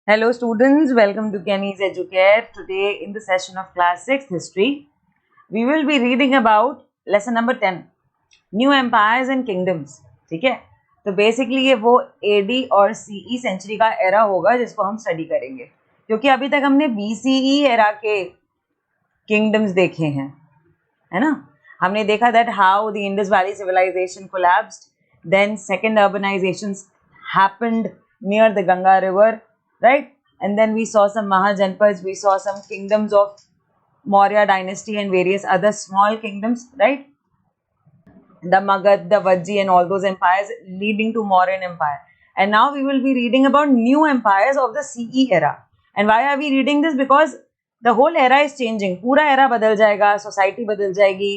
Hello students, welcome to Kenny's Educare. Today in the session of class 6 history, we will be reading about lesson number 10, New Empires and Kingdoms. ठीक है, तो basically ये वो AD और CE century का era होगा जिसको हम स्टडी करेंगे, क्योंकि अभी तक हमने BCE एरा के किंगडम्स देखे हैं, है ना। हमने देखा that how the Indus valley civilization collapsed, then second urbanizations happened near the Ganga river, right? And then we saw some Mahajanpads, we saw some kingdoms of Maurya dynasty and various other small kingdoms, right? The Magad, the Vajji and all those empires leading to Mauryan empire. And now we will be reading about new empires of the CE era. And why are we reading this? Because the whole era is changing. पूरा era बदल जाएगा, society बदल जाएगी,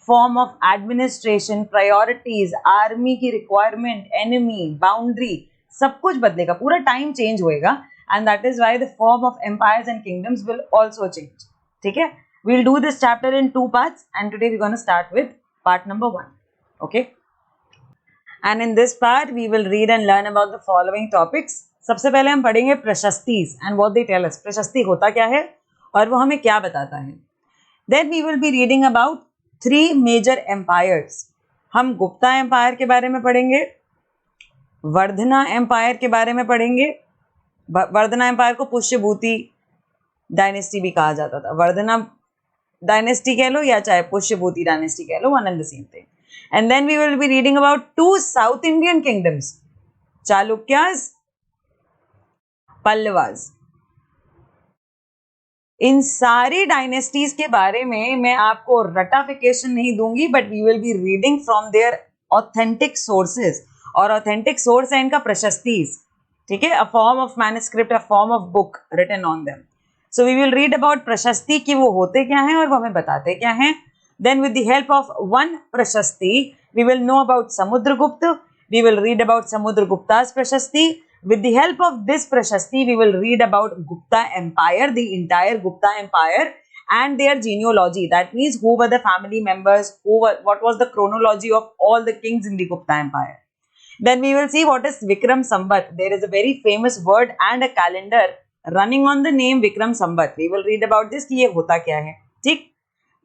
form of administration, priorities, army की requirement, enemy, boundary, सब कुछ बदलेगा, पूरा टाइम चेंज होएगा. And that is why the form of empires and kingdoms will also change. ठीक है, we'll do this chapter in 2 parts and today we're going to start with part number 1. Okay, and in this part we will read and learn about the following topics. सबसे पहले हम पढ़ेंगे प्रशस्तीज and what they tell us. प्रशस्ति होता क्या है और वो हमें क्या बताता है. Then we will be reading about 3 major empires. हम गुप्ता एम्पायर के बारे में पढ़ेंगे, वर्धना एम्पायर के बारे में पढ़ेंगे. वर्धना एम्पायर को पुष्यभूति डायनेस्टी भी कहा जाता था. वर्धना डायनेस्टी कह लो या चाहे पुष्यभूति डायनेस्टी कह लो, one and the same thing. And then we will be reading about 2 south Indian kingdoms, Chalukyas, Pallavas. इन सारी डायनेस्टीज के बारे में मैं आपको रटाफिकेशन नहीं दूंगी, but we will be reading from their authentic sources. और ऑथेंटिक सोर्स है इनका प्रशस्तीज. ठीक है, a form of manuscript, a form of book written on them. So we will read about प्रशस्ति कि वो होते क्या हैं और वो हमें बताते क्या हैं. Then with the help of one prashasti we will know about Samudragupta. We will read about Samudragupta's prashasti. With the help of this Prashasti, we will read about Gupta Empire, the entire Gupta Empire and their genealogy. That means who were the family members, what was the chronology of all the kings in the Gupta Empire. Then we will see what is Vikram Samvat. There is a very famous word and a calendar running on the name Vikram Samvat. We will read about this कि ये होता क्या है. ठीक.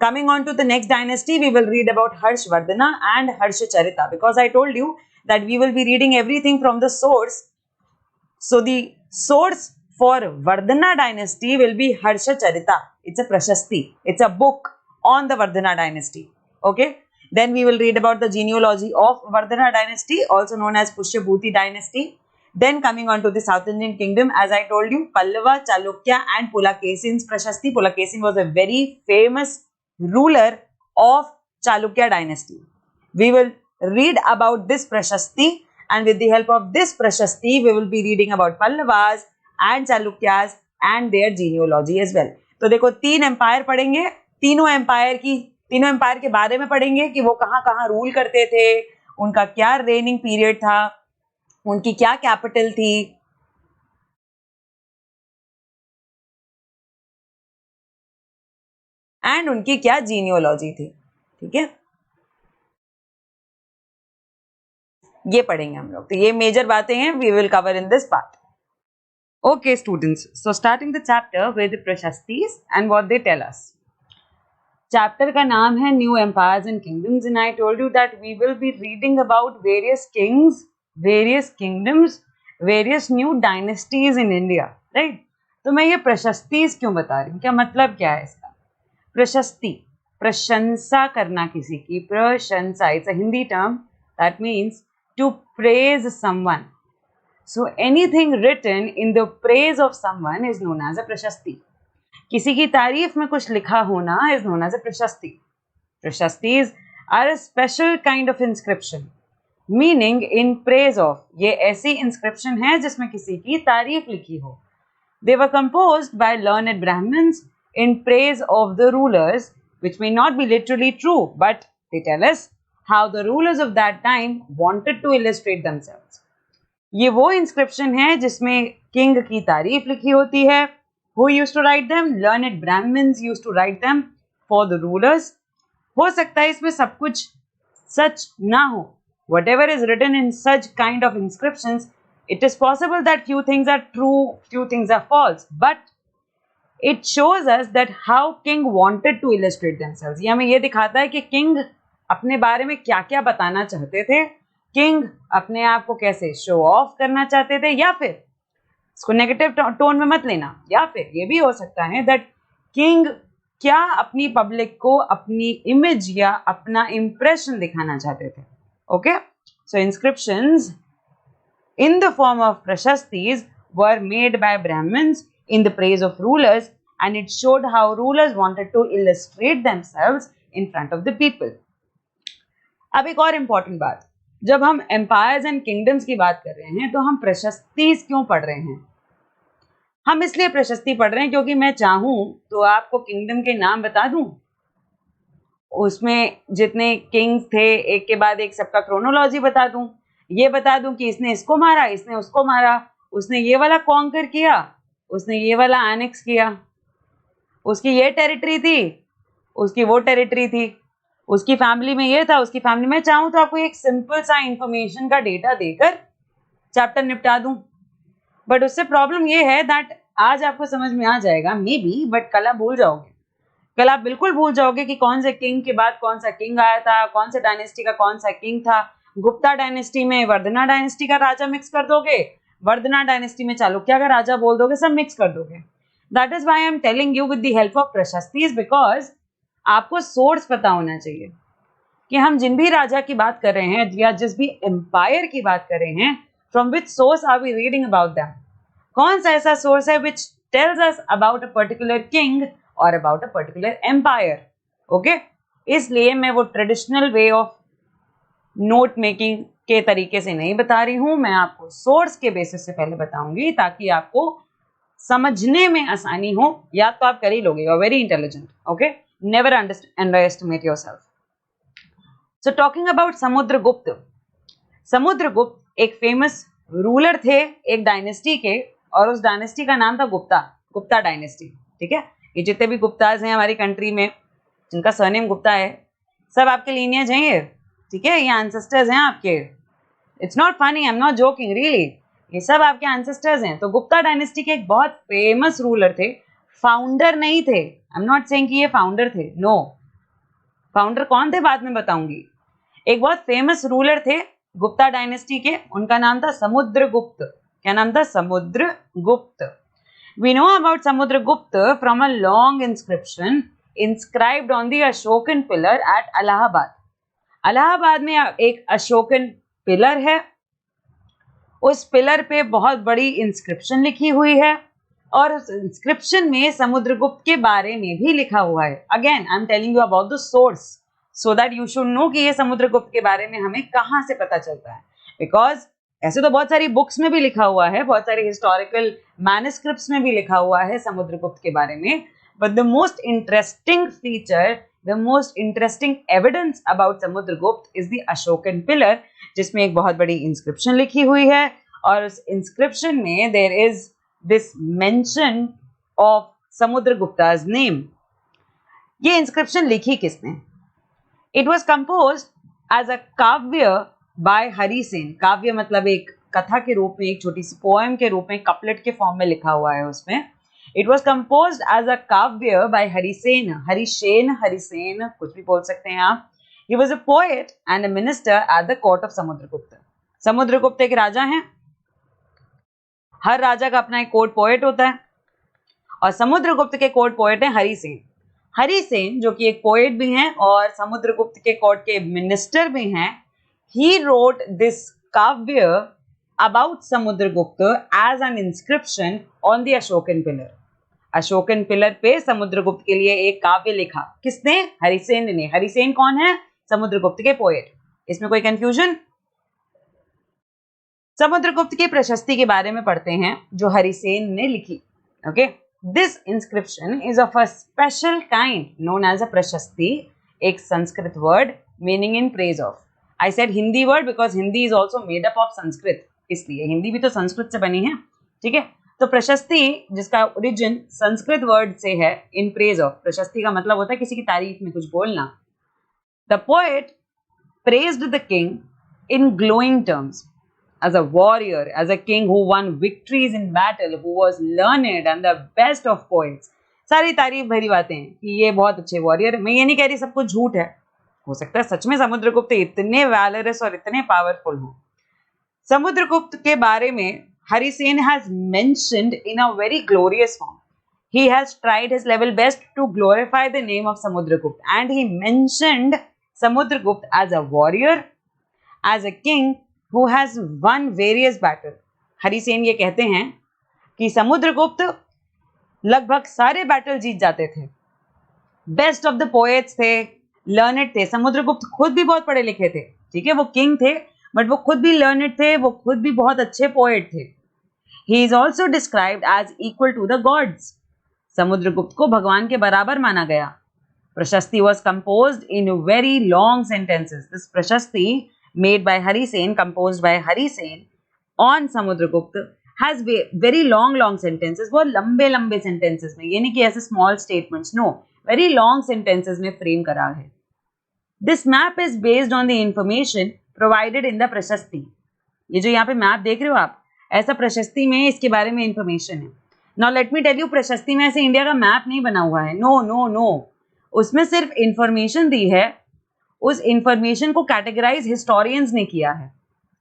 Coming on to the next dynasty, we will read about Harshvardhana and Harshacharita, because I told you that we will be reading everything from the source. So the source for Vardhana dynasty will be Harshacharita. It's a prashasti. It's a book on the Vardhana dynasty. Okay. Then we will read about the genealogy of Vardhana dynasty, also known as Pushyabhuti dynasty. Then coming on to the South Indian kingdom, as I told you, Pallava, Chalukya and Pulakesin's prashasti. Pulakesin was a very famous ruler of Chalukya dynasty. We will read about this prashasti. And with the help of this Prashasti, we will be reading about Pallavas and Chalukyas and their genealogy as well. तो देखो 3 empire पढ़ेंगे, तीनों empire के बारे में पढ़ेंगे कि वो कहाँ कहाँ रूल करते थे, उनका क्या रेनिंग पीरियड था, उनकी क्या कैपिटल थी, एंड उनकी क्या जीनियोलॉजी थी. ठीक है, ये पढ़ेंगे हम लोग. तो ये मेजर बातें हैं, we will cover in this part. Okay students, so starting the chapter with the Prashastis and what they tell us. Chapter का नाम है New Empires and Kingdoms, and I told you that we will be reading about various kings, various kingdoms, various new dynasties in India, right? तो मैं ये प्रशस्तीस क्यों बता रही हूँ, क्या मतलब क्या है इसका. प्रशस्ति, प्रशंसा करना किसी की, प्रशंसा, it's a Hindi term that means to praise someone. So anything written in the praise of someone is known as a prashasti. किसी की तारीफ में कुछ लिखा होना is known as a prashasti. Prashastis are a special kind of inscription, meaning in praise of. ये ऐसी inscription है जिसमें किसी की तारीफ लिखी हो. They were composed by learned Brahmins in praise of the rulers, which may not be literally true, but they tell us how the rulers of that time wanted to illustrate themselves. ये वो inscription है जिसमें king की तारीफ लिखी होती है. Who used to write them? Learned Brahmins used to write them for the rulers. हो सकता है इसमें सब कुछ सच ना हो. Whatever is written in such kind of inscriptions It is possible that few things are true, few things are false, but it shows us that how king wanted to illustrate themselves. ये हमें ये दिखाता है कि king अपने बारे में क्या क्या बताना चाहते थे, किंग अपने आप को कैसे शो ऑफ करना चाहते थे, या फिर इसको नेगेटिव टोन में मत लेना, या फिर ये भी हो सकता है दैट किंग क्या अपनी पब्लिक को अपनी इमेज या अपना इंप्रेशन दिखाना चाहते थे. Okay, so inscriptions in the form of prashastis were made by Brahmins in the praise of rulers, and it showed how rulers wanted to illustrate themselves in front of the people. अब एक और important बात, जब हम empires and kingdoms की बात कर रहे हैं तो हम प्रशस्तिस क्यों पढ़ रहे हैं? हम इसलिए प्रशस्ति पढ़ रहे हैं क्योंकि मैं चाहूं तो आपको किंगडम के नाम बता दूं, उसमें जितने किंग्स थे एक के बाद एक सबका क्रोनोलॉजी बता दूं, ये बता दूं कि इसने इसको मारा, इसने उसको मारा, उसने ये वाला कॉन्कर किया, उसने ये वाला एनेक्स किया, उसकी ये टेरिटरी थी, उसकी वो टेरिटरी थी, उसकी फैमिली में ये था, उसकी फैमिली में. चाहूं तो आपको एक सिंपल सा इंफॉर्मेशन का डेटा देकर चैप्टर निपटा दूं, बट उससे प्रॉब्लम ये है दैट आज आपको समझ में आ जाएगा मे बी, बट कल आप भूल जाओगे. कल आप बिल्कुल भूल जाओगे कि कौन से किंग के बाद कौन सा किंग आया था, कौन से डायनेस्टी का कौन सा किंग था. गुप्ता डायनेस्टी में वर्धना डायनेस्टी का राजा मिक्स कर दोगे, वर्धना डायनेस्टी में चालुक्य का राजा बोल दोगे, सब मिक्स कर दोगे. That is why I am telling you with the help of prashastis, because आपको सोर्स पता होना चाहिए कि हम जिन भी राजा की बात कर रहे हैं या जिस भी एम्पायर की बात कर रहे हैं, from which source are we reading about them. कौन सा ऐसा सोर्स है which tells us about a particular king और about a particular empire. Okay, इसलिए मैं वो traditional way of note making के तरीके से नहीं बता रही हूं, मैं आपको सोर्स के बेसिस से पहले बताऊंगी ताकि आपको समझने में आसानी हो. याद तो आप कर ही लोगे, you are very intelligent. Okay, never underestimate yourself. So talking about Samudragupta. Samudragupta एक फेमस रूलर थे एक डायनेस्टी के, और उस डायनेस्टी का नाम था गुप्ता, गुप्ता डायनेस्टी. ठीक है, ये जितने भी गुप्ताज हैं हमारी कंट्री में जिनका सरनेम गुप्ता है, सब आपके लीनियज हैं ये. ठीक है, ये एंसेस्टर्स हैं आपके. It's not funny, I am not joking, really, ये सब आपके एंसेस्टर्स हैं. तो गुप्ता डायनेस्टी के एक बहुत फेमस रूलर थे, फाउंडर नहीं थे. आई एम नॉट सेइंग कि ये फाउंडर थे, नो. फाउंडर कौन थे बाद में बताऊंगी. एक बहुत फेमस रूलर थे गुप्ता डायनेस्टी के, उनका नाम था समुद्रगुप्त. क्या नाम था? Samudragupta. We know about Samudragupta from a long inscription inscribed on the Ashokan pillar at Allahabad. Allahabad में एक अशोकन पिलर है, उस पिलर पे बहुत बड़ी इंस्क्रिप्शन लिखी हुई है, और उस इंस्क्रिप्शन में समुद्रगुप्त के बारे में भी लिखा हुआ है. Again I am telling you about the source so that you should no कि ये समुद्रगुप्त के बारे में हमें कहाँ से पता चलता है. बिकॉज ऐसे तो बहुत सारी बुक्स में भी लिखा हुआ है, बहुत सारे हिस्टोरिकल मैन्युस्क्रिप्ट्स में भी लिखा हुआ है समुद्रगुप्त के बारे में, but the most interesting feature, the most interesting evidence about Samudragupta is the Ashokan pillar, जिसमें एक बहुत बड़ी इंस्क्रिप्शन लिखी हुई है, और उस इंस्क्रिप्शन में there is this mention of समुद्रगुप्ता's name. ये इंस्क्रिप्शन लिखी किसने? It was composed as a काव्य by हरिसेन. काव्य मतलब एक कथा के रूप में, एक छोटी सी पोएम के रूप में, कपलेट के फॉर्म में लिखा हुआ है उसमें. It was composed as a kavya by Harisen. Harisen, कुछ भी बोल सकते हैं आप. He was a poet and a minister at the court of Samudragupta. Samudragupta एक राजा हैं, हर राजा का अपना एक कोर्ट पोएट होता है, और समुद्रगुप्त के कोर्ट पोएट हैं हरिसेन. हरिसेन जो कि एक पोएट भी हैं और समुद्रगुप्त के कोर्ट के मिनिस्टर भी हैं. He wrote this kavya about Samudragupta as an inscription on the Ashokan pillar. Ashokan pillar पे समुद्रगुप्त के लिए एक काव्य लिखा. किसने? हरिसेन ने. हरिसेन कौन है? समुद्रगुप्त के पोएट. इसमें कोई कंफ्यूजन? समुद्रगुप्त की प्रशस्ति के बारे में पढ़ते हैं जो हरिसेन ने लिखी. Okay, this inscription is of a special kind known as a prashasti, एक Sanskrit word meaning in praise of. I said Hindi word because Hindi is also made up of Sanskrit, इसलिए हिंदी भी तो संस्कृत से बनी है. ठीक है, तो प्रशस्ति जिसका ओरिजिन संस्कृत वर्ड से है, इन प्रेज ऑफ. प्रशस्ति का मतलब होता है किसी की तारीफ में कुछ बोलना. The poet praised the king in glowing terms. as a warrior, as a king who won victories in battle, who was learned and the best of poets. सारी तारीफ भरी बातें हैं कि ये बहुत अच्छे वॉरियर। मैं ये नहीं कह रही सब कुछ झूठ है, हो सकता है सच में समुद्रगुप्त इतने वैलरस और इतने पावरफुल हो। समुद्रगुप्त के बारे में Harisena has mentioned in a very glorious form. He has tried his level best to glorify the name of Samudragupta, and he mentioned Samudragupta as a warrior, as a king who has won various battles. Harisena ये कहते हैं कि समुद्रगुप्त लगभग सारे battle जीत जाते थे, best of the poets थे, learned थे। समुद्रगुप्त खुद भी बहुत पढ़े लिखे थे, ठीक है, वो किंग थे बट वो खुद भी लर्नेड थे, वो खुद भी बहुत अच्छे पोएट थे। He is also described as equal to the gods. Samudragupta को भगवान के बराबर माना गया। प्रशस्ति was composed in very long sentences. This प्रशस्ति made by Harisen, composed by Harisen on Samudragupta has very long sentences. बहुत लंबे sentences में, ये नहीं कि ऐसे small statements, no, very long sentences में frame करा है। This map is based on the information provided in the प्रशस्ति। ये जो यहाँ पे मैप देख रहे हो आप, ऐसा प्रशस्ति में इसके बारे में इंफॉर्मेशन है। Now let me tell you, प्रशस्ति में ऐसे इंडिया का मैप नहीं बना हुआ है, नो, उसमें सिर्फ इंफॉर्मेशन दी है, उस इंफॉर्मेशन को कैटेगराइज हिस्टोरियंस ने किया है,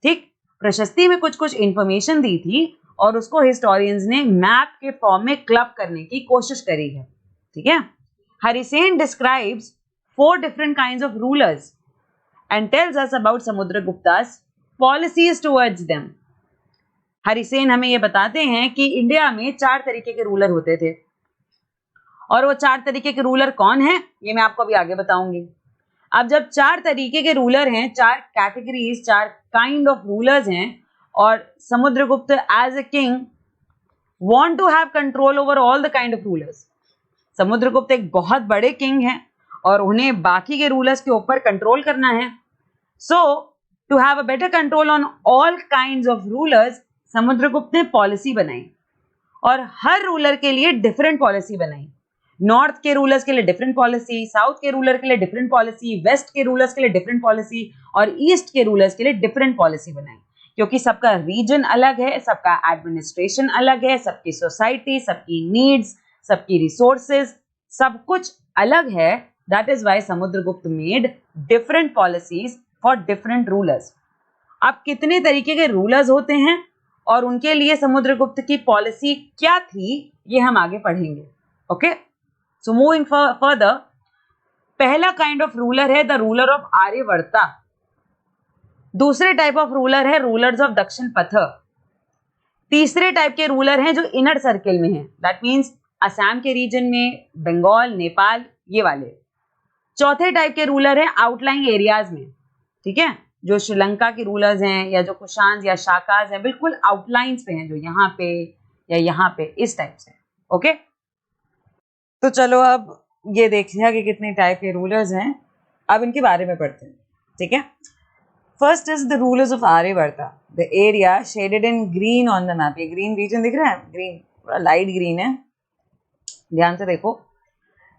ठीक। प्रशस्ति में कुछ इंफॉर्मेशन दी थी और उसको हिस्टोरियंस ने मैप के फॉर्म में क्लब करने की कोशिश करी है, ठीक है। Harisena describes 4 different kinds of rulers and tells us about Samudragupta's policies towards them. Harisena हमें ये बताते हैं कि इंडिया में 4 तरीके के रूलर होते थे, और वो 4 तरीके के रूलर कौन है ये मैं आपको अभी आगे बताऊंगी। अब जब 4 तरीके के रूलर हैं, 4 कैटेगरीज, 4 काइंड ऑफ रूलर्स हैं, और Samudragupta as a king want to have control over all the kind of rulers. Samudragupta एक बहुत बड़े किंग हैं और उन्हें बाकी के रूलर्स के ऊपर कंट्रोल करना है। So to have a better control on all kinds of rulers, Samudragupta ने पॉलिसी बनाई, और हर रूलर के लिए डिफरेंट पॉलिसी बनाई। नॉर्थ के रूलर्स के लिए डिफरेंट पॉलिसी, साउथ के रूलर के लिए डिफरेंट पॉलिसी, वेस्ट के रूलर्स के लिए डिफरेंट पॉलिसी, और ईस्ट के रूलर्स के लिए डिफरेंट पॉलिसी बनाई, क्योंकि सबका रीजन अलग है, सबका एडमिनिस्ट्रेशन अलग है, सबकी सोसाइटी, सबकी नीड्स, सबकी रिसोर्सेज, सब कुछ अलग है। That is why Samudragupta made different policies for different rulers. अब कितने तरीके के रूलर्स होते हैं और उनके लिए समुद्रगुप्त की पॉलिसी क्या थी, ये हम आगे पढ़ेंगे। ओके, सो मूविंग फर्दर, पहला काइंड ऑफ रूलर है द रूलर ऑफ आर्यवर्ता। दूसरे टाइप ऑफ रूलर है रूलर्स ऑफ दक्षिण पथ। तीसरे टाइप के रूलर हैं जो इनर सर्किल में हैं, दैट मीन्स असम के रीजन में, बंगाल, नेपाल, ये वाले। चौथे टाइप के रूलर हैं आउटलाइंग एरियाज में, ठीक है, जो श्रीलंका के रूलर्स हैं या जो कुशान्स या शाकाज हैं, बिल्कुल आउटलाइंस पे हैं, जो यहाँ पे या यहाँ पे, इस टाइप से। ओके, तो चलो अब ये देख लिया कि कितने टाइप के रूलर्स हैं, अब इनके बारे में पढ़ते हैं, ठीक है। First is the rulers of Aryavarta, the area shaded in green on the map. ये ग्रीन रीजन दिख रहा है, ग्रीन, थोड़ा लाइट ग्रीन है, ध्यान से देखो।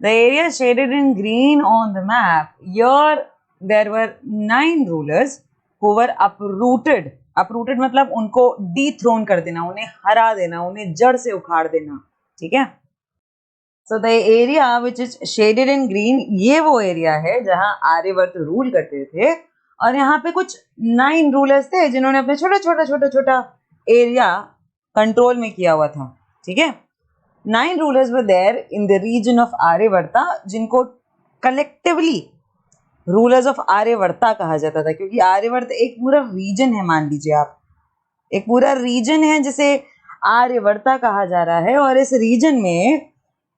The area shaded in green on the map, here there were 9 rulers who were uprooted. uprooted मतलब उनको dethrone कर देना, उन्हें हरा देना, उन्हें जड़ से उखाड़ देना, ठीक है। So the area which is shaded in green, ये वो एरिया है जहां आर्यवर्त रूल करते थे, और यहाँ पे कुछ 9 रूलर्स थे जिन्होंने अपने छोटा एरिया कंट्रोल में किया हुआ था, ठीक है। 9 rulers were there in the region of Aryavarta, जिनको कलेक्टिवली रूलर्स ऑफ आर्यवर्ता कहा जाता था, क्योंकि आर्यवर्त एक पूरा रीजन है, मान लीजिए आप, एक पूरा रीजन है जिसे आर्यवर्ता कहा जा रहा है, और इस रीजन में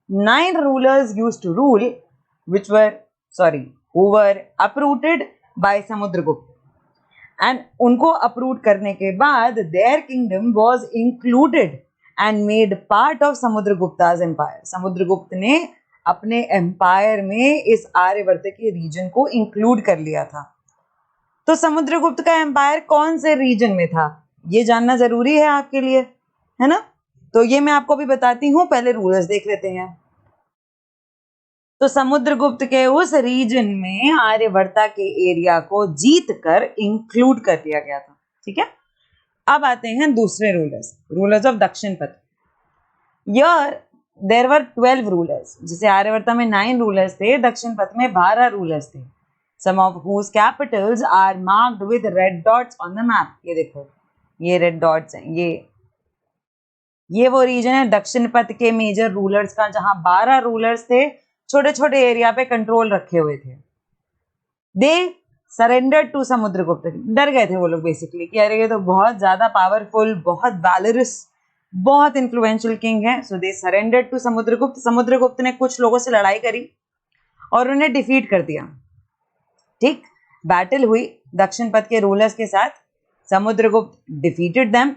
9 rulers used to rule who were uprooted by Samudragupta, and उनको अप्रूव करने के बाद their kingdom was included and made part of समुद्रगुप्ता's empire। Samudragupta ने अपने एम्पायर में इस आर्यवर्त के रीजन को इंक्लूड कर लिया था। तो समुद्रगुप्त का एम्पायर कौन से रीजन में था, ये जानना जरूरी है आपके लिए, है ना। तो ये मैं आपको भी बताती हूँ, पहले रूलर्स देख लेते हैं। तो समुद्रगुप्त के उस रीजन में आर्यवर्ता के एरिया को जीत कर इंक्लूड कर दिया गया था, ठीक है। अब आते हैं दूसरे रूलर्स ऑफ दक्षिण पथ। यर देयर वर 12 रूलर्स, जैसे आर्यवर्ता में 9 रूलर्स थे, दक्षिण पथ में 12 रूलर्स थे। Some of whose capitals are marked with red dots on the map. ये देखो, ये रेड डॉट्स हैं, ये वो रीजन है दक्षिण पथ के मेजर रूलर्स का, जहां 12 रूलर्स थे, छोटे छोटे एरिया पे कंट्रोल रखे हुए थे। दे सरेंडर्ड टू समुद्रगुप्त, डर गए थे वो लोग बेसिकली कि अरे ये तो बहुत ज्यादा पावरफुल, बहुत वैलरस, बहुत इन्फ्लुएंशियल किंग है। सो दे सरेंडर्ड टू समुद्रगुप्त। समुद्रगुप्त ने कुछ लोगों से लड़ाई करी और उन्हें डिफीट कर दिया। ठीक, बैटल हुई दक्षिण पथ के रूलर्स के साथ, Samudragupta defeated them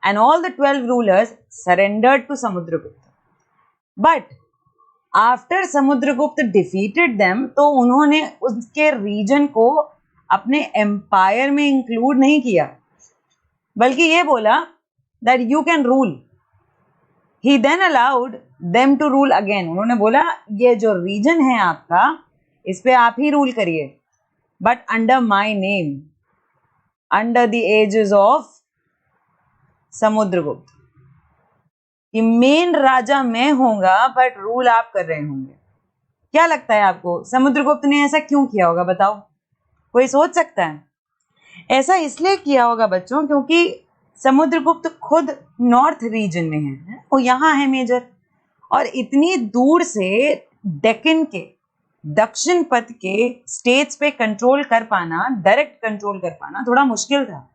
and all the 12 rulers surrendered to Samudragupta. But after Samudragupta defeated them, तो उन्होंने उसके रीजन को अपने एम्पायर में इंक्लूड नहीं किया, बल्कि ये बोला that you can rule. He then allowed them to rule again. उन्होंने बोला ये जो रीजन है आपका, इस पे आप ही रूल करिए, but under my name, under the aegis of Samudragupta, कि मेन राजा मैं होऊंगा बट रूल आप कर रहे होंगे। क्या लगता है आपको समुद्रगुप्त ने ऐसा क्यों किया होगा, बताओ, कोई सोच सकता है? ऐसा इसलिए किया होगा बच्चों, क्योंकि समुद्रगुप्त खुद नॉर्थ रीजन में है, वो यहाँ है मेजर, और इतनी दूर से डेक्कन के दक्षिण पथ के स्टेट्स पे कंट्रोल कर पाना, डायरेक्ट कंट्रोल कर पाना थोड़ा मुश्किल था,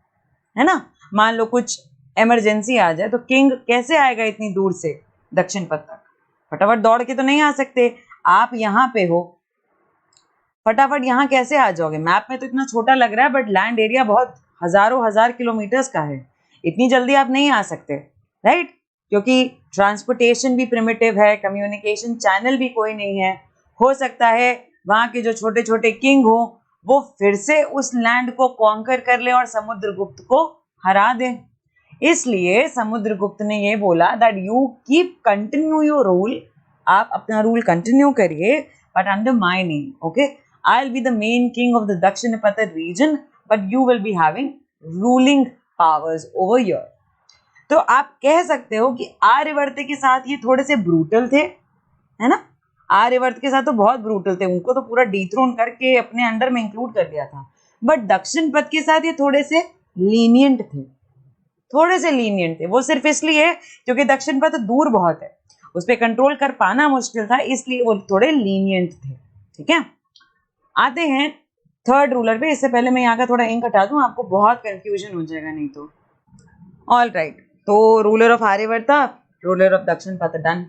है ना। मान लो कुछ इमरजेंसी आ जाए तो किंग कैसे आएगा इतनी दूर से दक्षिण पथ तक? फटाफट दौड़ के तो नहीं आ सकते। आप यहाँ पे हो, फटाफट यहाँ कैसे आ जाओगे? मैप में तो इतना छोटा लग रहा है, बट लैंड एरिया बहुत हजारों हजार किलोमीटर्स का है, इतनी जल्दी आप नहीं आ सकते, राइट? क्योंकि ट्रांसपोर्टेशन भी प्रिमिटिव है, कम्युनिकेशन चैनल भी कोई नहीं है। हो सकता है वहां के जो छोटे छोटे किंग हो वो फिर से उस लैंड को कॉन्कर कर ले और समुद्रगुप्त को हरा दे। इसलिए समुद्रगुप्त ने ये बोला that you keep continue your rule, आप अपना रूल कंटिन्यू करिए, but under my name, okay? I will be the main king of the Dakshinapatha region, but you will be having ruling powers over here. तो आप कह सकते हो कि आर्यवर्त के साथ ये थोड़े से ब्रूटल थे, है ना? आर्यवर्त के साथ तो बहुत ब्रूटल थे, उनको तो पूरा डिथ्रोन करके अपने अंडर में इंक्लूड कर दिया था। बट दक्षिण पथ के साथ ये थोड़े से लीनियंट थे, थोड़े से लीनियंट थे। वो सिर्फ इसलिए क्योंकि दक्षिण पथ दूर बहुत है, उस पर कंट्रोल कर पाना मुश्किल था, इसलिए वो थोड़े लीनियंट थे। ठीक है, आते हैं थर्ड रूलर पे। इससे पहले मैं यहाँ का थोड़ा इंक हटा दूं, आपको बहुत कंफ्यूजन हो जाएगा नहीं तो। ऑल राइट, तो ruler of Aryavarta, ruler of Dakshinapatha done.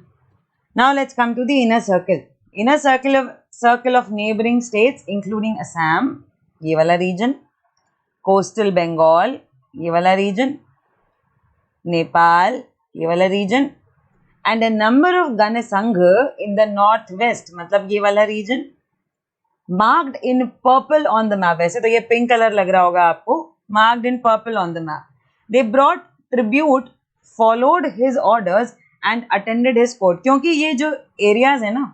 Now let's come to the inner circle. Inner circle of neighbouring states including Assam, ये वाला रीजन, कोस्टल बंगाल, ये वाला रीजन, नेपाल, ये वाला region, and a number of ganasangha in the north west, मतलब ये वाला region, marked in purple on the map. वैसे तो ये पिंक कलर लग रहा होगा आपको, marked in purple on the map. They brought tribute, followed his orders and attended his court. क्योंकि ये जो एरियाज है ना,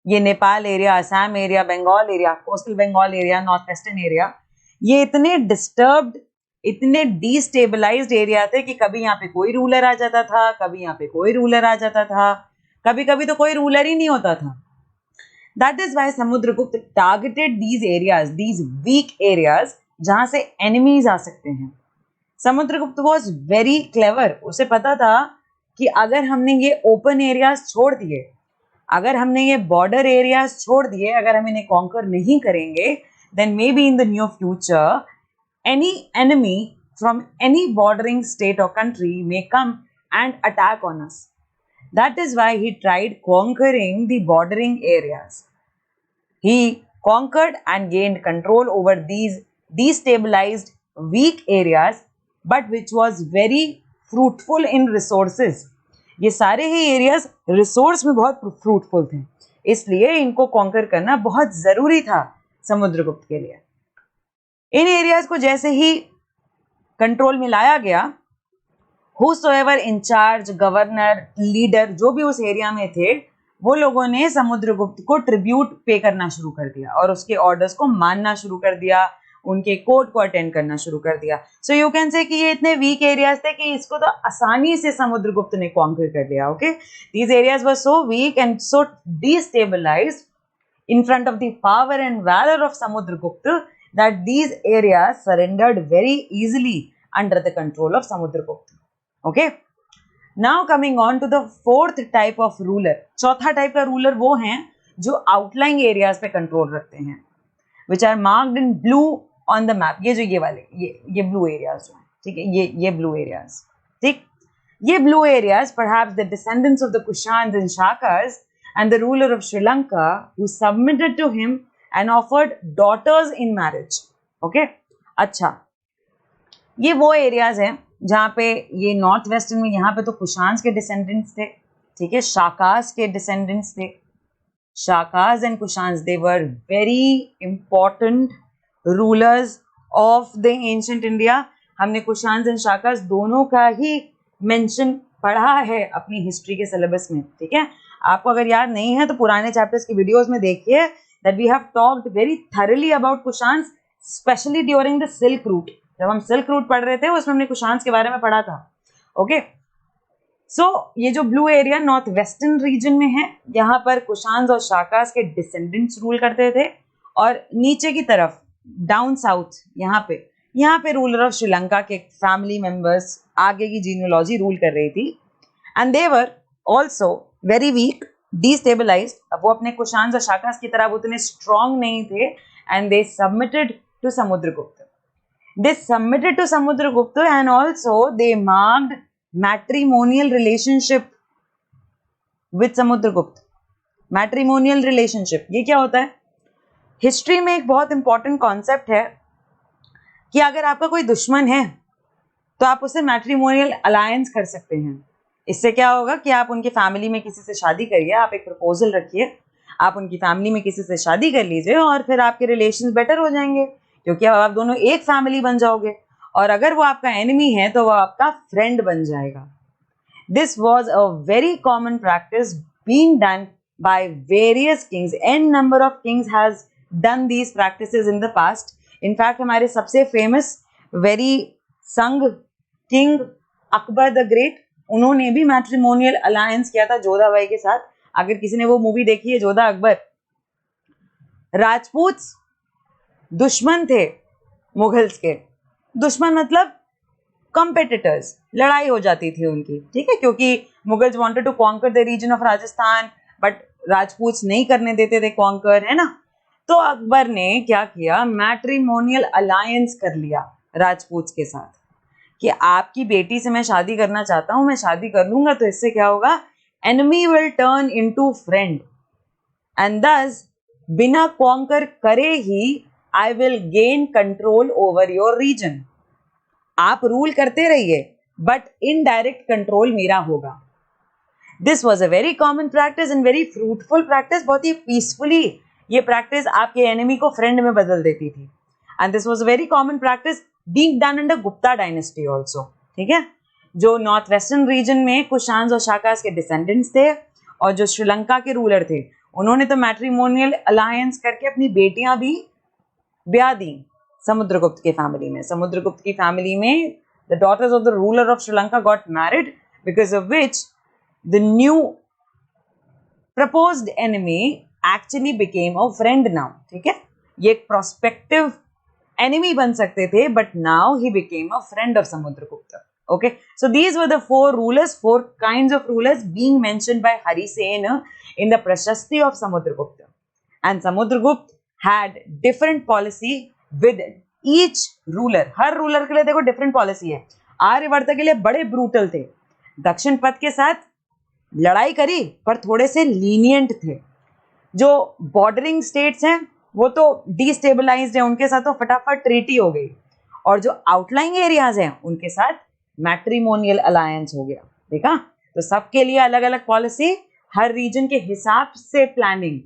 ये Nepal area, Assam area, Bengal area, coastal Bengal area, north western area, ये इतने डिस्टर्ब्ड, इतने डिस्टेबलाइज्ड एरिया थे कि कभी यहाँ पे कोई रूलर आ जाता था, कभी यहाँ पे कोई रूलर आ जाता था, कभी कभी तो कोई रूलर ही नहीं होता था। That is why Samudragupta targeted these areas, these weak areas, जहां से एनिमीज आ सकते हैं। समुद्रगुप्त वॉज वेरी क्लेवर, उसे पता था कि अगर हमने ये ओपन एरियाज छोड़ दिए, अगर हमने ये बॉर्डर एरियाज छोड़ दिए, अगर हम इन्हें कॉन्कर नहीं करेंगे, then maybe in the near future any enemy from any bordering state or country may come and attack on us. That is why he tried conquering the bordering areas. He conquered and gained control over these destabilized weak areas, but which was very fruitful in resources. ये सारे ही areas resource में बहुत fruitful थे, इसलिए इनको conquer करना बहुत जरूरी था समुद्रगुप्त के लिए। इन एरियाज को जैसे ही कंट्रोल में लाया गया, whosoever इंचार्ज, गवर्नर, लीडर, जो भी उस एरिया में थे, वो लोगों ने समुद्रगुप्त को ट्रिब्यूट पे करना शुरू कर दिया और उसके ऑर्डर्स को मानना शुरू कर दिया, उनके कोर्ट को अटेंड करना शुरू कर दिया. सो यू कैन से कि ये इतने वीक एरियाज थे कि इसको तो आसानी से समुद्रगुप्त ने कॉन्कर कर लिया. Okay, these areas were so weak and so destabilized in front of the power and valor of Samudragupta that these areas surrendered very easily under the control of Samudragupta. Okay, now coming on to the fourth type of ruler. चौथा type का ruler वो हैं जो आउटलाइंग areas पे control रखते हैं, which are marked in blue on the map. ये जो ये वाले ये ब्लू एरियाज जो हैं, ठीक है, ये ब्लू एरियाज, ठीक, ये blue areas perhaps the descendants of the Kushans and Shakas and the ruler of Sri Lanka who submitted to him and offered daughters in marriage. Okay, अच्छा, ये वो एरियाज हैं जहाँ पे ये नॉर्थ वेस्टर्न में, यहाँ पे तो कुशान्स के डिसेंडेंट्स थे, ठीक है, शाकास के डिसेंडेंट्स थे. Shakas and Kushans, they were very important rulers of the ancient India. हमने कुशान्स एंड शाकास दोनों का ही मेंशन पढ़ा है अपनी हिस्ट्री के सिलेबस में, ठीक है. आपको अगर याद नहीं है तो पुराने चैप्टर्स की वीडियोस में देखिए that we have talked very thoroughly about Kushans, specially during the silk route. जब हम सिल्क रूट पढ़ रहे थे उसमें हमने कुशान्स के बारे में पढ़ा था. ओके, सो ये जो blue area north western region में है, यहाँ पर कुशान्स और शाकास के डिसेंडेंट्स रूल करते थे, और नीचे की तरफ डाउन साउथ यहाँ पे रूलर ऑफ श्रीलंका के फैमिली मेंबर्स, आगे की जीनियोलॉजी रूल कर रही थी. And they were also very weak, destabilized. अब वो अपने कुशान्स और शाकास की तरह उतने स्ट्रॉन्ग नहीं थे. And they submitted to Samudragupta. They submitted to Samudragupta and also they marked matrimonial relationship with Samudragupta. Matrimonial relationship, ये क्या होता है? हिस्ट्री में एक बहुत इंपॉर्टेंट कॉन्सेप्ट है कि अगर आपका कोई दुश्मन है तो आप उससे मैट्रिमोनियल अलायंस कर सकते हैं. इससे क्या होगा कि आप उनकी फैमिली में किसी से शादी करिए, आप एक प्रपोजल रखिए, आप उनकी फैमिली में किसी से शादी कर लीजिए और फिर आपके रिलेशंस बेटर हो जाएंगे, क्योंकि अब आप दोनों एक फैमिली बन जाओगे. और अगर वो आपका एनिमी है तो वो आपका फ्रेंड बन जाएगा. This was a very common practice being done by various kings. An number of kings has done these practices in the past. In fact हमारे सबसे फेमस वेरी संग किंग अकबर द ग्रेट, उन्होंने भी मैट्रिमोनियल अलायंस किया था Jodha by के साथ. अगर किसी ने वो मूवी देखी है जोधा अकबर, राजपूत दुश्मन थे मुगल्स के. दुश्मन मतलब कंपेटिटर्स, लड़ाई हो जाती थी उनकी, ठीक है, क्योंकि Mughals wanted to conquer the region of Rajasthan but Rajput नहीं करने देते थे कॉन्कर, है ना. तो अकबर ने क्या किया, मैट्रिमोनियल अलायंस कर लिया राजपूत के साथ कि आपकी बेटी से मैं शादी करना चाहता हूं, मैं शादी कर लूंगा तो इससे क्या होगा, enemy will turn into friend and दस बिना कॉन्कर करे ही I will gain control over your region. आप रूल करते रहिए बट इनडायरेक्ट कंट्रोल मेरा होगा. This was a very common practice and very fruitful practice. बहुत ही पीसफुली ये प्रैक्टिस आपके एनिमी को फ्रेंड में बदल देती थी. And this was a very common practice being done under Gupta dynasty also, ठीक है, जो नॉर्थ वेस्टर्न रीजन में कुशान्स और शाकास के डिसेंडेंट्स थे और जो श्रीलंका के रूलर थे, उन्होंने तो मैट्रिमोनियल अलायंस करके अपनी बेटियां भी ब्याह दी समुद्रगुप्त के फैमिली में. समुद्रगुप्त की फैमिली में the daughters of the ruler of Sri Lanka got married, because of which the new proposed enemy actually became a friend now. ठीक है, ये एक प्रोस्पेक्टिव एनिमी बन सकते थे but now he became a friend of Samudragupta. Okay, so these were the four kinds of rulers being mentioned by Harisena in the Prashasti of Samudragupta. And Samudragupta had different policy with each ruler. Her ruler के लिए देखो different policy है. आर्यवर्त के लिए बड़े brutal थे, दक्षिण पथ के साथ लड़ाई करी पर थोड़े से lenient थे. जो bordering states हैं वो तो destabilized है, उनके साथ तो फटाफट treaty हो गई, और जो outlying areas हैं उनके साथ मैट्रिमोनियल अलायंस हो गया. देखा, तो सबके लिए अलग अलग पॉलिसी, हर रीजन के हिसाब से planning.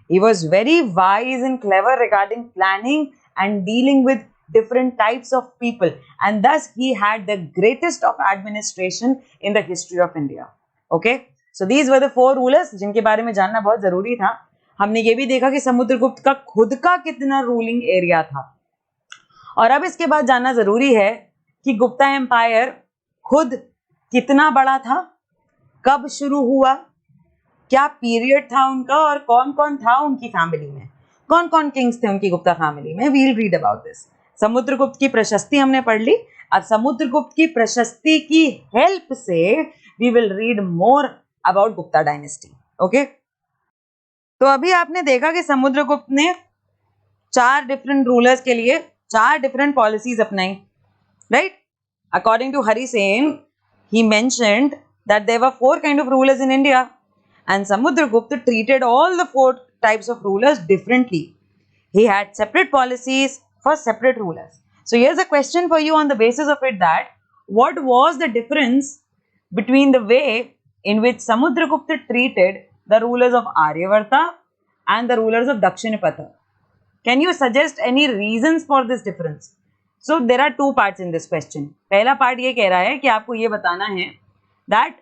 He was very wise and clever regarding planning and dealing with different types of people, and thus he had the greatest of administration in the history of India. Okay, so these were the 4 rulers जिनके बारे में जानना बहुत जरूरी था. हमने ये भी देखा कि समुद्रगुप्त का खुद का कितना रूलिंग एरिया था. और अब इसके बाद जानना जरूरी है कि गुप्ता एम्पायर खुद कितना बड़ा था, कब शुरू हुआ, क्या पीरियड था उनका, और कौन कौन था उनकी फैमिली में, कौन कौन किंग्स थे उनकी गुप्ता फैमिली में. We'll read about this. Samudragupta की प्रशस्ति हमने पढ़ ली. अब समुद्रगुप्त की प्रशस्ति की हेल्प से we will read more about Gupta dynasty. Okay, तो अभी आपने देखा कि समुद्रगुप्त ने 4 डिफरेंट रूलर्स के लिए 4 डिफरेंट पॉलिसीज अपनाई. Right, according to Hari Sen he mentioned that there were 4 kind of rulers in India, and Samudragupta treated all the 4 types of rulers differently. He had separate policies for separate rulers. So here's a question for you on the basis of it, that what was the difference between the way in which Samudragupta treated the rulers of Aryavarta and the rulers of Dakshinapatha? Can you suggest any reasons for this difference? So there are 2 parts in this question. पहला part ये कह रहा है कि आपको ये बताना है that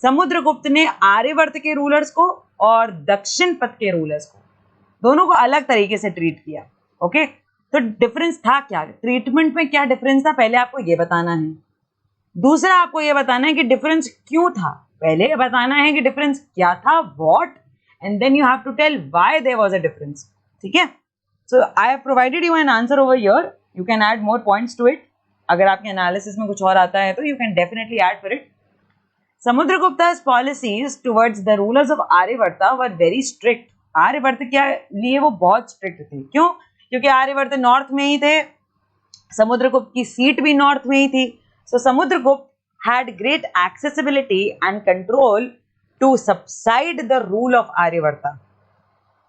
समुद्रगुप्त ने आर्यवर्त के रूलर्स को और दक्षिणपथ के रूलर्स को दोनों को अलग तरीके से ट्रीट किया. ओके, तो डिफरेंस था क्या, ट्रीटमेंट में क्या डिफरेंस था, पहले आपको ये बताना है. दूसरा आपको ये बताना है कि डिफरेंस क्यों था. पहले बताना है कि डिफरेंस क्या था, what, and then you have to tell why there was a difference. ठीक है, so I have provided you an answer over here. You can add more points to it. अगर आपके एनालिसिस में कुछ और आता है तो you can definitely add for it. Samudragupta's policies towards the rulers of Aryavarta were very strict. Aryavart के लिए वो बहुत स्ट्रिक्ट थे. क्यों? क्योंकि आर्यवर्त नॉर्थ में ही थे, समुद्रगुप्त की सीट भी नॉर्थ में ही थी. So Samudragupta had great accessibility and control to subside the rule of Aryavarta.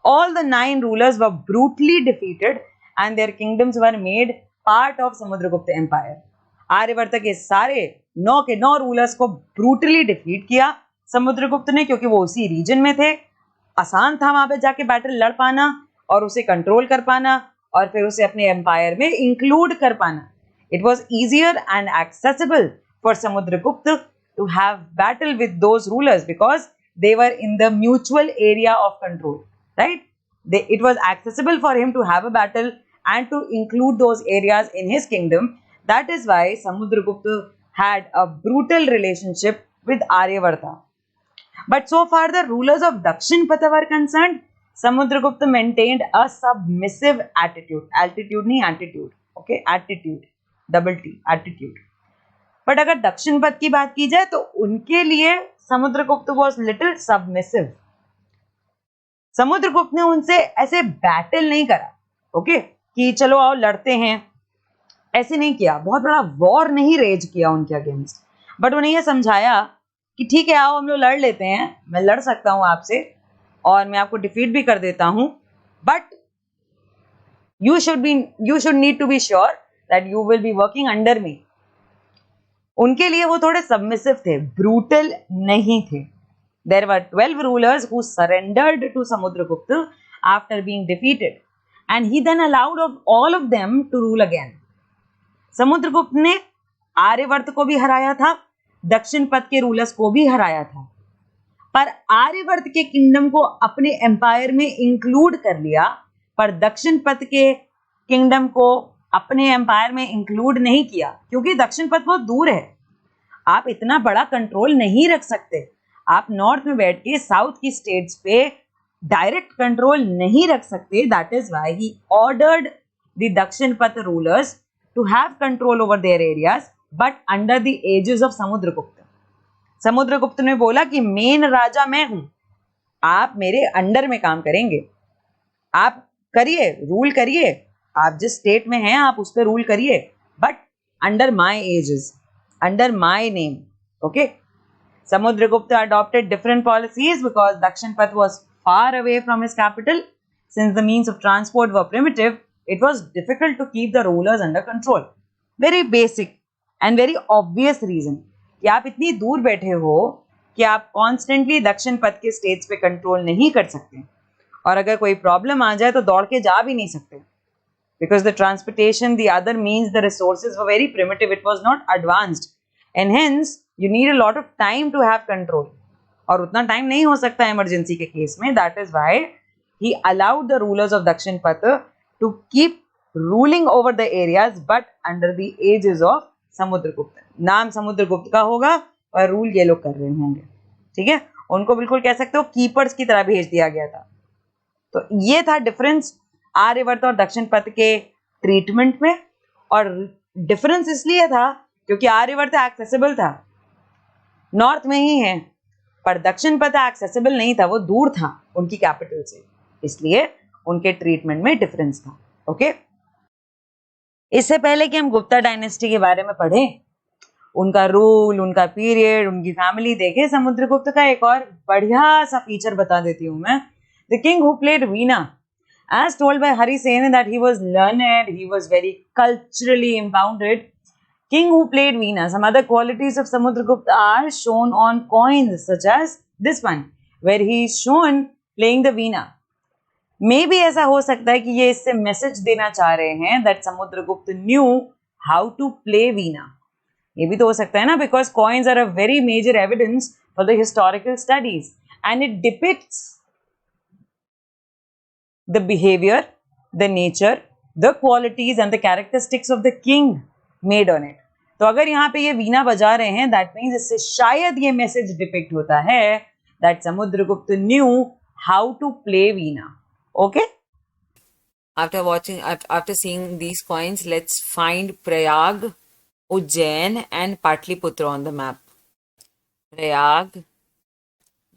All the 9 rulers were brutally defeated and their kingdoms were made part of Samudragupta Empire. Aryavart के सारे 9 के 9 rulers को brutally defeat किया समुद्रगुप्त ने, क्योंकि वो उसी reason में थे. आसान था वहां पे जाके बैटल लड़ पाना और उसे कंट्रोल कर पाना और फिर उसे अपने एम्पायर में इंक्लूड कर पाना. It was easier and accessible for Samudragupta to have battle with those rulers because they were in the mutual area of control. Right, it was accessible for him to have a battle and to include those areas in his kingdom. That is why Samudragupta had a brutal relationship with Aryavarta. But so far the rulers of Dakshinapatha were concerned, Samudragupta maintained a submissive attitude. Altitude नहीं, attitude. Okay, attitude, double T, attitude. But अगर दक्षिणपथ की बात की जाए तो उनके लिए Samudragupta was little submissive. Samudragupta ने उनसे ऐसे बैटल नहीं करा. ओके, कि चलो आओ लड़ते हैं, ऐसे नहीं किया. बहुत बड़ा वॉर नहीं रेज किया उनके अगेंस्ट, बट उन्हें यह समझाया कि ठीक है आओ हम लोग लड़ लेते हैं, मैं लड़ सकता हूं आपसे और मैं आपको डिफीट भी कर देता हूं, but you should need to be sure that you will be working under me. उनके लिए वो थोड़े सबमिसिव थे, ब्रूटल नहीं थे. There were 12 rulers who surrendered to Samudragupta after being defeated, and he then allowed all of them to rule again. Samudragupta ने आर्यवर्त को भी हराया था, दक्षिणपथ के रूलर्स को भी हराया था, पर आर्यवर्त के किंगडम को अपने एम्पायर में इंक्लूड कर लिया, पर दक्षिणपथ के किंगडम को अपने एम्पायर में इंक्लूड नहीं किया, क्योंकि दक्षिणपथ बहुत दूर है. आप इतना बड़ा कंट्रोल नहीं रख सकते. आप नॉर्थ में बैठ के साउथ की स्टेट्स पे डायरेक्ट कंट्रोल नहीं रख सकते. That is why he ordered the Dakshinapatha rulers to have control over their areas, but under the aegis of Samudragupta. Samudragupta ने बोला कि मेन राजा मैं हूं, आप मेरे अंडर में काम करेंगे, आप करिए, रूल करिए, आप जिस स्टेट में हैं आप उस पर रूल करिए, but under my aegis, under my name. Okay, Samudragupta adopted different policies because Dakshinapatha was far away from his capital. Since the means of transport were primitive, it was difficult to keep the rulers under control. Very basic and very obvious reason कि आप इतनी दूर बैठे हो कि आप constantly Dakshinapatha के states पे control नहीं कर सकते, और अगर कोई problem आ जाए तो दौड़ के जा भी नहीं सकते. Because the transportation, the other means, the resources were very primitive. It was not advanced, and hence you need a lot of time to have control. और उतना टाइम नहीं हो सकता इमरजेंसी के केस में. That is why he allowed the rulers of Dakshinapatha to keep ruling over the areas but under the aegis of Samudragupta. नाम समुद्रगुप्त का होगा और रूल ये लोग कर रहे होंगे, ठीक है। उनको बिल्कुल कह सकते हो कीपर्स की तरह भेज दिया गया था। तो ये था डिफरेंस आर्यवर्त और दक्षिण पथ के ट्रीटमेंट में। और डिफरेंस इसलिए था क्योंकि आर्यवर्त एक्सेसिबल था, नॉर्थ में ही है, पर दक्षिण पथ एक्सेसिबल नहीं था, वो दूर था उनकी कैपिटल से, इसलिए उनके ट्रीटमेंट में डिफरेंस था। ओके, इससे पहले कि हम गुप्ता डायनेस्टी के बारे में पढ़ें, उनका रूल, उनका पीरियड, उनकी फैमिली देखें, समुद्रगुप्त का एक और बढ़िया सा फीचर बता देती हूं मैं। The king who played Veena, as told by Harisena that he was learned, he was very culturally impounded. King who played veena. Some other qualities of Samudragupta are shown on coins such as this one, where he is shown playing the veena. Maybe ऐसा हो सकता है कि ये इससे message देना चाह रहे हैं that Samudragupta knew how to play veena. ये भी तो हो सकता है ना, because coins are a very major evidence for the historical studies and it depicts the behavior, the nature, the qualities and the characteristics of the king made on it. तो अगर यहाँ पे ये वीणा बजा रहे हैं, that means इससे शायद ये मैसेज डिपिक्ट होता है that Samudragupta knew how to play veena. Okay? After seeing these coins, let's find Prayag, Ujjain and Patliputra on the map. Prayag.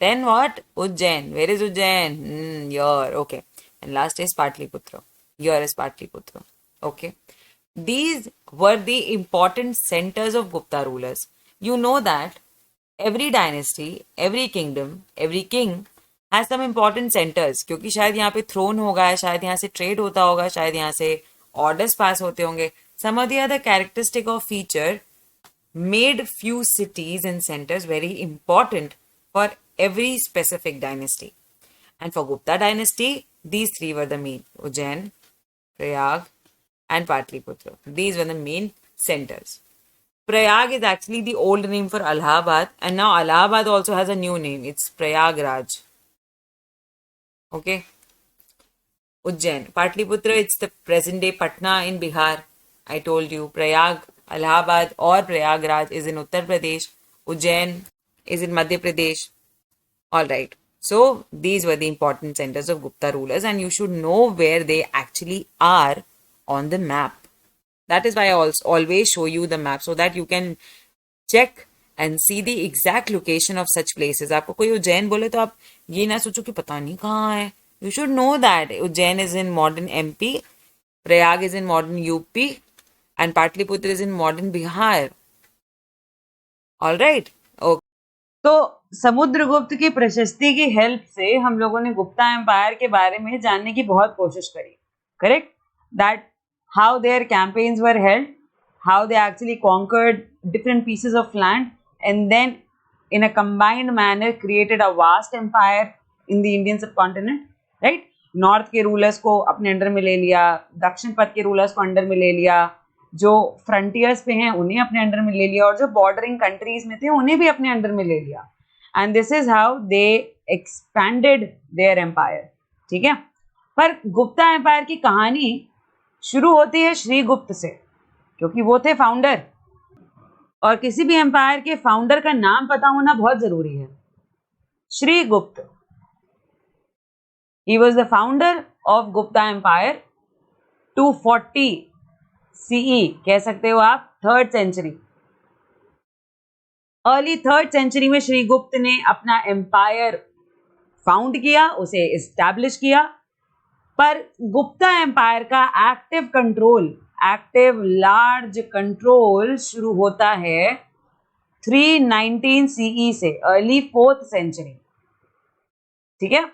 Then what? Ujjain. Where is Ujjain? Here. Okay. And last is Patliputra. Here is Patliputra. Okay. These were the important centers of Gupta rulers. You know that every dynasty, every kingdom, every king has some important centers. क्योंकि शायद यहाँ पे throne होगा, शायद यहाँ से trade होता होगा, शायद यहाँ से orders pass होते होंगे. Some of the other characteristic of feature made few cities and centers very important for every specific dynasty. And for Gupta dynasty, these three were the main: Ujjain, Prayag and Patliputra. These were the main centers. Prayag is actually the old name for Allahabad, and now Allahabad also has a new name. It's Prayagraj. Okay. Ujjain. Patliputra, it's the present day Patna in Bihar. I told you. Prayag, Allahabad or Prayagraj is in Uttar Pradesh. Ujjain is in Madhya Pradesh. Alright. So, these were the important centers of Gupta rulers and you should know where they actually are on the map. That is why I always show you the map so that you can check and see the exact location of such places. आपको कोई उज्जैन बोले तो आप ये ना सोचो कि पता नहीं कहाँ है. You should know that Ujjain is in modern MP, Prayag is in modern UP and Patliputra is in modern Bihar. Alright. Okay. तो समुद्रगुप्त की प्रशस्ति की हेल्प से हम लोगों ने गुप्ता एम्पायर के बारे में जानने की बहुत कोशिश करी. Correct? That how their campaigns were held, how they actually conquered different pieces of land and then in a combined manner created a vast empire in the Indian subcontinent, right? North के rulers को अपने under में ले लिया, दक्षिण पथ के rulers को अंडर में ले लिया, जो फ्रंटियर्स पे हैं उन्हें अपने अंडर में ले लिया और जो बॉर्डरिंग कंट्रीज में थे उन्हें भी अपने अंडर में ले लिया. And this is how they expanded their empire. ठीक है, पर गुप्ता एम्पायर की कहानी शुरू होती है श्रीगुप्त से, क्योंकि वो थे फाउंडर और किसी भी एम्पायर के फाउंडर का नाम पता होना बहुत जरूरी है. Srigupta, he was the founder of Gupta Empire 240 CE, कह सकते हो आप, 3rd century. Early 3rd century में श्रीगुप्त ने अपना एम्पायर फाउंड किया, उसे एस्टैब्लिश किया. पर गुप्ता एम्पायर का active control, active large control शुरू होता है 319 CE से, अर्ली 4th century. ठीक है,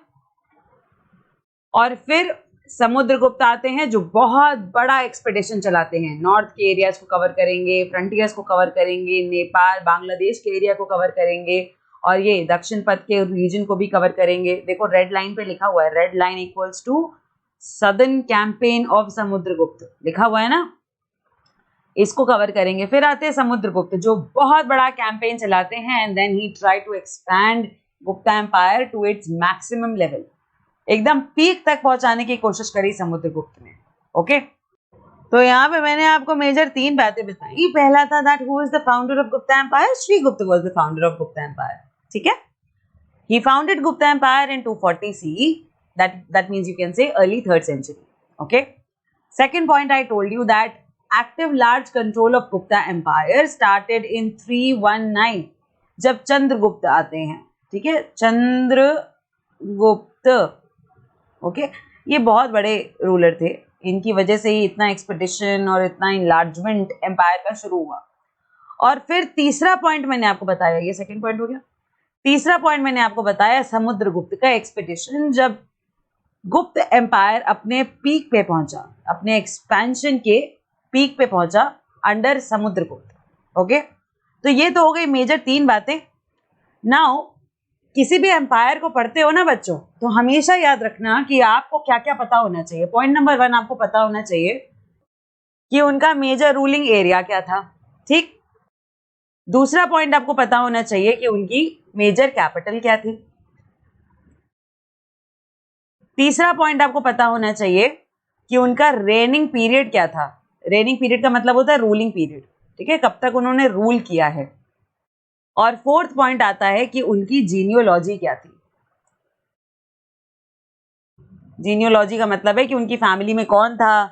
और फिर समुद्रगुप्त आते हैं जो बहुत बड़ा एक्सपेडिशन चलाते हैं. नॉर्थ के एरियाज को कवर करेंगे, फ्रंटियर्स को कवर करेंगे, नेपाल बांग्लादेश के एरिया को कवर करेंगे और ये दक्षिण पथ के रीजन को भी कवर करेंगे. देखो रेड लाइन पे लिखा हुआ है, red line equals to southern campaign of Samudragupta लिखा हुआ है ना, इसको कवर करेंगे. फिर आते हैं समुद्रगुप्त जो बहुत बड़ा कैंपेन चलाते हैं and then he try to expand Gupta empire to its maximum level. एकदम पीक तक पहुंचाने की कोशिश करी समुद्रगुप्त ने. ओके, तो यहाँ पे मैंने आपको मेजर 3 बातें बताई। पहला था that who is the founder of Gupta empire? Srigupta was the founder of Gupta empire, ठीक है। He founded Gupta Empire in 240 CE. That means you can say early 3rd century. Okay. Second point, I told you that active large control of Gupta Empire started in 319 जब चंद्रगुप्त आते हैं, ठीक है, Chandragupta. Okay, ये बहुत बड़े रूलर थे, इनकी वजह से ही इतना एक्सपेडिशन और इतना इनलार्जमेंट एम्पायर का शुरू हुआ। और फिर तीसरा पॉइंट मैंने आपको बताया, ये सेकंड पॉइंट हो गया। तीसरा पॉइंट मैंने आपको बताया समुद्रगुप्त का एक्सपेडिशन, जब गुप्त एम्पायर अपने पीक पे पहुंचा, अपने एक्सपेंशन के पीक पे पहुंचा अंडर समुद्रगुप्त। ओके, तो ये तो हो गई मेजर 3 बातें। नाउ किसी भी एम्पायर को पढ़ते हो ना बच्चों, तो हमेशा याद रखना कि आपको क्या क्या पता होना चाहिए। पॉइंट नंबर 1 आपको पता होना चाहिए कि उनका मेजर रूलिंग एरिया क्या था, ठीक। दूसरा पॉइंट आपको पता होना चाहिए कि उनकी मेजर कैपिटल क्या थी। तीसरा पॉइंट आपको पता होना चाहिए कि उनका रेनिंग पीरियड क्या था। रेनिंग पीरियड का मतलब होता है रूलिंग पीरियड, ठीक है, कब तक उन्होंने रूल किया है। और फोर्थ पॉइंट आता है कि उनकी जीनियोलॉजी क्या थी। जीनियोलॉजी का मतलब है कि उनकी फैमिली में कौन था,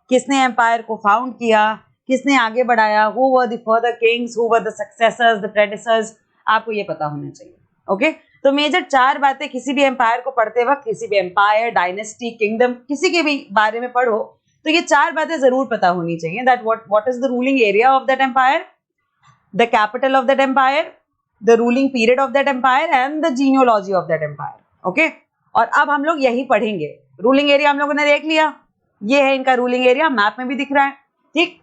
किसने एम्पायर को फाउंड किया, किसने आगे बढ़ाया, who were the further kings, who were the successors, the predecessors, आपको ये पता होना चाहिए। ओके, तो मेजर 4 बातें किसी भी एम्पायर को पढ़ते वक्त, किसी भी एम्पायर, डायनेस्टी, किंगडम, किसी के भी बारे में पढ़ो तो ये 4 बातें जरूर पता होनी चाहिए। That what is the ruling area of that empire, the capital of that empire, the ruling period of that empire and the genealogy of that empire. Okay, और अब हम लोग यही पढ़ेंगे। रूलिंग एरिया हम लोगों ने देख लिया, ये है इनका रूलिंग एरिया, मैप में भी दिख रहा है, ठीक।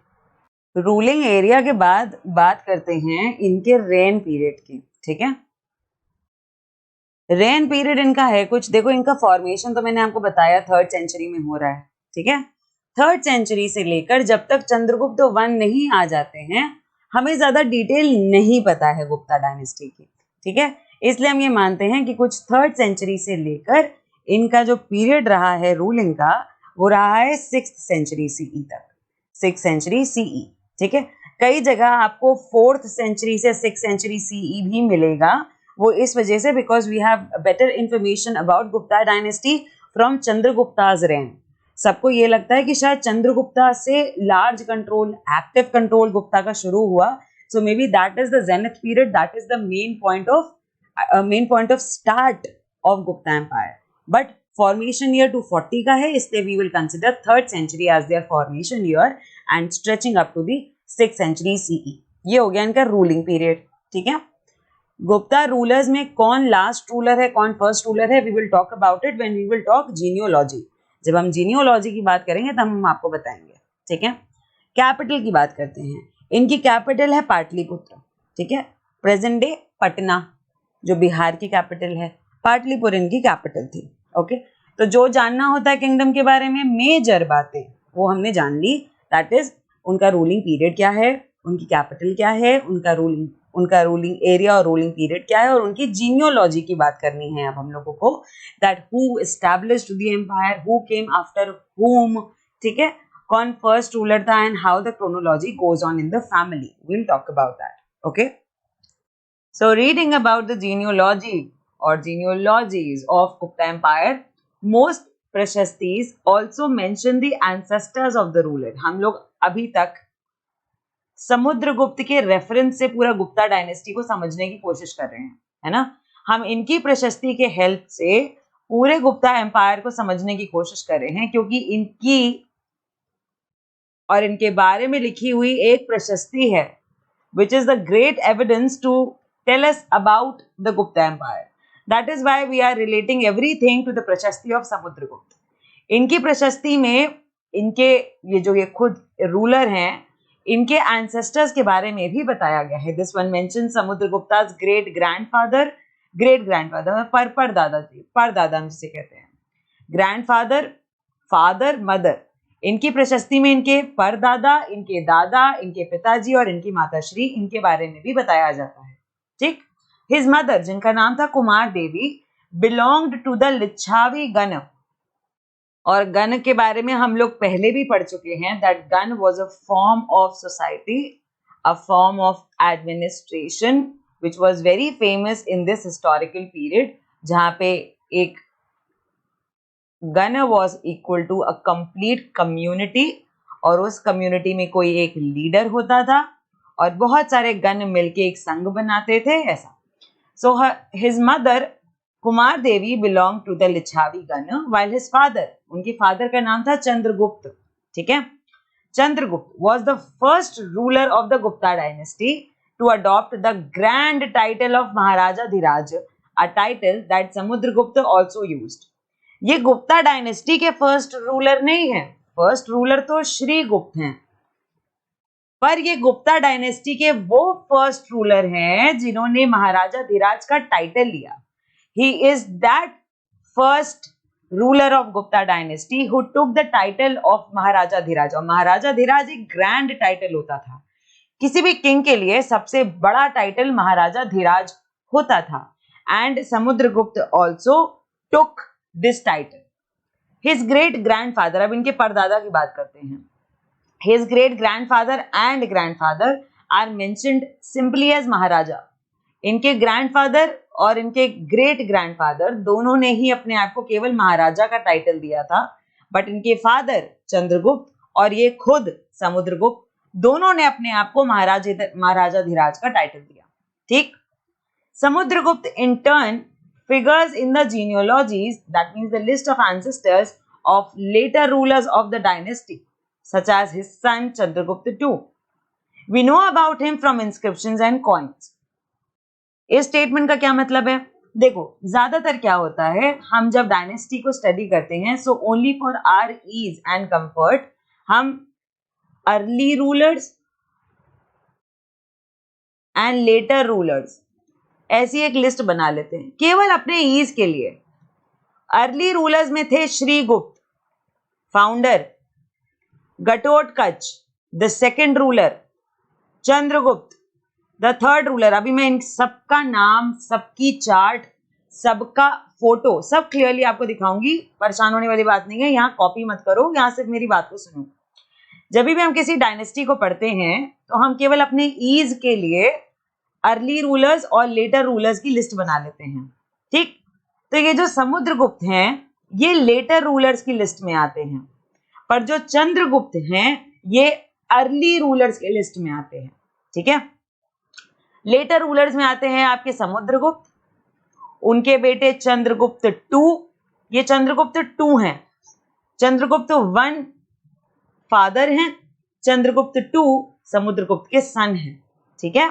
रूलिंग एरिया के बाद बात करते हैं इनके रेन पीरियड की, ठीक है। रेन पीरियड इनका है कुछ, देखो इनका फॉर्मेशन तो मैंने आपको बताया 3rd सेंचुरी में हो रहा है, ठीक है। 3rd सेंचुरी से लेकर जब तक चंद्रगुप्त 1 नहीं आ जाते हैं, हमें ज्यादा डिटेल नहीं पता है गुप्ता डायनेस्टी की, ठीक है। इसलिए हम ये मानते हैं कि कुछ 3rd सेंचुरी से लेकर इनका जो पीरियड रहा है रूलिंग का, वो रहा है 6th सेंचुरी सीई तक, 6th सेंचुरी सीई, ठीक है। कई जगह आपको 4th सेंचुरी से 6th सेंचुरी सीई भी मिलेगा, वो इस वजह से because we have better information about Gupta dynasty from Chandragupta's reign. सबको ये लगता है कि शायद चंद्रगुप्ता से large control, active control Gupta का शुरू हुआ, so maybe that is the zenith period, that is the main point of start of Gupta empire. But formation year 240 का है, इसलिए we will consider 3rd century as their formation year and stretching up to the 6th century CE. ये हो गया इनका ruling period, ठीक है। Gupta rulers में कौन लास्ट रूलर है, कौन फर्स्ट रूलर है, we will talk about it when we will talk genealogy. जब हम जीनियोलॉजी की बात करेंगे तब हम आपको बताएंगे, ठीक है। कैपिटल की बात करते हैं, इनकी कैपिटल है पाटलिपुत्र, ठीक है। प्रेजेंट डे पटना जो बिहार की कैपिटल है, पाटलिपुत्र इनकी कैपिटल थी। ओके, तो जो जानना होता है किंगडम के बारे में मेजर बातें वो हमने जान ली, दैट इज उनका रूलिंग पीरियड क्या है, उनकी कैपिटल क्या है, उनका रूलिंग एरिया और रूलिंग पीरियड क्या है, और उनकी जीनियोलॉजी की बात करनी है अब हम लोगों को, that who established the empire, who came after whom, ठीक है, कौन फर्स्ट रूलर था and how the chronology goes on in the family, we will talk about that. Okay, so reading about the genealogy और genealogies of Gupta Empire, most prashastis also mention the ancestors of the ruler। हम लोग अभी तक समुद्रगुप्त के reference से पूरा Gupta dynasty को समझने की कोशिश कर रहे हैं, है ना। हम इनकी प्रशस्ति के हेल्प से पूरे गुप्ता एम्पायर को समझने की कोशिश कर रहे हैं, क्योंकि इनकी और इनके बारे में लिखी हुई एक प्रशस्ति है which is the great evidence to tell us about the Gupta Empire. That is why we are relating everything to the प्रशस्ति of समुद्रगुप्त। इनकी प्रशस्ति में इनके ये खुद रूलर हैं, इनके एंसेस्टर्स के बारे में भी बताया गया है। This one mention Samudragupta's great grandfather परदादा जिसे कहते हैं, ग्रैंडफादर, फादर, मदर। इनकी प्रशस्ति में इनके परदादा, इनके दादा, इनके पिताजी और इनकी माताश्री, इनके बारे में भी बताया जाता है, ठीक। हिज मदर जिनका नाम था कुमार देवी बिलोंग्ड टू द लिच्छावी गण, और गन के बारे में हम लोग पहले भी पढ़ चुके हैं that gan was a form of society, a form of administration which was very famous in this historical period, जहाँ पे एक gan was equal to a complete community, और उस कम्युनिटी में कोई एक लीडर होता था और बहुत सारे गन मिलके एक संघ बनाते थे, ऐसा. So his mother Kumara Devi belong to the Lichchhavi gana, while his father, उनके फादर का नाम था चंद्रगुप्त. ठीक है. Chandragupta was the first ruler of the Gupta dynasty to adopt the grand title of Maharaja Dhiraj, a title that Samudragupta also used. ये Gupta dynasty के first ruler नहीं है, फर्स्ट रूलर तो श्री गुप्त हैं, पर ये गुप्ता डायनेस्टी के वो फर्स्ट रूलर हैं जिन्होंने महाराजा धीराज का टाइटल लिया. He is that first ruler of Gupta dynasty who took the title of Maharaja Dhiraj. और महाराजा धीराज एक ग्रैंड टाइटल होता था, किसी भी किंग के लिए सबसे बड़ा टाइटल महाराजा धीराज होता था. And Samudragupta also took this title. His great grandfather, अब इनके परदादा की बात करते हैं. His great grandfather and grandfather are mentioned simply as महाराजा. इनके ग्रैंडफादर और इनके ग्रेट ग्रैंडफादर दोनों ने ही अपने आप को केवल महाराजा का टाइटल दिया था, बट इनके फादर चंद्रगुप्त और ये खुद समुद्रगुप्त दोनों ने अपने आप को महाराजा धीराज का टाइटल दिया. ठीक. Samudragupta in turn figures in the genealogies, that means the list of ancestors of later rulers of the dynasty, such as his son Chandragupta II. We know about him from inscriptions and coins. इस statement का क्या मतलब है? देखो, ज्यादातर क्या होता है, हम जब डायनेस्टी को स्टडी करते हैं, so only for our ease and comfort हम early rulers and later rulers ऐसी एक लिस्ट बना लेते हैं केवल अपने ईज के लिए. अर्ली रूलर्स में थे Srigupta founder, Ghatotkacha the second ruler, Chandragupta the third ruler. अभी मैं इन सबका नाम, सबकी चार्ट, सबका फोटो सब क्लियरली आपको दिखाऊंगी, परेशान होने वाली बात नहीं है. यहाँ कॉपी मत करो, यहाँ सिर्फ मेरी बात को सुनो. जब भी हम किसी डायनेस्टी को पढ़ते हैं तो हम केवल अपने ईज के लिए अर्ली रूलर्स और लेटर रूलर्स की लिस्ट बना लेते हैं. ठीक. तो ये जो समुद्रगुप्त हैं ये लेटर रूलर्स की लिस्ट में आते हैं, पर जो चंद्रगुप्त हैं ये अर्ली रूलर्स की लिस्ट में आते हैं. ठीक है. लेटर रूलर्स में आते हैं आपके समुद्रगुप्त, उनके बेटे चंद्रगुप्त टू. ये चंद्रगुप्त टू हैं. चंद्रगुप्त वन फादर हैं, चंद्रगुप्त टू समुद्रगुप्त के सन हैं. ठीक है.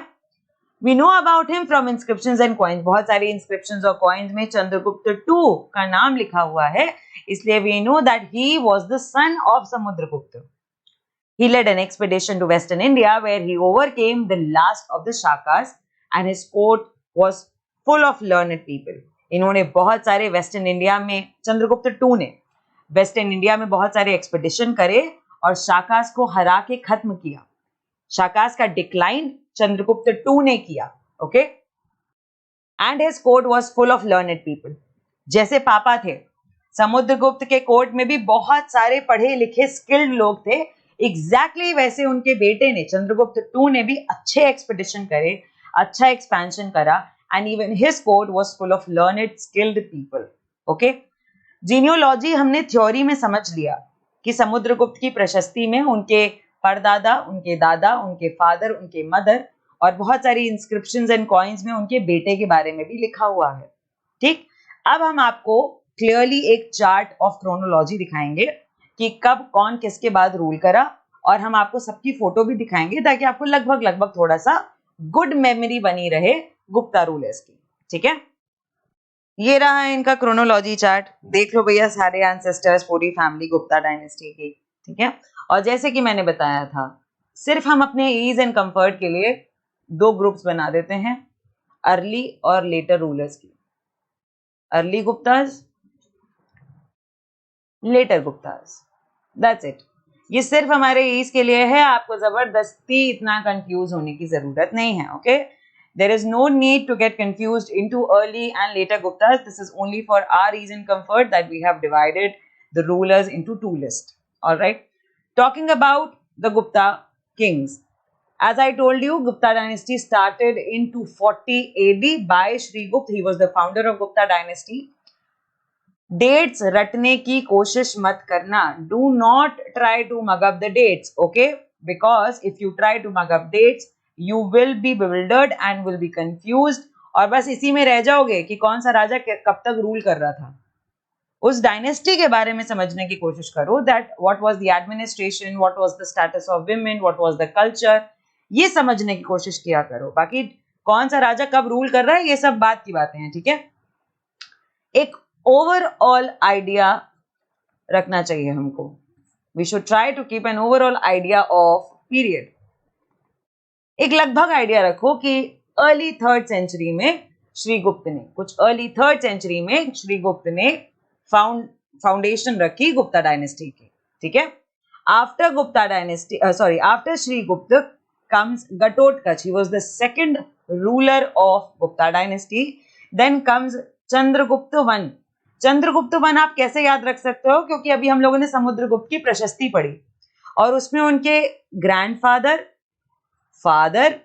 We know about him from inscriptions and coins. बहुत सारी inscriptions और coins में चंद्रगुप्त टू का नाम लिखा हुआ है, इसलिए we know that he was the son of Samudragupta. He led an expedition to Western India where he overcame the last of the Shakas and his court was full of learned people. इन्होंने बहुत सारे western India में, Chandragupta to ने western India में बहुत सारे expedition करे और शाकास को हरा के खत्म किया. शाकास का डिक्लाइन चंद्रगुप्त टू ने किया. Okay. And his court was full of learned people. जैसे पापा थे, समुद्रगुप्त के कोर्ट में भी बहुत सारे पढ़े लिखे स्किल्ड लोग थे. एग्जैक्टली वैसे उनके बेटे ने, चंद्रगुप्त टू ने भी अच्छे एक्सपेडिशन करे, अच्छा एक्सपेंशन करा, and even his court was full of learned skilled people. Okay. Genealogy हमने थ्योरी में समझ लिया कि समुद्रगुप्त की प्रशस्ति में उनके परदादा, उनके दादा, उनके फादर, उनके मदर और बहुत सारी इंस्क्रिप्शंस एंड कॉइन्स में उनके बेटे के बारे में भी लिखा हुआ है. ठीक. अब हम आपको क्लियरली एक चार्ट ऑफ क्रोनोलॉजी दिखाएंगे कि कब कौन किसके बाद रूल करा, और हम आपको सबकी फोटो भी दिखाएंगे ताकि आपको लगभग थोड़ा सा गुड मेमोरी बनी रहे गुप्ता रूलर्स की. ठीक है. ये रहा है इनका क्रोनोलॉजी चार्ट. देख लो भैया, सारे एंसेस्टर्स, पूरी फैमिली गुप्ता डायनेस्टी की. ठीक है. और जैसे कि मैंने बताया था, सिर्फ हम अपने ईज एंड कंफर्ट के लिए दो ग्रुप्स बना देते हैं, अर्ली और लेटर रूलर्स की. Early Guptas, later Guptas, that's it. ये सिर्फ हमारे ईज के लिए है, आपको जबरदस्ती इतना कंफ्यूज होने की जरूरत नहीं है. Okay. There is no need to get confused into early and later Guptas. This is only for our ease and comfort that we have divided the rulers into two lists. All right. Talking about the Gupta kings. As I told you, Gupta dynasty started in 240 AD by Sri Gupta. He was the founder of Gupta dynasty. Dates रटने की कोशिश मत करना. Do not try to mug up the dates, okay? Because if you try to mug up dates, you will be bewildered and will be confused. और बस इसी में रह जाओगे कि कौन सा राजा कब तक रूल कर रहा था. उस डायनेस्टी के बारे में समझने की कोशिश करो. That what was the administration, what was the status of women, what was the culture, ये समझने की कोशिश किया करो. बाकी कौन सा राजा कब रूल कर रहा है ये सब बात की बातें हैं. ठीक है. एक ओवरऑल आइडिया रखना चाहिए हमको. We should try to keep an overall idea of period. एक लगभग आइडिया रखो कि अर्ली 3rd सेंचुरी में श्रीगुप्त ने, कुछ अर्ली 3rd सेंचुरी में श्रीगुप्त ने फाउंडेशन रखी गुप्ता डायनेस्टी की. ठीक है. After Gupta dynasty, after Srigupta comes Ghatotkacha. He was the second ruler of Gupta dynasty. Then comes Chandragupta I. Chandragupta one आप कैसे याद रख सकते हो? क्योंकि अभी हम लोगों ने समुद्रगुप्त की प्रशस्ति पढ़ी और उसमें उनके ग्रैंडफादर, फादर,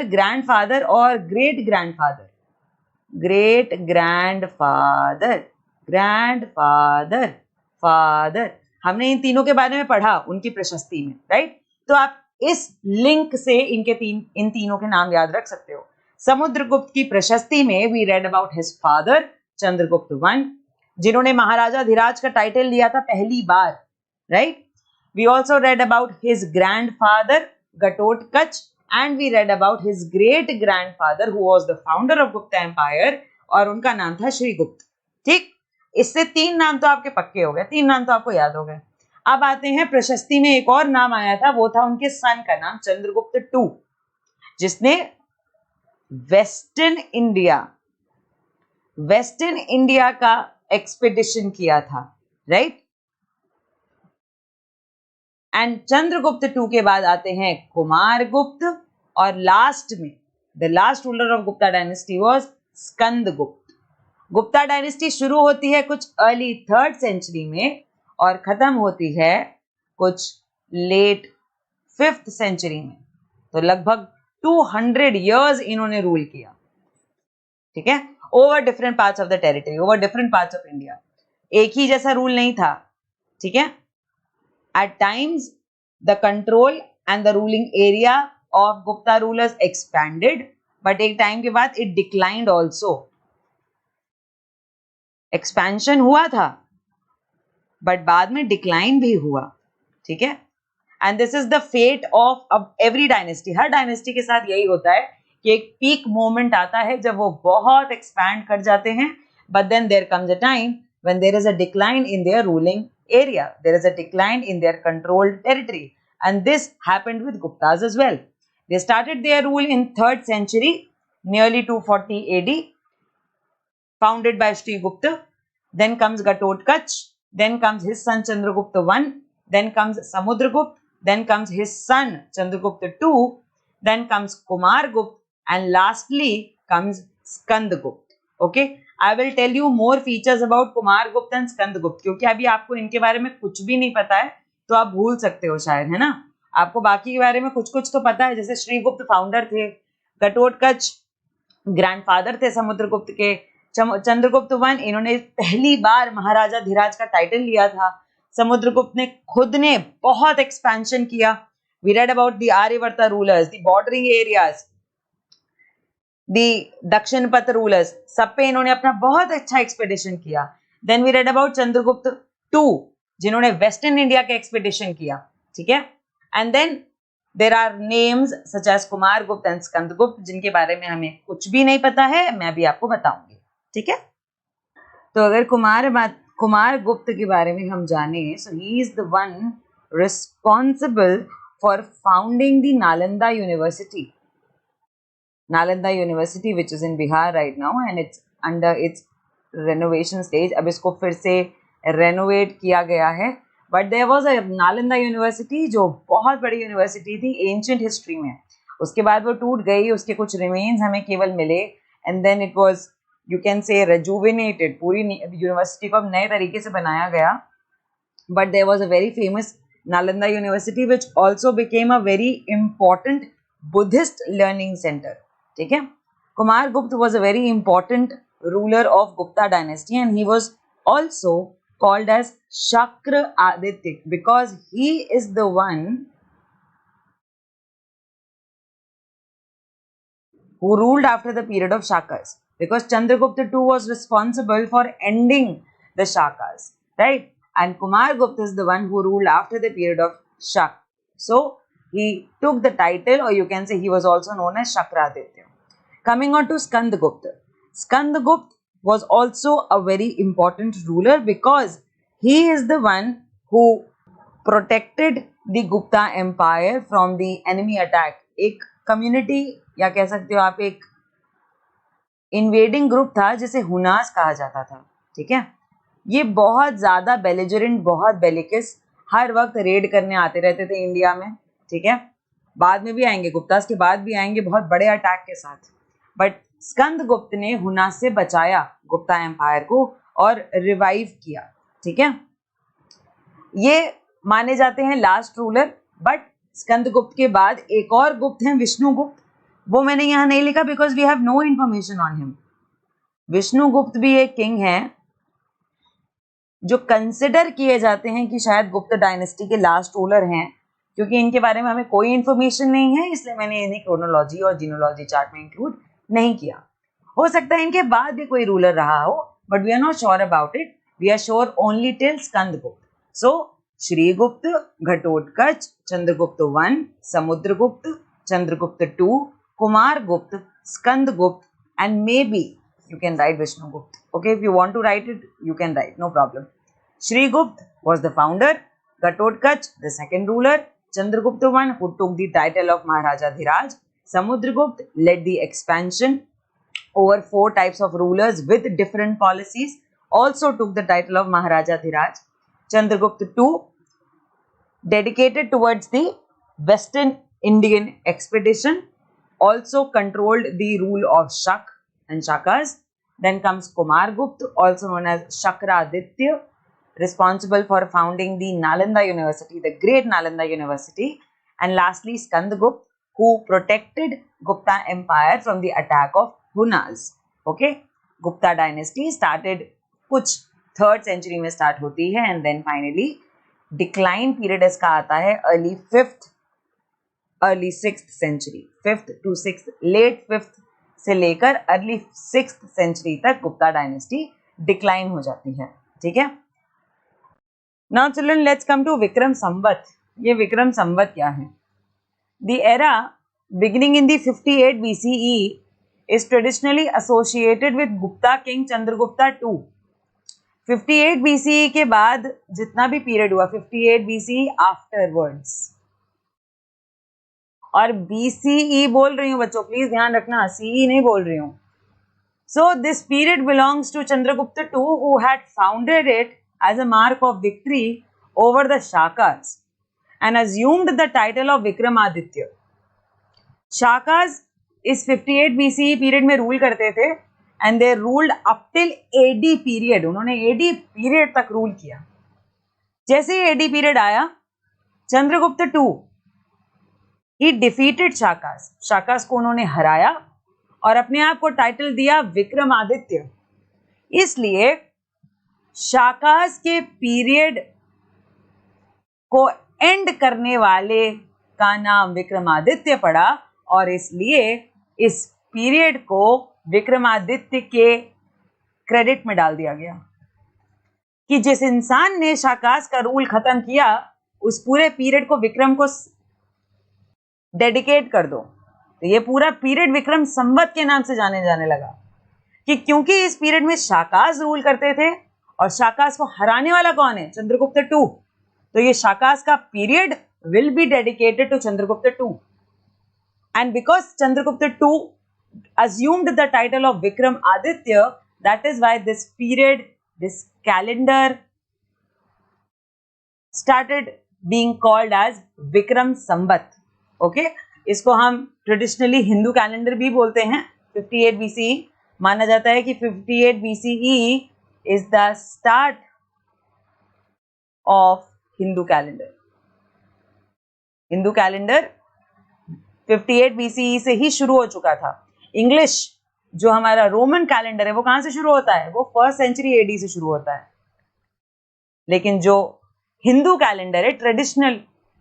ग्रैंडफादर और ग्रेट ग्रैंडफादर, फादर, हमने इन तीनों के बारे में पढ़ा उनकी प्रशस्ति में, राइट? तो आप इस लिंक से इन तीनों के नाम याद रख सकते हो. समुद्रगुप्त की प्रशस्ति में we read about his father Chandragupta one, जिन्होंने महाराजा धीराज का टाइटल लिया था पहली बार, right? We also read about his grandfather Ghatotkacha and we read about his great grandfather who was the founder of Gupta empire और उनका नाम था श्रीगुप्त. ठीक. इससे 3 नाम तो आपके पक्के हो गए, 3 नाम तो आपको याद हो गए. अब आते हैं प्रशस्ति में एक और नाम आया था, वो था उनके सन का नाम चंद्रगुप्त टू, जिसने वेस्टर्न इंडिया का एक्सपेडिशन किया था, राइट? एंड चंद्रगुप्त टू के बाद आते हैं कुमारगुप्त और लास्ट में the last ruler of Gupta dynasty was Skandagupta. Gupta dynasty शुरू होती है कुछ अर्ली 3rd सेंचुरी में और खत्म होती है कुछ लेट 5th सेंचुरी में. तो लगभग 200 years इन्होंने रूल किया. ठीक है. Over different parts of the territory, over different parts of India. एक ही जैसा रूल नहीं था. ठीक है. At times the control and the ruling area of Gupta rulers expanded, but एक टाइम के बाद इट डिक्लाइंड ऑल्सो. एक्सपेंशन हुआ था बट बाद में डिक्लाइन भी हुआ. ठीक है. And this is the fate of every dynasty. हर डायनेस्टी के साथ यही होता है कि एक पीक मोमेंट आता है जब वो बहुत एक्सपैंड कर जाते हैं, but then there comes a time when there is a decline in their ruling area, there is a decline in their controlled territory, and this happened with Guptas as well. They started their rule in 3rd century, nearly 240 AD, founded by Sri Gupta. Then comes Ghatotkacha, then comes his son Chandragupta I, then comes Samudragupta, then comes his son Chandragupta II, then comes Kumargupta, and lastly comes Skandagupta. Okay, I will tell you more features about Kumargupta and Skandagupta, क्योंकि अभी आपको इनके बारे में कुछ भी नहीं पता है तो आप भूल सकते हो शायद, है ना? आपको बाकी के बारे में कुछ तो पता है, जैसे श्रीगुप्त फाउंडर थे, घटोत्कच ग्रैंडफादर थे समुद्रगुप्त के, चंद्रगुप्त वन इन्होंने पहली बार महाराजा धीराज का टाइटल लिया था, समुद्रगुप्त ने खुद ने बहुत एक्सपेंशन किया. We read about the Aryavarta rulers, the bordering areas, the Dakshinapatha rulers, सब पे इन्होंने अपना बहुत अच्छा एक्सपेडिशन किया. Then we read about Chandragupta two, जिन्होंने वेस्टर्न इंडिया का एक्सपेडिशन किया. ठीक है. And then there are names such as Kumaragupta and Skandagupta, जिनके बारे में हमें कुछ भी नहीं पता है, मैं भी आपको बताऊंगी. ठीक है. तो अगर कुमारगुप्त के बारे में हम जाने, so he is the one responsible for founding the Nalanda university which is in Bihar right now and it's under its renovation stage. अब इसको फिर से रेनोवेट किया गया है, but there was a Nalanda university जो बहुत बड़ी यूनिवर्सिटी थी एंशिएंट हिस्ट्री में. उसके बाद वो टूट गई, उसके कुछ रिमेन्स हमें केवल मिले, and then it was you can say rejuvenated, पूरी यूनिवर्सिटी को अब नए तरीके से बनाया गया. But there was a very famous Nalanda University which also became a very important Buddhist learning center. ठीक है. Kumar Gupta was a very important ruler of Gupta dynasty and he was also called as Shakra Aditya because he is the one who ruled after the period of Shakas, because Chandragupta too was responsible for ending the Shakas, right? And Kumar Gupta is the one who ruled after the period of Shak. So he took the title, or you can say he was also known as Shakraditya. Coming on to Skandagupta. Skandagupta was also a very important ruler because he is the one who protected the Gupta Empire from the enemy attack. एक community या कह सकते हो आप एक invading group था जिसे Huns कहा जाता था. ठीक है. ये बहुत ज़्यादा बेलिजरेंट, बहुत बेलिकस, हर वक्त रेड करने आते रहते थे इंडिया में. ठीक है. बाद में भी आएंगे, गुप्तास के बाद भी आएंगे बहुत बड़े अटैक के साथ. बट स्कंदगुप्त ने हुनास से बचाया गुप्ता एम्पायर को और रिवाइव किया. ठीक है. ये माने जाते हैं लास्ट रूलर. बट स्कंदगुप्त के बाद एक और गुप्त हैं, विष्णुगुप्त. वो मैंने यहाँ नहीं लिखा because we have no information on him. Vishnugupta भी एक किंग हैं जो कंसिडर किए जाते हैं कि शायद गुप्त डायनेस्टी के लास्ट रूलर हैं, क्योंकि इनके बारे में हमें कोई इंफॉर्मेशन नहीं है, इसलिए मैंने इन्हें क्रोनोलॉजी और जीनोलॉजी चार्ट में इंक्लूड नहीं किया. हो सकता है इनके बाद भी कोई रूलर रहा हो, but we are not sure about it. We are sure only till Skandagupta. So Shrigupta, Ghatotkacha, Chandragupta 1, Samudragupta, Chandragupta 2, Kumara Gupta, Skandagupta, and maybe you can write Vishnugupta. Okay, if you want to write it, you can write, no problem. Shrigupta was the founder, Ghatotkacha the second ruler, Chandragupta I who took the title of Maharaja Dhiraj, Samudragupta led the expansion over 4 types of rulers with different policies, also took the title of Maharaja Dhiraj. Chandragupta II dedicated towards the Western Indian expedition, also controlled the rule of Shak and Shakas. Then comes Kumar Gupta, also known as Shakraditya, responsible for founding the Nalanda University, the great Nalanda University. And lastly, Skandagupta, who protected Gupta Empire from the attack of Hunas. Okay, Gupta dynasty started कुछ 3rd century में start होती है and then finally decline period इसका आता है early 5th, early 6th century, 5th to 6th, late 5th से लेकर early 6th century तक गुप्ता डायनेस्टी डिक्लाइन हो जाती है. ठीक है. Now children, let's come to Vikram Samvat. ये विक्रम संवत क्या है? The era beginning in the 58 BCE is traditionally associated with Gupta king Chandragupta II. 58 BCE के बाद जितना भी पीरियड हुआ, 58 BCE आफ्टरवर्ड्स, और BCE बोल रही हूँ बच्चों, प्लीज ध्यान रखना, CE नहीं बोल रही हूँ. So this period belongs to Chandragupta II who had founded it as a mark of victory over the Shakas and assumed the title of Vikramaditya. Shakas इस 58 BCE पीरियड में रूल करते थे and they ruled up till AD period. उन्होंने AD period तक rule किया. जैसे ही AD period आया, Chandragupta II he defeated Shakas. Shakas को उन्होंने हराया और अपने आप को टाइटल दिया विक्रमादित्य. इसलिए शाकास के पीरियड को एंड करने वाले का नाम विक्रमादित्य पड़ा और इसलिए इस पीरियड को विक्रमादित्य के क्रेडिट में डाल दिया गया कि जिस इंसान ने शाकास का रूल खत्म किया उस पूरे पीरियड को विक्रम को डेडिकेट कर दो. तो ये पूरा पीरियड विक्रम संवत के नाम से जाने लगा कि क्योंकि इस पीरियड में शाकास रूल करते थे और शाकास को हराने वाला कौन है? चंद्रगुप्त II. तो ये शाकास का period will be dedicated to Chandragupta II. And because Chandragupta II assumed the title of Vikramaditya, that is why this period, this calendar started being called as Vikram Samvat. Okay, इसको हम ट्रेडिशनली हिंदू कैलेंडर भी बोलते हैं. 58 BCE माना जाता है कि 58 BCE is the start of Hindu calendar. Hindu calendar 58 BCE से ही शुरू हो चुका था. इंग्लिश जो हमारा रोमन कैलेंडर है वो कहां से शुरू होता है? वो 1st सेंचुरी AD से शुरू होता है. लेकिन जो हिंदू कैलेंडर है, ट्रेडिशनल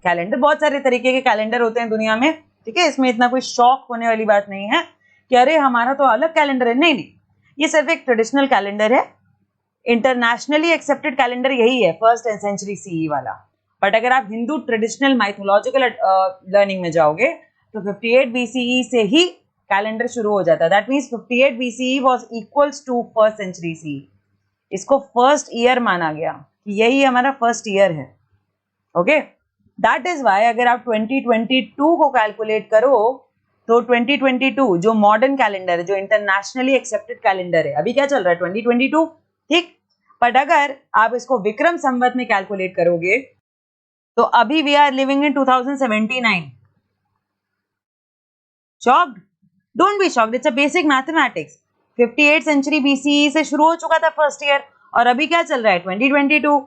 कैलेंडर, बहुत सारे तरीके के कैलेंडर होते हैं दुनिया में, ठीक है, इसमें इतना कोई शौक होने वाली बात नहीं है कि अरे हमारा तो अलग कैलेंडर है. नहीं नहीं, ये सिर्फ एक ट्रेडिशनल कैलेंडर है. इंटरनेशनली एक्सेप्टेड कैलेंडर यही है, 1st सेंचुरी CE वाला. बट अगर आप हिंदू ट्रेडिशनल माइथोलॉजिकल लर्निंग में जाओगे तो 58 BCE से ही कैलेंडर शुरू हो जाता है. That means 58 BCE was equals to 1st century CE. इसको फर्स्ट ईयर माना गया कि यही हमारा फर्स्ट ईयर है. ओके, दैट इज वाई अगर आप 2022 को कैलकुलेट करो तो 2022 जो मॉडर्न कैलेंडर है, जो इंटरनेशनली एक्सेप्टेड कैलेंडर है, अभी क्या चल रहा है? 2022, ठीक. बट अगर आप इसको विक्रम संवत में कैलकुलेट करोगे तो अभी we are living in 2079. Shocked? Don't be shocked, it's a basic mathematics. 58 century BCE से शुरू हो चुका था फर्स्ट ईयर और अभी क्या चल रहा है? 2022.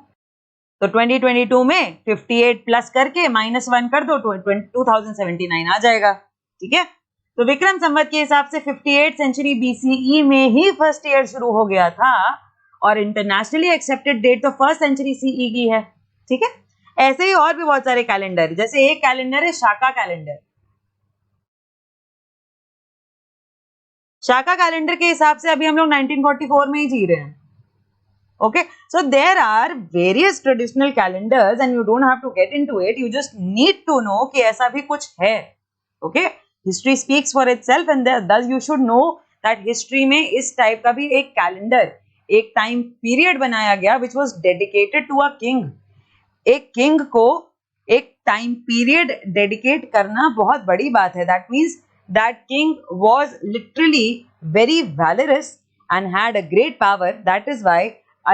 तो 2022 में 58 प्लस करके -1 कर दो तो 2079 आ जाएगा. ठीक है, तो विक्रम संवत के हिसाब से 58 सेंचुरी BCE में ही फर्स्ट ईयर शुरू हो गया था और इंटरनेशनली एक्सेप्टेड डेट तो 1st सेंचुरी CE की है. ठीक है, ऐसे ही और भी बहुत सारे कैलेंडर, जैसे एक कैलेंडर है शाका कैलेंडर. शाका कैलेंडर के हिसाब से अभी हम लोग 1944 में ही जी रहे हैं. Okay, so there are various traditional calendars and you don't have to get into it. You just need to know कि ऐसा भी कुछ है. Okay, history speaks for itself and thus you should know that history में इस type का भी एक कैलेंडर, एक टाइम पीरियड बनाया गया which was dedicated to a king. एक किंग को एक टाइम पीरियड डेडिकेट करना बहुत बड़ी बात है. That means that king was literally very valorous and had a great power. That is why a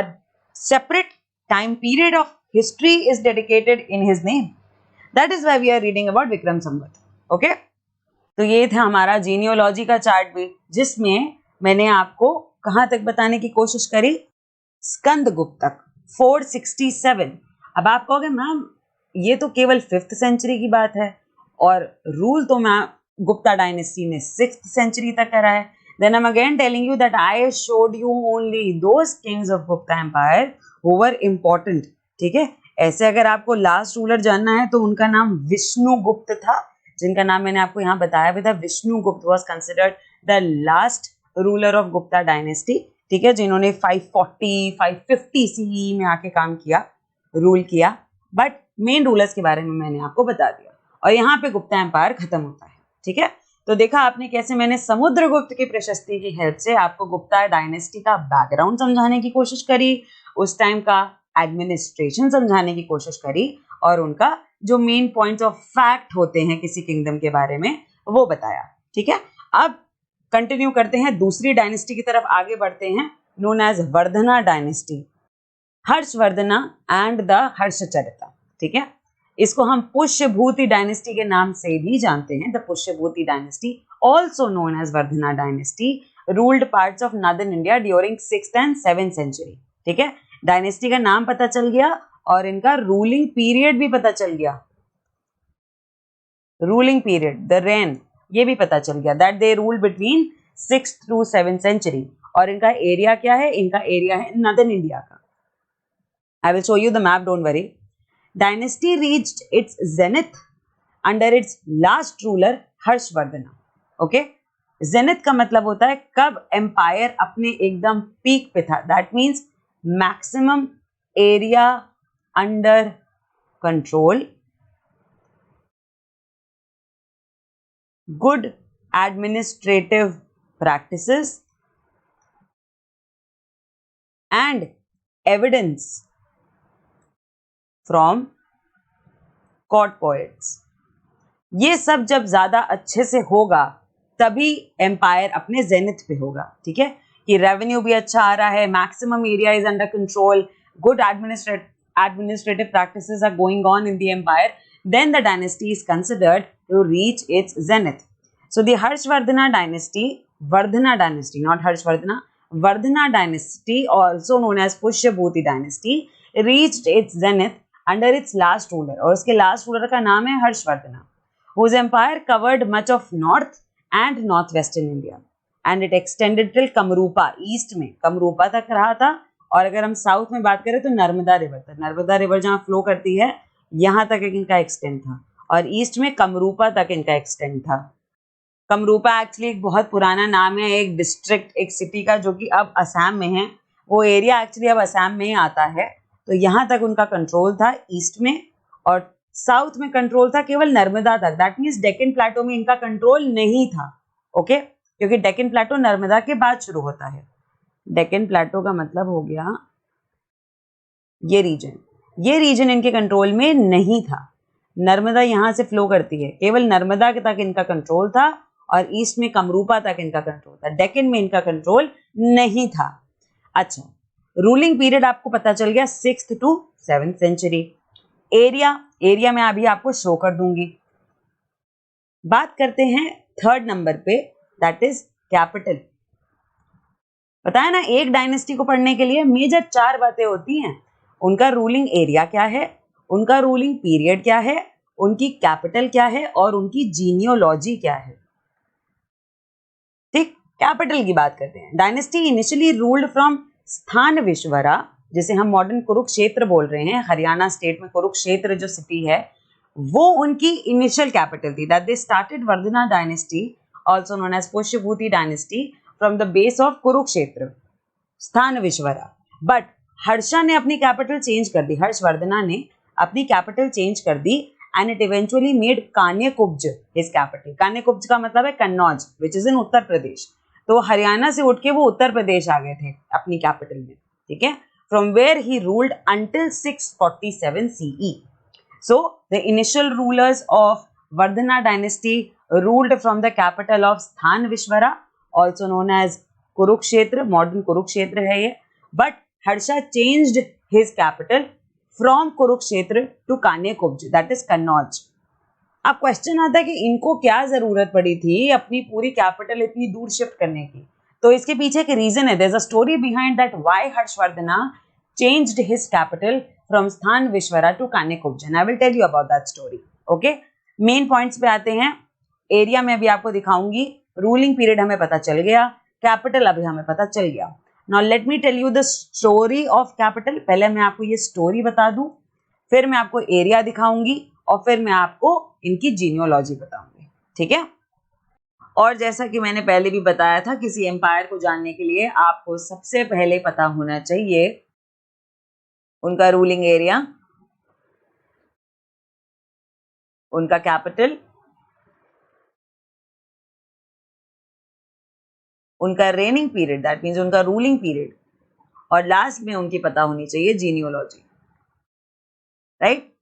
separate time period of history is dedicated in his name. That is why we are reading about Vikram Samvat. Okay? तो ये था हमारा genealogy का chart भी, जिसमें मैंने आपको कहां तक बताने की कोशिश करी? स्कंद गुप्त तक, 467. अब आप कहोगे मैम ये तो केवल 5th सेंचुरी की बात है और रूल तो मैम गुप्ता डायनेस्टी ने 6th सेंचुरी तक करा है. Then I'm again telling you that I showed you only those kings of Gupta Empire who were important. ठीक है, ऐसे अगर आपको लास्ट रूलर जानना है तो उनका नाम विष्णुगुप्त था, जिनका नाम मैंने आपको यहाँ बताया भी था. Vishnugupta was considered the last ruler of Gupta dynasty. ठीक है, जिन्होंने 540-550 CE में आके काम किया, रूल किया. बट मेन रूलर्स के बारे में मैंने आपको बता दिया और यहाँ पे गुप्ता एम्पायर खत्म होता है. ठीक है, तो देखा आपने कैसे मैंने समुद्रगुप्त की प्रशस्ति की हेल्प से आपको गुप्ता डायनेस्टी का बैकग्राउंड समझाने की कोशिश करी, उस टाइम का एडमिनिस्ट्रेशन समझाने की कोशिश करी और उनका जो मेन पॉइंट्स ऑफ फैक्ट होते हैं किसी किंगडम के बारे में वो बताया. ठीक है, अब कंटिन्यू करते हैं, दूसरी डायनेस्टी की तरफ आगे बढ़ते हैं, known as Vardhana dynasty. Harshavardhana and the Harshacharita. ठीक है, इसको हम पुष्यभूति डायनेस्टी के नाम से भी जानते हैं. The Pushyabhuti dynasty, also known as Vardhana dynasty, ruled parts of northern India during 6th and 7th century. ठीक है, डायनेस्टी का नाम पता चल गया और इनका रूलिंग पीरियड भी पता चल गया. रूलिंग पीरियड, द रेन, ये भी पता चल गया that they rule between 6th to 7th century. और इनका एरिया क्या है? इनका एरिया है नॉर्दर्न इंडिया का. I will show you the map, don't worry. Dynasty reached its zenith under its last ruler Harshavardhana. Okay, zenith का मतलब होता है कब एम्पायर अपने एकदम पीक पे था. That means maximum area under control, good administrative practices and evidence from court poets. ये सब जब ज्यादा अच्छे से होगा तभी एम्पायर अपने जेनिथ पे होगा. ठीक है, कि रेवेन्यू भी अच्छा आ रहा है, maximum area is under control, good administrative practices are going on in the empire, then the dynasty is considered to reach its zenith. So the Harshvardhana dynasty Vardhana dynasty, not Harshvardhana, Vardhana dynasty, also known as Pushyabhuti dynasty, reached its zenith under its last ruler, और उसके last ruler का नाम है Harshavardhana, whose empire covered much of north and northwestern India, and it extended till Kamrupa, east में Kamrupa तक रहा था, और अगर हम साउथ में बात करें तो नर्मदा रिवर तक, नर्मदा रिवर जहाँ फ्लो करती है यहाँ तक इनका एक्सटेंड था, और ईस्ट में कमरूपा तक इनका एक्सटेंड था। कमरूपा एक्चुअली एक बहुत पुराना नाम है, एक डिस्ट्रिक्ट, एक सिटी का, जो कि अब असम में है। वो एरिया एक्चुअली अब असम में ही आता है। तो यहाँ तक उनका कंट्रोल था ईस्ट में, और साउथ में कंट्रोल था केवल नर्मदा तक। दैट मीन्स डेक्कन प्लेटो में इनका कंट्रोल नहीं था, ओके, क्योंकि डेक्कन प्लेटो नर्मदा के बाद शुरू होता है। डेक्कन प्लेटो का मतलब हो गया ये रीजन इनके कंट्रोल में नहीं था। नर्मदा यहाँ से फ्लो करती है, केवल नर्मदा के तक इनका कंट्रोल था, और ईस्ट में कमरूपा तक इनका कंट्रोल था। डेक्कन में इनका कंट्रोल नहीं था। अच्छा, रूलिंग पीरियड आपको पता चल गया 6th to 7th century. Area में अभी आपको शो कर दूंगी। बात करते हैं 3rd नंबर पे, दैट इज कैपिटल। बताया ना, एक डायनेस्टी को पढ़ने के लिए मेजर 4 बातें होती हैं। उनका रूलिंग एरिया क्या है, उनका रूलिंग पीरियड क्या है, उनकी कैपिटल क्या है, और उनकी जीनियोलॉजी क्या है। ठीक, कैपिटल की बात करते हैं। डायनेस्टी इनिशियली रूल्ड फ्रॉम स्थानविश्वरा, जिसे हम मॉडर्न कुरुक्षेत्र बोल रहे हैं, हरियाणा स्टेट में कुरुक्षेत्र जो सिटी है वो उनकी इनिशियल कैपिटल थी। That they started Vardhana dynasty, also known as Pushyabhuti dynasty, from the base of Kurukshetra, Sthanvishvara. But Harsha ने अपनी कैपिटल चेंज कर दी, हर्षवर्धना ने अपनी कैपिटल चेंज कर दी, and it eventually made Kanyakubja his capital. Kanyakubja का मतलब है कन्नौज, विच इज इन उत्तर प्रदेश। तो हरियाणा से उठ के वो उत्तर प्रदेश आ गए थे अपनी कैपिटल में, ठीक है। From where he ruled until 647 CE. So the initial rulers of Vardhana dynasty ruled from the capital of Sthanvishwara, also known as Kurukshetra, modern Kurukshetra है ये. But Harsha changed his capital from Kurukshetra to Kanyakubj, that is Kannauj. अब question आता है कि इनको क्या जरूरत पड़ी थी अपनी पूरी कैपिटल इतनी दूर शिफ्ट करने की। तो इसके पीछे एक रीजन है, there is a story behind that why Harshavardhana changed his capital from Sthanvishvara to Kanyakubja, and I will tell you about that story, okay. Main points पे आते हैं। एरिया में अभी आपको दिखाऊंगी, रूलिंग पीरियड हमें पता चल गया, कैपिटल अभी हमें पता चल गया। Now let me tell you the story of capital. पहले मैं आपको ये स्टोरी बता दूं, फिर मैं आपको एरिया दिखाऊंगी, और फिर मैं आपको इनकी जीनियोलॉजी बताऊंगी, ठीक है। और जैसा कि मैंने पहले भी बताया था, किसी एम्पायर को जानने के लिए आपको सबसे पहले पता होना चाहिए उनका रूलिंग एरिया, उनका कैपिटल, उनका रेनिंग पीरियड, दैट मीन्स उनका रूलिंग पीरियड, और लास्ट में उनकी पता होनी चाहिए जीनियोलॉजी, राइट।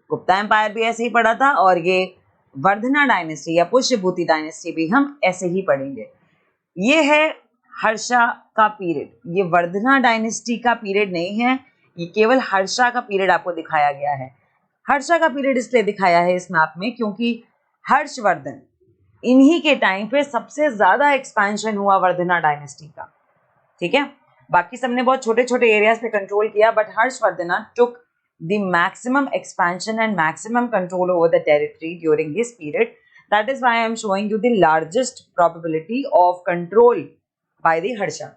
गुप्ता एम्पायर भी ऐसे ही पढ़ा था, और ये वर्धना डायनेस्टी या पुष्यभूति डायनेस्टी भी हम ऐसे ही पढ़ेंगे। ये है हर्षा का पीरियड, ये वर्धना डायनेस्टी का पीरियड नहीं है, ये केवल हर्षा का पीरियड आपको दिखाया गया है। हर्षा का पीरियड इसलिए दिखाया है इस मैप में क्योंकि हर्षवर्धन, इन्हीं के टाइम पे सबसे ज्यादा एक्सपेंशन हुआ वर्धना डायनेस्टी का, ठीक है। बाकी सबने बहुत छोटे छोटे एरियाज पे कंट्रोल किया, but Harshavardhana took the maximum expansion and maximum control over the territory during his period. That is why I am showing you the largest probability of control by the Harsha,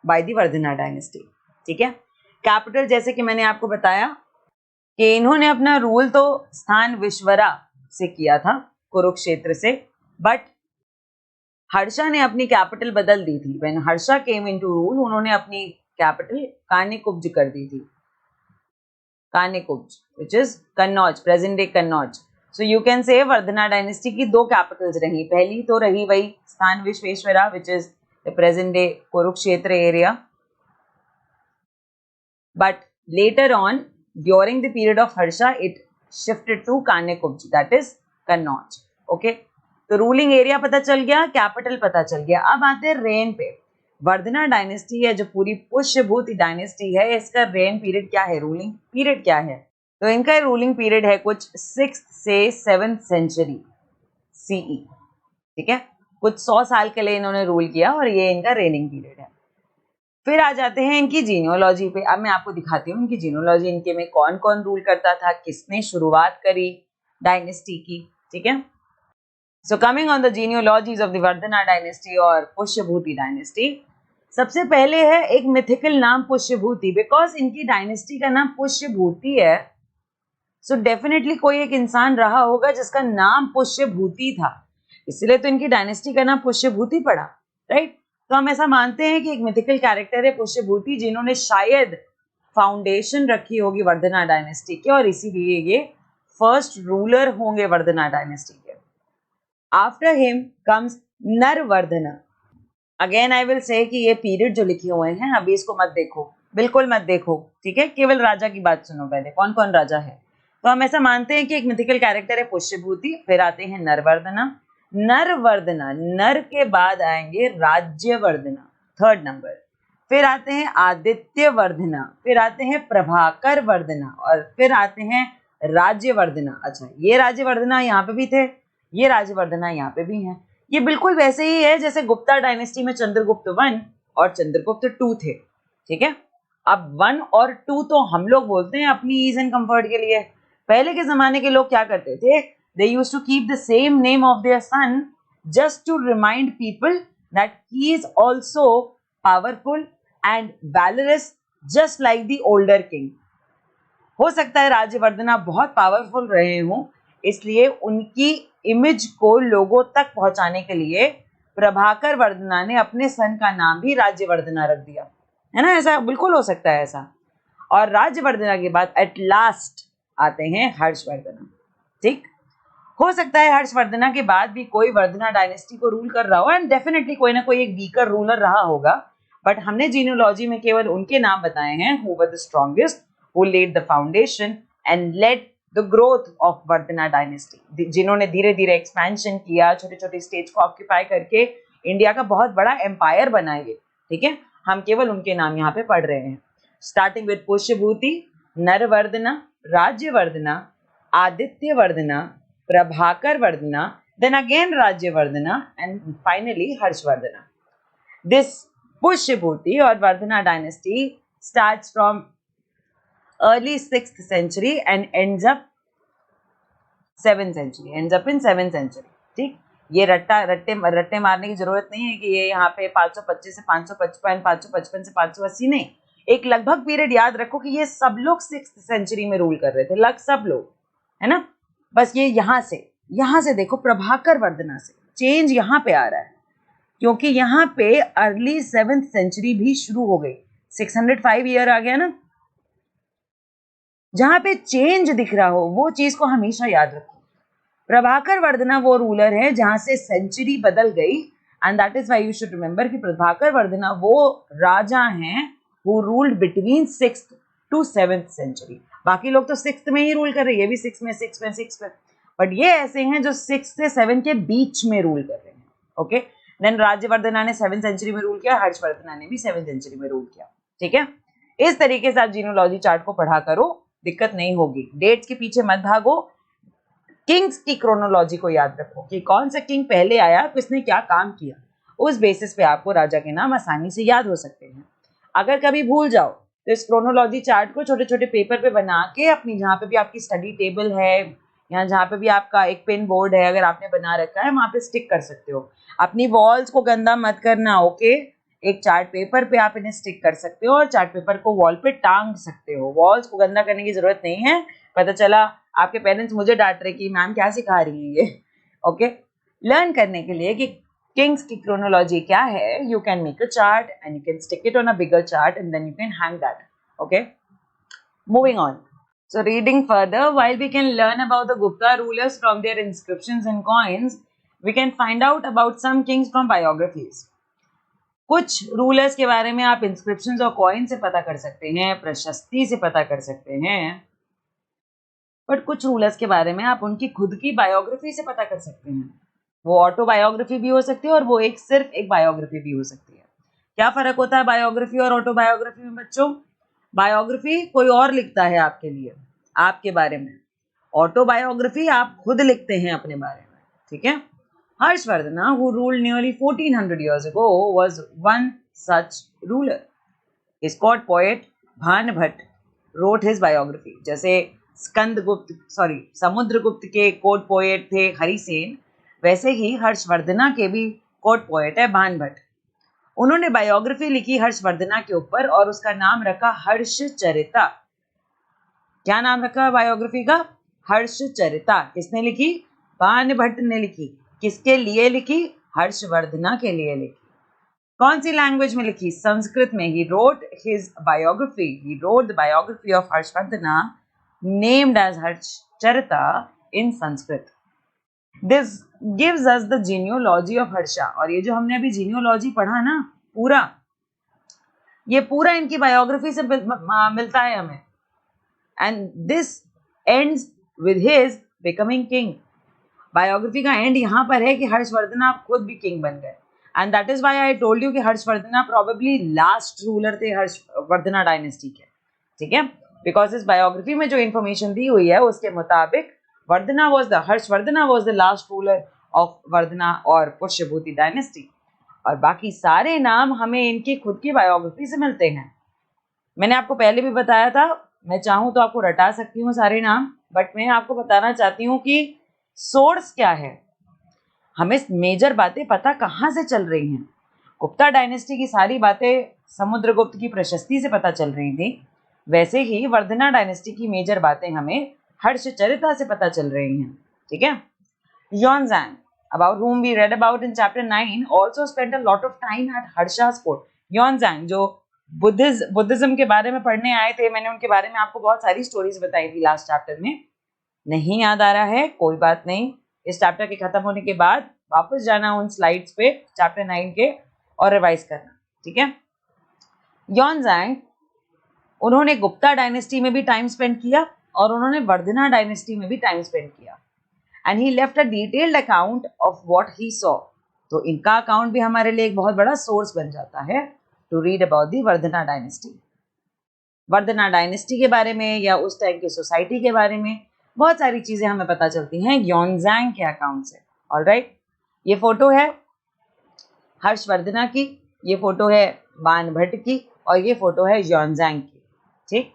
by the Vardhana dynasty. ठीक है। Capital जैसे कि मैंने आपको बताया कि इन्होंने अपना रूल तो स्थानविश्वरा से किया था, कुरुक्षेत्र से, बट हर्षा ने अपनी कैपिटल बदल दी थी। When Harsha came into rule, उन्होंने अपनी कैपिटल कान्यकुब्ज कर दी थी, Kanyakubja, which is Kannauj, present day Kannauj. So you can say Vardhana dynasty की 2 कैपिटल्स रही। पहली तो रही वही Sthanvishvara, which is the present day Kurukshetra area, but later on during the period of Harsha it shifted to Kanyakubja, that is Kannauj, okay. तो रूलिंग एरिया पता चल गया, कैपिटल पता चल गया। अब आते हैं रेन पे। वर्धना डायनेस्टी है जो पूरी पुष्यभूति डायनेस्टी है, इसका रेन पीरियड क्या है, रूलिंग पीरियड क्या है। तो इनका रूलिंग पीरियड है कुछ 6th से 7th सेंचुरी CE, ठीक है। कुछ 100 साल के लिए इन्होंने रूल किया और ये इनका रेनिंग पीरियड है। फिर आ जाते हैं इनकी जीनियोलॉजी पे। अब मैं आपको दिखाती हूँ इनकी जीनियोलॉजी, इनके में कौन कौन रूल करता था, किसने शुरुआत करी डायनेस्टी की, ठीक है। So coming on the genealogies of the Vardhana dynasty और पुष्यभूति डायनेस्टी, सबसे पहले है एक मिथिकल नाम पुष्यभूति, बिकॉज इनकी डायनेस्टी का नाम पुष्यभूति है। सो डेफिनेटली कोई एक इंसान रहा होगा जिसका नाम पुष्यभूति था, इसलिए तो इनकी डायनेस्टी का नाम पुष्यभूति पड़ा, राइट। तो हम ऐसा मानते हैं कि एक मिथिकल कैरेक्टर है पुष्यभूति, जिन्होंने शायद फाउंडेशन रखी होगी वर्धना डायनेस्टी के, और इसीलिए ये फर्स्ट रूलर होंगे वर्धना डायनेस्टी के। After him comes Naravardhana. Again I will say कि ये पीरियड जो लिखे हुए हैं अभी इसको मत देखो, बिल्कुल मत देखो, ठीक है, केवल राजा की बात सुनो पहले, कौन कौन राजा है। तो हम ऐसा मानते हैं कि एक मिथिकल कैरेक्टर है पुष्यभूति, फिर आते हैं नरवर्धना। नरवर्धना, नर के बाद आएंगे राज्यवर्धना, थर्ड नंबर। फिर आते हैं आदित्यवर्धना, फिर आते हैं प्रभाकर वर्धना, और फिर आते हैं राज्यवर्धना। अच्छा, ये राज्यवर्धना यहाँ पे भी थे, ये राज्यवर्धना यहाँ पे भी हैं। ये बिल्कुल वैसे ही है जैसे गुप्ता डायनेस्टी में चंद्रगुप्त 1 और चंद्रगुप्त 2 थे, ठीक है। अब 1 और 2 तो हम लोग बोलते हैं अपनी ईज एंड कंफर्ट के लिए। पहले के जमाने के लोग क्या करते थे, they used to keep the same name of their son just to remind people that he is also powerful and valorous just like the older king। हो सकता है राज्यवर्धना बहुत पावरफुल रहे हों, इसलिए उनकी इमेज को लोगों तक पहुंचाने के लिए प्रभाकर वर्धना ने अपने सन का नाम भी राज्यवर्धना रख दिया, है ना। ऐसा बिल्कुल हो सकता है ऐसा। और राज्यवर्धना के बाद एट लास्ट आते हैं हर्षवर्धना, ठीक। हो सकता है हर्षवर्धना के बाद भी कोई वर्धना डायनेस्टी को रूल कर रहा हो, एंड डेफिनेटली कोई ना कोई एक वीकर रूलर रहा होगा, बट हमने जीनियोलॉजी में केवल उनके नाम बताए हैं who were the strongest, who led the foundation and led the growth of Vardhana dynasty, जिन्होंने धीरे धीरे एक्सपेंशन किया, छोटे छोटे स्टेज को ऑक्यूपाई करके इंडिया का बहुत बड़ा एम्पायर बनाए, ठीक है। हम केवल उनके नाम यहाँ पे पढ़ रहे हैं, starting with Pushyabhuti, Naravardhana, Rajyavardhana, Adityavardhana, Prabhakar Vardhana, then again Rajyavardhana, and finally Harshvardhana. This Pushyabhuti or Vardhana dynasty starts from early 6th century and ends up 7th century, ends up in 7th century, ठीक। ये रट्टे मारने की जरूरत नहीं है कि ये यहाँ पे 525 से 555, 555 से 580 नहीं, एक लगभग पीरियड याद रखो कि ये सब लोग 6th सेंचुरी में रूल कर रहे थे, सब लोग, है ना। बस ये यहाँ से देखो, प्रभाकर वर्धना से चेंज यहाँ पे आ रहा है, क्योंकि यहाँ पे अर्ली 7th सेंचुरी भी शुरू हो गई, 605 ईयर आ गया ना। जहाँ पे चेंज दिख रहा हो वो चीज को हमेशा याद रखो। प्रभाकर वर्धना वो रूलर है जहां से सेंचुरी बदल गई, and that is why you should remember कि प्रभाकर वर्धना वो राजा हैं who ruled between 6th to 7th century. बाकी लोग तो 6th में ही रूल कर रहे हैं, ये भी 6 में, बट ये ऐसे हैं जो 6 से 7 के बीच में रूल कर रहे हैं, ओके। देन राज्यवर्धना ने 7th सेंचुरी में रूल किया, हर्षवर्धना ने भी 7th सेंचुरी में रूल किया, ठीक है। इस तरीके से आप जीनोलॉजी चार्ट को पढ़ा करो, दिक्कत नहीं होगी। डेट्स के पीछे मत भागो, किंग्स की क्रोनोलॉजी को याद रखो कि कौन सा किंग पहले आया, किसने क्या काम किया, उस बेसिस पे आपको राजा के नाम आसानी से याद हो सकते हैं। अगर कभी भूल जाओ तो इस क्रोनोलॉजी चार्ट को छोटे छोटे पेपर पे बना के अपनी, जहाँ पे भी आपकी स्टडी टेबल है या जहाँ पे भी आपका एक पेन बोर्ड है अगर आपने बना रखा है, वहाँ पे स्टिक कर सकते हो। अपनी वॉल्स को गंदा मत करना, ओके। एक चार्ट पेपर पे आप इन्हें स्टिक कर सकते हो और चार्ट पेपर को वॉल पे टांग सकते हो। वॉल्स को गंदा करने की जरूरत नहीं है। पता चला आपके पेरेंट्स मुझे डांट रहे कि मैम क्या सिखा रही है ये, ओके। लर्न करने के लिए कि किंग्स की क्रोनोलॉजी क्या है, you can make a chart and you can stick it on a bigger chart and then you can hang that, okay. Moving on. So reading further, while we can learn about the Gupta rulers from their inscriptions and coins, we can find out about some kings from biographies. कुछ rulers के बारे में आप inscriptions और coin से पता कर सकते हैं, प्रशस्ति से पता कर सकते हैं, बट कुछ रूलर्स के बारे में आप उनकी खुद की बायोग्राफी से पता कर सकते हैं। वो ऑटोबायोग्राफी भी हो सकती है और वो सिर्फ एक बायोग्राफी भी हो सकती है। क्या फर्क होता है बायोग्राफी और ऑटोबायोग्राफी में बच्चों? बायोग्राफी कोई और लिखता है आपके लिए, आपके बारे में। ऑटोबायोग्राफी आप खुद लिखते हैं अपने बारे में, ठीक है। Harshvardhana, who ruled nearly 1400 years ago, was one such ruler. His court poet Bhanbhat wrote his biography. जैसे समुद्रगुप्त के कोर्ट पोएट थे हरिसेन, वैसे ही हर्षवर्धना के भी कोर्ट पोएट है भानभट्ट। उन्होंने बायोग्राफी लिखी हर्षवर्धना के ऊपर और उसका नाम रखा हर्षचरिता। क्या नाम रखा बायोग्राफी का? हर्षचरिता। किसने लिखी? भानभट्ट ने लिखी। किसके लिए लिखी? हर्षवर्धना के लिए लिखी। कौन सी लैंग्वेज में लिखी? संस्कृत में। He wrote the biography of Harshvardhana, named as Harshcharita in Sanskrit. This gives us the genealogy of Harsha. और ये जो हमने अभी genealogy पढ़ा ना, ये पूरा इनकी बायोग्राफी से मिलता है हमें। And this ends with his becoming king. Biography का एंड यहाँ पर है कि हर्षवर्धना खुद भी किंग बन गए। And that is why I told you कि हर्षवर्धना प्रोबेबली लास्ट रूलर थे हर्षवर्धना डायनेस्टी के, ठीक है, बिकॉज इस बायोग्राफी में जो इन्फॉर्मेशन दी हुई है उसके मुताबिक Harshavardhana was the last ruler of Vardhana और पुष्यभूति डायनेस्टी, और बाकी सारे नाम हमें इनकी खुद की बायोग्राफी से मिलते हैं। मैंने आपको पहले भी बताया था, मैं चाहूँ तो आपको रटा सकती हूँ सारे नाम, बट मैं आपको बताना चाहती हूँ कि सोर्स क्या है, हमें मेजर बातें पता कहाँ से चल रही हैं। गुप्ता डायनेस्टी की सारी बातें समुद्रगुप्त की प्रशस्ति से पता चल रही थी, वैसे ही वर्धना डायनेस्टी की मेजर बातें हमें हर्षचरिता से पता चल रही हैं, ठीक है। Yonzang, about whom we read about in chapter 9, also spent a lot of time at Harsha's court. Yonzang, जो बुद्धिज्म के बारे में पढ़ने आए थे, मैंने उनके बारे में आपको बहुत सारी स्टोरीज बताई थी लास्ट चैप्टर में। नहीं याद आ रहा है, कोई बात नहीं, इस चैप्टर के खत्म होने के बाद वापस जाना उन स्लाइड्स पे चैप्टर 9 के और रिवाइज करना, ठीक है। Yonzang, उन्होंने गुप्ता डायनेस्टी में भी टाइम स्पेंड किया और उन्होंने वर्धना डायनेस्टी में भी टाइम स्पेंड किया। And he left a detailed account of what he saw. तो इनका अकाउंट भी हमारे लिए एक बहुत बड़ा सोर्स बन जाता है to read about the Vardhana dynasty. Vardhana dynasty के बारे में या उस टाइम की सोसाइटी के बारे में बहुत सारी चीजें हमें पता चलती हैं Yonzang के अकाउंट से। ऑलराइट, ये फोटो है हर्षवर्धना की, ये फोटो है भानभट्ट की और ये फोटो है Yonzang की, ठीक।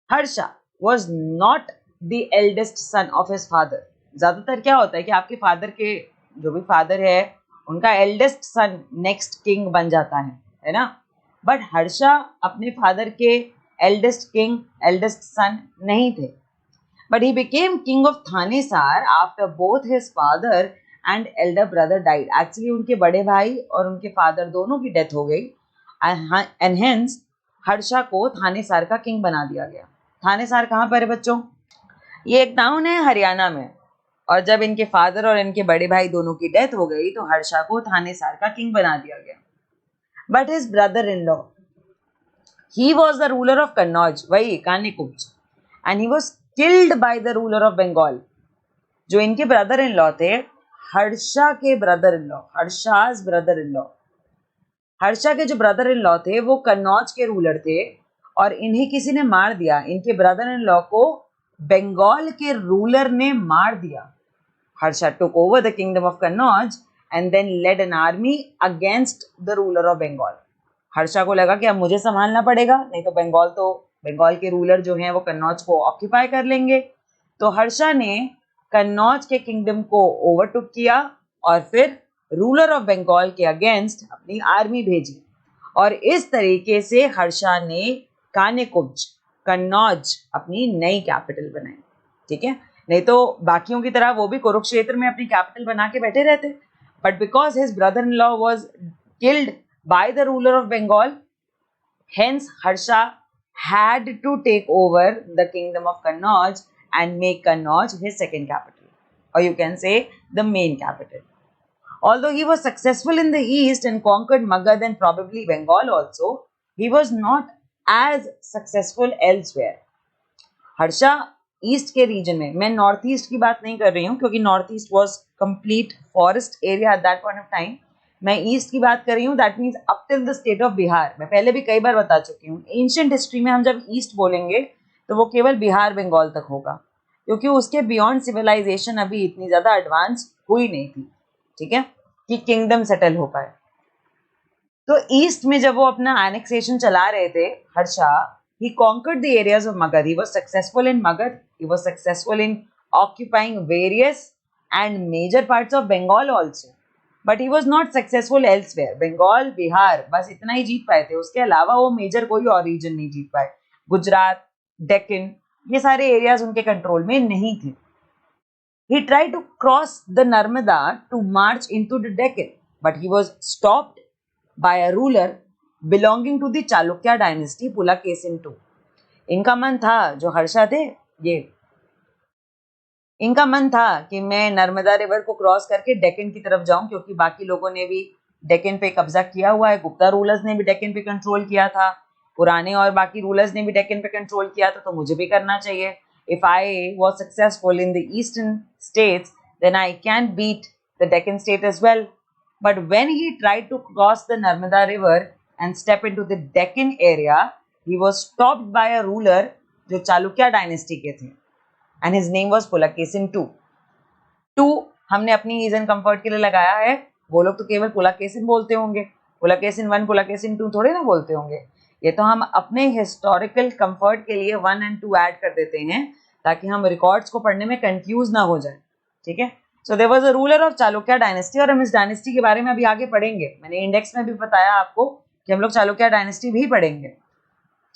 Harsha was not the eldest son of his father. ज्यादातर क्या होता है कि आपके फादर के जो भी फादर है उनका एल्डेस्ट सन नेक्स्ट किंग बन जाता है ना, बट हर्षा अपने फादर के एल्डेस्ट किंग एल्डेस्ट सन नहीं थे, but he became king of Thanesar after both his father and elder brother died. Actually उनके बड़े भाई और उनके फादर दोनों की डेथ हो गई एंड हेंस हर्षा को थानेसार का किंग बना दिया गया। थानेसार कहाँ पर है बच्चों? ये एक टाउन है हरियाणा में, और जब इनके फादर और इनके बड़े भाई दोनों की डेथ हो गई तो हर्षा को थानेसार का किंग बना दिया गया। But his brother in law, he was the ruler of Kannauj, वही Kanyakubja, and he was killed by the ruler of Bengal. जो इनके ब्रदर इन लॉ थे, हर्षा के brother in law, Harsha's brother in law, Harsha के जो ब्रदर इन लॉ थे वो कन्नौज के रूलर थे और इन्हें किसी ने मार दिया। इनके ब्रदर इन लॉ को बंगाल के रूलर ने मार दिया। Harsha took over the kingdom of Kannauj and then led an army against the ruler of Bengal. Harsha को लगा कि अब मुझे संभालना पड़ेगा, नहीं तो बंगाल के रूलर जो हैं वो कन्नौज को ऑक्यूपाई कर लेंगे। तो हर्षा ने कन्नौज के किंगडम को ओवरटुक किया और फिर रूलर ऑफ बंगाल के अगेंस्ट अपनी आर्मी भेजी, और इस तरीके से हर्षा ने कान्यकुब्ज कन्नौज अपनी नई कैपिटल बनाई, ठीक है। नहीं तो बाकियों की तरह वो भी कुरुक्षेत्र में अपनी कैपिटल बना के बैठे रहते, but because his brother in law was killed by the ruler of Bengal, hence Harsha had to take over the kingdom of Kannauj and make Kannauj his second capital, or you can say the main capital. Although he was successful in the east and conquered Magad and probably Bengal also, he was not as successful elsewhere. Harsha east के reason में, मैं north east की बात नहीं कर रही हूँ क्योंकि north east was complete forest area at that point of time, मैं ईस्ट की बात कर रही हूँ, that means up till the state of Bihar. मैं पहले भी कई बार बता चुकी हूँ, एंशिएंट हिस्ट्री में हम जब ईस्ट बोलेंगे तो वो केवल बिहार बंगाल तक होगा, क्योंकि उसके बियॉन्ड सिविलाइजेशन अभी इतनी ज़्यादा एडवांस हुई नहीं थी, ठीक है, कि किंगडम सेटल हो पाए। तो ईस्ट में जब वो अपना एनेक्सेशन चला रहे थे Harsha, he conquered the areas of Magad. He was successful in Magad. He was successful in occupying various and major parts of Bengal also. But he was not successful elsewhere. Bengal, Bihar, बस इतना ही जीत पाए थे, उसके अलावा वो major कोई और reason नहीं जीत पाए। गुजरात, डेक्कन, ये सारे एरियाज उनके कंट्रोल में नहीं थे। He tried to cross the Narmada to march into the Deccan, but he was stopped by a ruler belonging to the Chalukya dynasty, Pulakesin II. इनका मन था, जो हर्षा थे ये, इनका मन था कि मैं नर्मदा रिवर को क्रॉस करके डेक्कन की तरफ जाऊं, क्योंकि बाकी लोगों ने भी डेक्कन पे कब्जा किया हुआ है, गुप्ता रूलर्स ने भी डेक्कन पे कंट्रोल किया था, पुराने और बाकी रूलर्स ने भी डेक्कन पे कंट्रोल किया था, तो मुझे भी करना चाहिए। If I was successful in the eastern states, then I can beat the Deccan state as well. But when he tried to cross the Narmada river and step into the Deccan area, he was stopped by a ruler जो Chalukya dynasty के थे, and his name was Pulakesin II. 2 हमने अपनी ease and comfort के लिए लगाया है, वो लोग तो केवल पुलाकेसिन बोलते होंगे, पुलाकेसिन 1 पुलाकेसिन 2 थोड़े ना बोलते होंगे। ये तो हम अपने हिस्टोरिकल कंफर्ट के लिए 1 और 2 ऐड कर देते हैं ताकि हम रिकॉर्ड्स को पढ़ने में कंफ्यूज ना हो जाए, ठीक है। So there was a ruler of Chalukya dynasty, और हम इस डायनेस्टी के बारे में अभी आगे पढ़ेंगे। मैंने इंडेक्स में भी बताया आपको कि हम लोग चालुक्य डायनेस्टी भी पढ़ेंगे।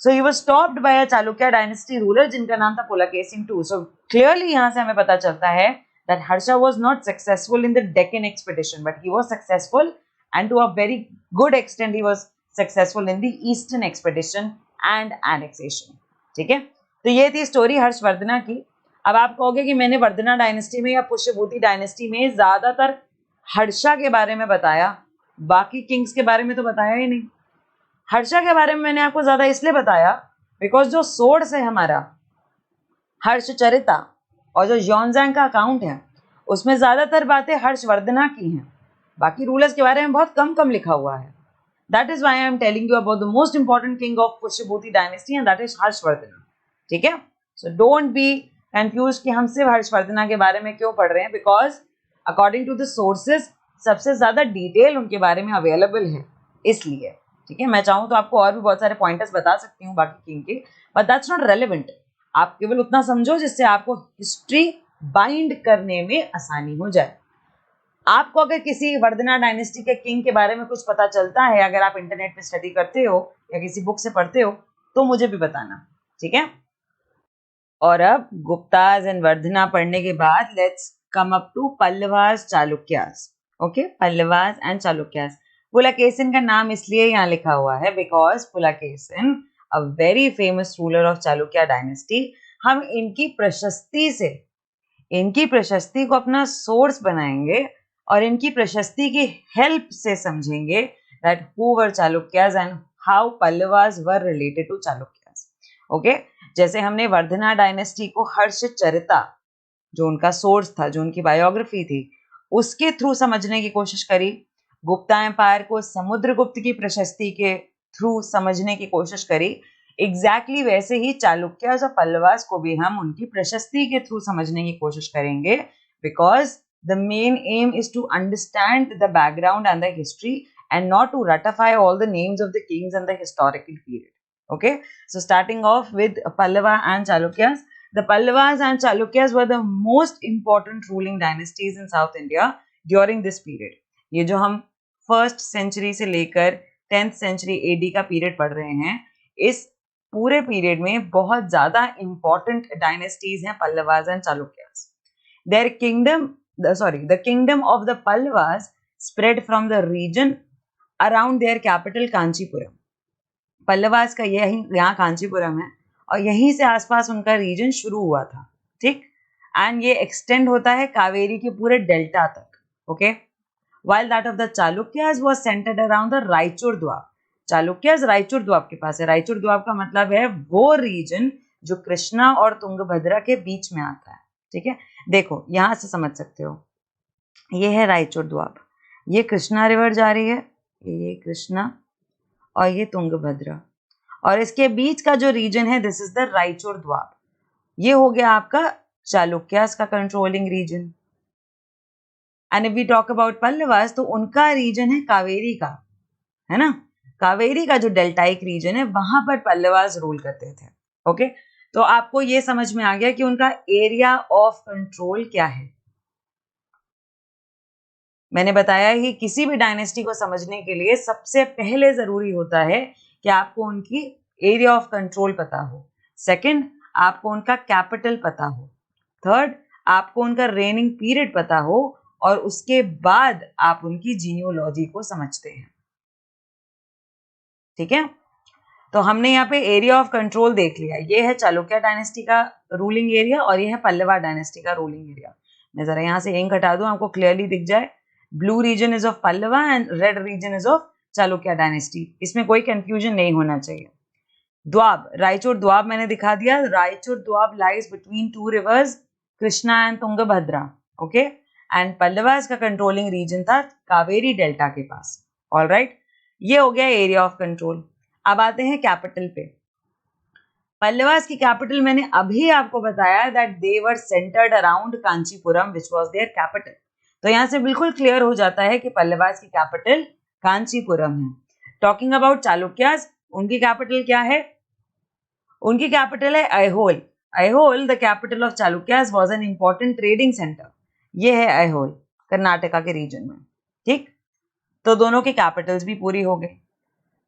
So he was stopped by a Chalukya dynasty ruler जिनका नाम था पुलाकेसिन II। सो क्लियरली यहाँ से हमें पता चलता है that Harsha was not successful in the Deccan expedition, but he was successful, and to a very good extent he was successful in the Eastern expedition and annexation. ठीक है, तो ये थी स्टोरी हर्षवर्धना की। अब आप कहोगे कि मैंने वर्धना डायनेस्टी में या पुष्यभूति डायनेस्टी में ज्यादातर हर्षा के बारे में बताया, बाकी किंग्स के बारे में तो बताया ही नहीं। हर्षा के बारे में मैंने आपको ज्यादा इसलिए बताया बिकॉज जो सोर्स है हमारा हर्षचरिता और जो यॉन्जांग का अकाउंट है उसमें ज्यादातर बातें हर्षवर्धना की हैं, बाकी रूलर्स के बारे में बहुत कम लिखा हुआ है। That is why I am telling you about the most important king of Pushyabhuti dynasty and that is Harshavardhana, ठीक है। सो डोंट बी कंफ्यूज कि हम सिर्फ हर्षवर्धना के बारे में क्यों पढ़ रहे हैं, because according to the sources सबसे ज्यादा डिटेल उनके बारे में अवेलेबल है, इसलिए, ठीक है। मैं चाहूँ तो आपको और भी बहुत सारे पॉइंटर्स बता सकती हूँ बाकी किंग के, बट दैट्स नॉट रेलेवेंट। आप केवल उतना समझो जिससे आपको हिस्ट्री बाइंड करने में आसानी हो जाए। आपको अगर किसी वर्धना डायनेस्टी के किंग के बारे में कुछ पता चलता है, अगर आप इंटरनेट पे स्टडी करते हो या किसी बुक से पढ़ते हो, तो मुझे भी बताना, ठीक है। और अब गुप्ताज एंड वर्धना पढ़ने के बाद let's come up to Pallavas Chalukyas. Okay, Pallavas and Chalukyas. Pulakesin का नाम इसलिए यहाँ लिखा हुआ है because Pulakesin a very famous ruler of Chalukya dynasty. हम इनकी प्रशस्ति को अपना सोर्स बनाएंगे और इनकी प्रशस्ति की हेल्प से समझेंगे that who were Chalukyas and how Pallavas were related to Chalukyas. Okay, जैसे हमने वर्धना डायनेस्टी को हर्षचरिता, जो उनका सोर्स था, जो उनकी बायोग्राफी थी, उसके थ्रू समझने की कोशिश करी। गुप्ता एम्पायर को समुद्रगुप्त की प्रशस्ति के थ्रू समझने की कोशिश करी। एग्जैक्टली वैसे ही चालुक्यास और पल्लवास को भी हम उनकी प्रशस्ति के थ्रू समझने की कोशिश करेंगे, because the main aim is to understand the background and the history and not to ratify all the names of the kings and the historical period. Okay, so starting off with Pallava and Chalukyas. The Pallavas and Chalukyas were the most important ruling dynasties in South India during this period. ये जो हम first century से लेकर 10th century AD का period पढ़ रहे हैं, इस पूरे पीरियड में बहुत ज्यादा इंपॉर्टेंट डायनेस्टीज हैं Pallavas and Chalukyas. The kingdom of the Pallavas spread from the region around their capital Kanchipuram. Pallavas का यहाँ कांचीपुरम है और यहीं से आसपास उनका रीजन शुरू हुआ था, ठीक। एंड ये एक्सटेंड होता है कावेरी के पूरे डेल्टा तक। Okay, while that of the Chalukyas was centered around the Raichur Doab. Chalukyas Raichur Doab के पास है। रायचूर द्वाब का मतलब है वो रीजन जो कृष्णा और तुंगभद्रा के बीच में आता है, ठीक है। देखो यहां से समझ सकते हो, ये है रायचूर द्वाब, ये कृष्णा रिवर जा रही है, ये कृष्णा और ये तुंगभद्रा, और इसके बीच का जो रीजन है this is the Raichur Doab. ये हो गया आपका चालुक्यास का controlling region. And if we talk about Pallavas तो उनका रीजन है कावेरी का, है ना, कावेरी का जो डेल्टाइक रीजन है वहां पर पल्लवास रूल करते थे। ओके, तो आपको ये समझ में आ गया कि उनका एरिया ऑफ कंट्रोल क्या है। मैंने बताया कि किसी भी डायनेस्टी को समझने के लिए सबसे पहले जरूरी होता है कि आपको उनकी एरिया ऑफ कंट्रोल पता हो, सेकंड आपको उनका कैपिटल पता हो, थर्ड आपको उनका रेनिंग पीरियड पता हो, और उसके बाद आप उनकी जीनियोलॉजी को समझते हैं। ठीक है, तो हमने यहाँ पे एरिया ऑफ कंट्रोल देख लिया, ये है चालुक्य डायनेस्टी का रूलिंग एरिया और ये है पल्लवा डायनेस्टी का रूलिंग एरिया। मैं जरा यहाँ से इंक हटा दूं, आपको क्लियरली दिख जाए। Blue region is of Pallava and red region is of Chalukya dynasty, इसमें कोई कंफ्यूजन नहीं होना चाहिए। द्वाब, रायचूर द्वाब मैंने दिखा दिया। Raichur Doab lies between two rivers Krishna and Tungabhadra. Okay, and Pallavas का कंट्रोलिंग रीजन था कावेरी डेल्टा के पास। ऑलराइट, ये हो गया एरिया ऑफ कंट्रोल। अब आते हैं कैपिटल पे। पल्लवास की कैपिटल मैंने अभी आपको बताया that they were centred around Kanchipuram which was their capital. तो यहां से बिल्कुल क्लियर हो जाता है कि पल्लवास की कैपिटल कांचीपुरम है। टॉकिंग अबाउट चालुक्यास, उनकी कैपिटल क्या है? उनकी कैपिटल है Aihole. Aihole the capital of Chalukyas was an important trading centre. ये है ऐहोल, कर्नाटका के रीजन में। ठीक, तो दोनों की कैपिटल्स भी पूरी हो गई।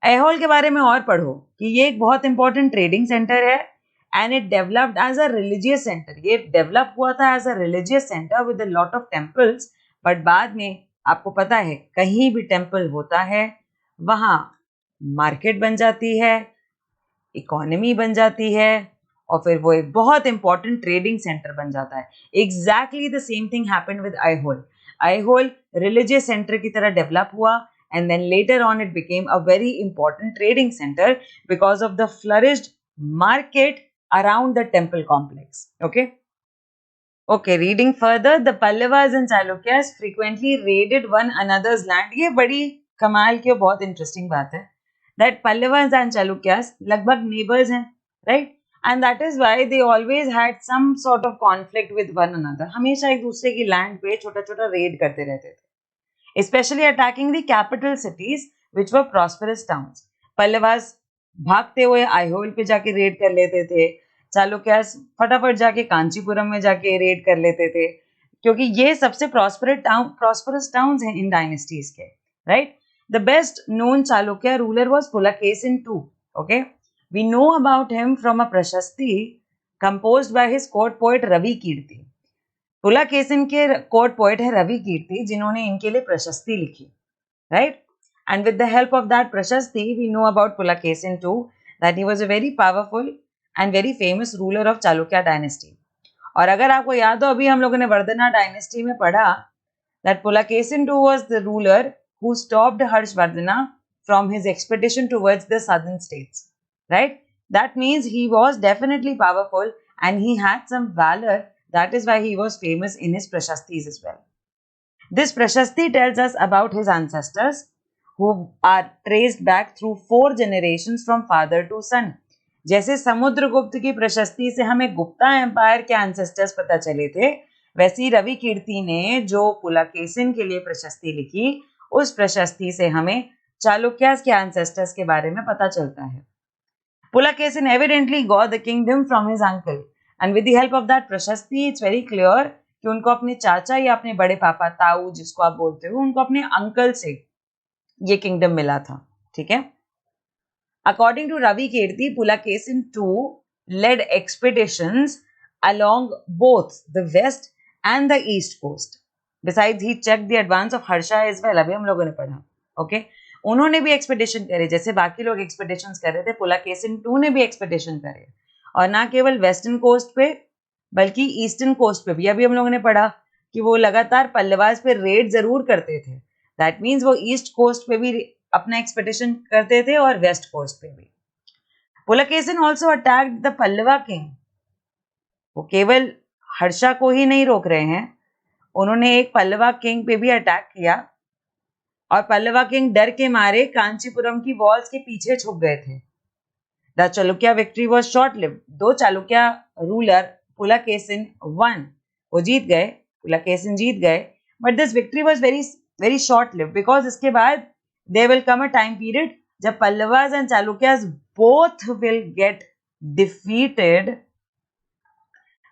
ऐहोल के बारे में और पढ़ो कि ये एक बहुत इंपॉर्टेंट ट्रेडिंग सेंटर है and it developed as a religious centre. ये डेवलप हुआ था as a religious centre with a lot of temples, but बाद में आपको पता है कहीं भी टेम्पल होता है वहां मार्केट बन जाती है, इकोनॉमी बन जाती है, और फिर वो एक बहुत इंपॉर्टेंट ट्रेडिंग सेंटर बन जाता है। Exactly the same thing happened with Aihole. Aihole religious centre की तरह डेवलप हुआ and then later on it became a very important trading center because of the flourished market around the temple complex. Okay, reading further, the Pallavas and Chalukyas frequently raided one another's land. ये बड़ी कमाल की और बहुत interesting बात है that Pallavas and Chalukyas लगभग neighbors हैं, right? And that is why they always had some sort of conflict with one another. हमेशा एक दूसरे की लैंड पे छोटा छोटा रेड करते रहते थे, especially attacking the capital cities which were prosperous towns. Pallavas भागते हुए ऐहोल पे जाके रेड कर लेते थे, चालुक्यास फटाफट जाके कांचीपुरम में जाके रेड कर लेते थे, क्योंकि ये सबसे प्रॉस्परस टाउन्स हैं इन डायनेस्टीज के, right? The best known Chalukya ruler was Pulakeshin II. Okay, we know about him from a prashasti composed by his court poet Ravi Kirti. Pulakeshin के कोर्ट पोएट है रवि कीर्ति, जिन्होंने इनके लिए प्रशस्ति लिखी, right? And with the help of that prashasti we know about Pulakeshin II that he was a very powerful and very famous ruler of Chalukya dynasty. और अगर आपको याद हो, अभी हम लोगों ने वर्धना डायनेस्टी में पढ़ा that Pulakeshin II was the ruler who stopped Harshvardhana from his expedition towards the southern states, right? That means he was definitely powerful and he had some valor. That is why he was famous in his prashastis as well. This prashasti tells us about his ancestors who are traced back through 4 generations from father to son. जैसे समुद्रगुप्त की प्रशस्ति से हमें Gupta empire के ancestors पता चले थे, वैसी रवि कीर्ति ने जो पुलकेशिन के लिए प्रशस्ति लिखी, उस प्रशस्ति से हमें चालुक्यास के एंसेस्टर्स के बारे में पता चलता है। Pulakeshin evidently got the kingdom from his uncle and with the help of that प्रशस्ति it's very clear कि उनको अपने चाचा या अपने बड़े पापा ताऊ जिसको आप बोलते हो, उनको अपने अंकल से ये किंगडम मिला था। ठीक है, according to Ravi Kirti, Pulakeshin II led expeditions along both the west and the east coast. Besides, he checked the advance of Harsha as well. अभी हम लोगों ने पढ़ा, ओके? उन्होंने भी एक्सपेडिशन करे, जैसे बाकी लोग एक्सपेडिशंस कर रहे थे, पुलकेशिन II ने भी एक्सपेडिशन करे, और ना केवल वेस्टर्न कोस्ट पे बल्कि ईस्टर्न कोस्ट पे भी। अभी हम लोगों ने पढ़ा कि वो लगातार पल्लवास पे रेड जरूर करते थे, दैट मीन्स वो ईस्ट कोस्ट पे भी अपना एक्सपेडिशन करते थे और वेस्ट कोस्ट पे भी। Pulakeshin also attacked the Pallava king. वो केवल हर्षा को ही नहीं रोक रहे हैं, उन्होंने एक पल्लवा किंग पे भी अटैक किया, और पल्लवा किंग डर के मारे कांचीपुरम की वॉल्स के पीछे छुप गए थे। The Chalukya victory was short lived. 2 Chalukya ruler Pulakeshin one, वो जीत गए, पुलकेशिन जीत गए, but this victory was very very short live, because इसके बाद there will come a time period जब Pallavas and Chalukyas both will get defeated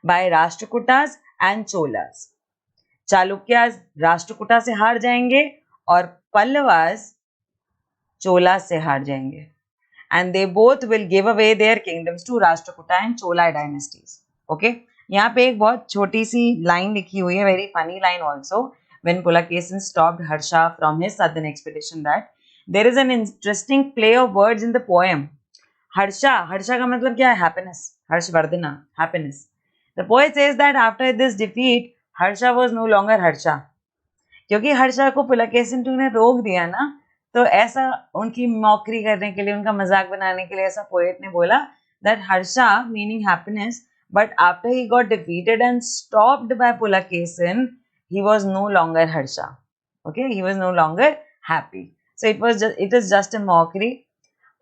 by Rashtrakutas and Cholas. Chalukyas Rashtrakuta से हार जाएंगे और पल्लवास चोला से हार जाएंगे, and they both will give away their kingdoms to Rashtrakuta and Chola dynasties. Okay, यहाँ पे एक बहुत छोटी सी लाइन लिखी हुई है, very funny line also. When Pulakesin stopped Harsha from his southern expedition, that there is an interesting play of words in the poem. Harsha, Harsha का मतलब क्या है? Happiness, Harshvardhana, happiness. The poet says that after this defeat, Harsha was no longer Harsha. क्योंकि हर्षा को पुलकेशिन ने रोक दिया ना, तो ऐसा उनकी मौकरी करने के लिए, उनका मजाक बनाने के लिए ऐसा पोएट ने बोला that Harsha meaning happiness, but after he got defeated and stopped by Pulakeshin, he was no longer Harsha. Okay, he was no longer happy. So it is just a mockery.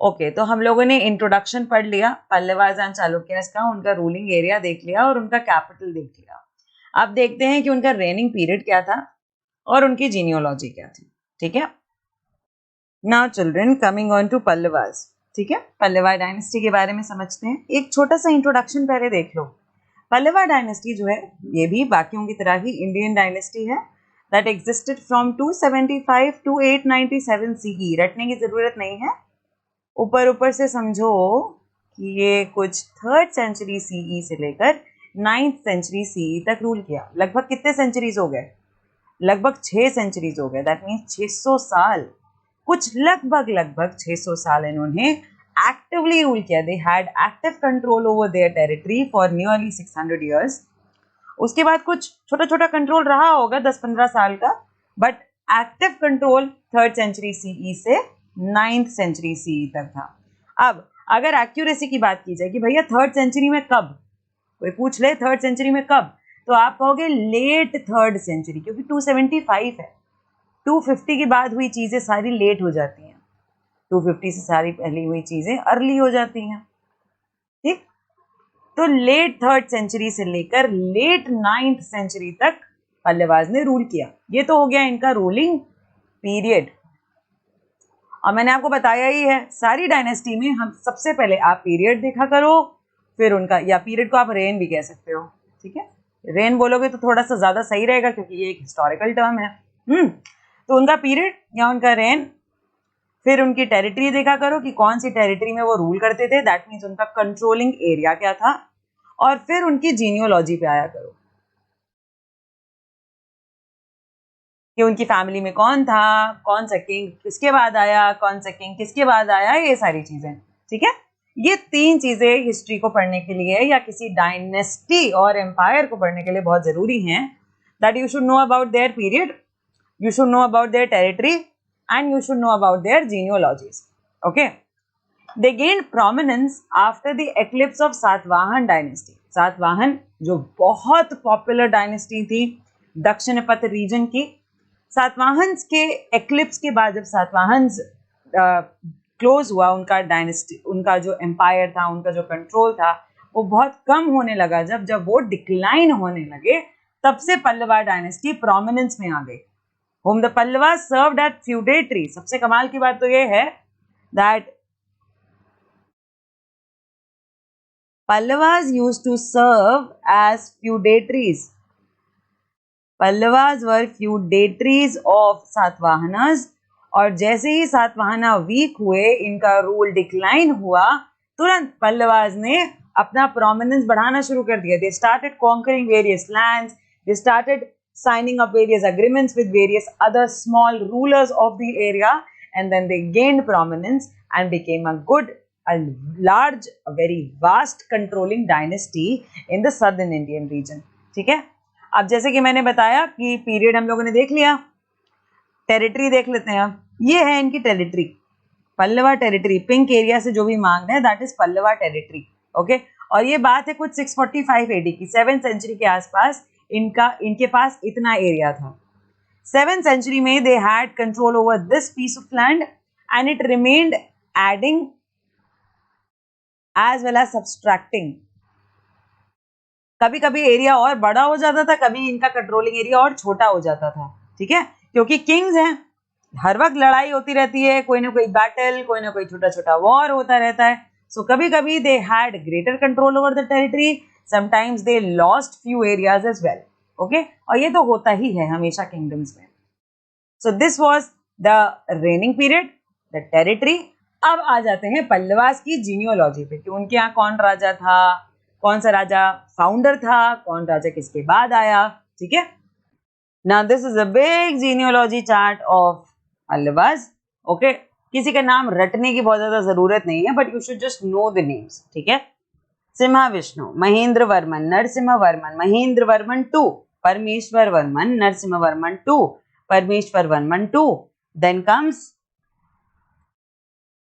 Okay, तो हम लोगों ने इंट्रोडक्शन पढ़ लिया पल्लवास एंड चालुक्यास का, उनका रूलिंग एरिया देख लिया और उनका कैपिटल देख लिया. अब देखते हैं कि उनका रेनिंग पीरियड क्या था और उनकी जीनियोलॉजी क्या थी. ठीक है, now children coming on to Pallavas. ठीक है, पल्लवा डायनेस्टी के बारे में समझते हैं. एक छोटा सा इंट्रोडक्शन पहले देख लो. पल्लवा डायनेस्टी जो है ये भी बाकियों की तरह ही इंडियन डायनेस्टी है that existed from 275 to 897 CE. रटने की जरूरत नहीं है, ऊपर ऊपर से समझो कि ये कुछ 3rd सेंचुरी CE से लेकर 9th सेंचुरी CE तक रूल किया. लगभग कितने सेंचुरीज हो गए? लगभग 6 सेंचुरीज हो गए. दैट मीन्स 600 साल, कुछ लगभग 600 साल इन्होंने एक्टिवली रूल किया. They had active control over their territory for nearly 600 years. उसके बाद कुछ छोटा छोटा कंट्रोल रहा होगा 10-15 साल का, but active control 3rd century CE से 9th सेंचुरी CE तक था. अब अगर एक्यूरेसी की बात की जाए कि भैया 3rd सेंचुरी में कब, कोई पूछ ले 3rd सेंचुरी में कब, तो आप कहोगे लेट 3rd सेंचुरी, क्योंकि 275 है. 250 के बाद हुई चीजें सारी लेट हो जाती हैं, 250 से सारी पहली हुई चीजें अर्ली हो जाती हैं. ठीक, तो लेट 3rd सेंचुरी से लेकर लेट 9th सेंचुरी तक पल्लवास ने रूल किया. ये तो हो गया इनका रूलिंग पीरियड. और मैंने आपको बताया ही है, सारी डायनेस्टी में हम सबसे पहले आप पीरियड देखा करो, फिर उनका, या पीरियड को आप रेन भी कह सकते हो. ठीक है, रेन बोलोगे तो थोड़ा सा ज्यादा सही रहेगा क्योंकि ये एक हिस्टोरिकल टर्म है. तो उनका पीरियड या उनका रेन, फिर उनकी टेरिटरी देखा करो कि कौन सी टेरिटरी में वो रूल करते थे, दैट मीन्स उनका कंट्रोलिंग एरिया क्या था, और फिर उनकी जीनियोलॉजी पे आया करो कि उनकी फैमिली में कौन था, कौन सा किंग किसके बाद आया, कौन सा किंग किसके बाद आया, ये सारी चीजें. ठीक है, ये 3 चीजें हिस्ट्री को पढ़ने के लिए या किसी डायनेस्टी और एम्पायर को पढ़ने के लिए बहुत जरूरी हैं. That you should know about their period, you should know about their territory, and you should know about their genealogies. Okay, they gained prominence after the eclipse of Satavahan dynasty. Satavahana जो बहुत popular dynasty थी Dakshinapatha reason की, सातवाहन के eclipse के बाद जब Satavahana close हुआ, उनका डायनेस्टी, उनका जो एम्पायर था, उनका जो कंट्रोल था, वो बहुत कम होने लगा. जब वो डिक्लाइन होने लगे, तब से पल्लवा डायनेस्टी प्रोमिनेंस में आ गई. whom the Pallavas served at feudatory. सबसे कमाल की बात तो ये है that Pallavas used to serve as feudatories. Pallavas were feudatories of Satavahanas, और जैसे ही सातवाहना वीक हुए, इनका रूल डिक्लाइन हुआ, तुरंत पल्लवास ने अपना प्रोमिनेंस बढ़ाना शुरू कर दिया. They started conquering various lands. They started signing up various agreements with various other small rulers of the area, and then they gained prominence and became a large, a very vast controlling dynasty in the southern Indian region. ठीक है, अब जैसे कि मैंने बताया कि period हम लोगों ने देख लिया, टेरिटरी देख लेते हैं. अब ये है इनकी territory, Pallava territory. Pink area से जो भी मांग रहे हैं that is Pallava territory. Okay, और ये बात है कुछ 645 AD की, 7th सेंचुरी के आसपास इनके पास इतना एरिया था. 7th सेंचुरी में they had control over this piece of land and it remained adding as well as subtracting. कभी कभी एरिया और बड़ा हो जाता था, कभी इनका कंट्रोलिंग एरिया और छोटा हो जाता था, ठीक है, क्योंकि किंग्स हैं, हर वक्त लड़ाई होती रहती है, कोई ना कोई बैटल, कोई ना कोई छोटा छोटा वॉर होता रहता है. सो कभी कभी they had greater control over the territory, sometimes they lost few areas as well. Okay, और ये तो होता ही है हमेशा किंगडम्स में. So this was the reigning period, the territory. अब आ जाते हैं पल्लवास की जीनियोलॉजी पे कि उनके यहाँ कौन राजा था, कौन सा राजा फाउंडर था, कौन राजा किसके बाद आया. ठीक है, now this is a big genealogy chart of Pallavas. Okay, किसी का नाम रटने की बहुत ज्यादा जरूरत नहीं है, but you should just know the names. ठीक है, Simha Vishnu, Mahendra Varman, Narasimha Varman, Mahendra Varman two, Parameshwara Varman, Narasimha Varman two, Parameshwara Varman two. Then comes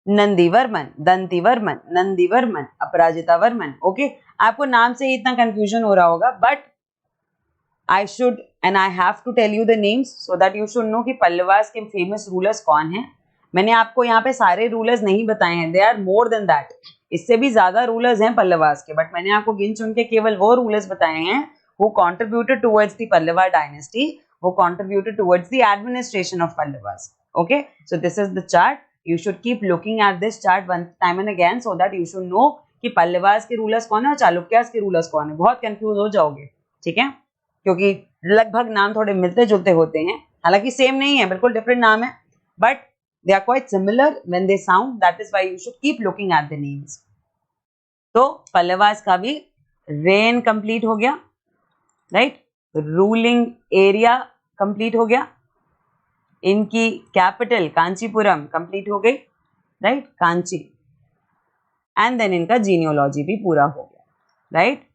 Nandi Varman, Danti Varman, Nandi Varman, Aparajita Varman. Okay, आपको नाम से ही इतना कंफ्यूजन हो रहा होगा, but I should and I have to tell you the names so that you should know कि पल्लवास के फेमस रूलर्स कौन हैं. मैंने आपको यहाँ पे सारे रूलर्स नहीं बताए हैं, they are more than that. इससे भी ज्यादा रूलर्स हैं पल्लवास के, बट मैंने आपको गिन चुन के केवल वो रूलर्स बताए हैं who contributed towards the Pallava dynasty, who contributed towards the administration of Pallavas. Okay, so this is the chart. You should keep looking at this chart one time and again so that you should know कि पल्लवास के rulers कौन है और चालुक्यास के rulers कौन है. बहुत confuse हो जाओगे, ठीक है, क्योंकि लगभग नाम थोड़े मिलते जुलते होते हैं, हालांकि सेम नहीं है, बिल्कुल डिफरेंट नाम है, but they are quite similar when they sound. That is why you should keep looking at the names. तो पल्लवास का भी रेन कंप्लीट हो गया, राइट, रूलिंग एरिया कंप्लीट हो गया, इनकी कैपिटल कांचीपुरम कंप्लीट हो गई, राइट, कांची, एंड देन इनका जीनियोलॉजी भी पूरा हो गया, राइट.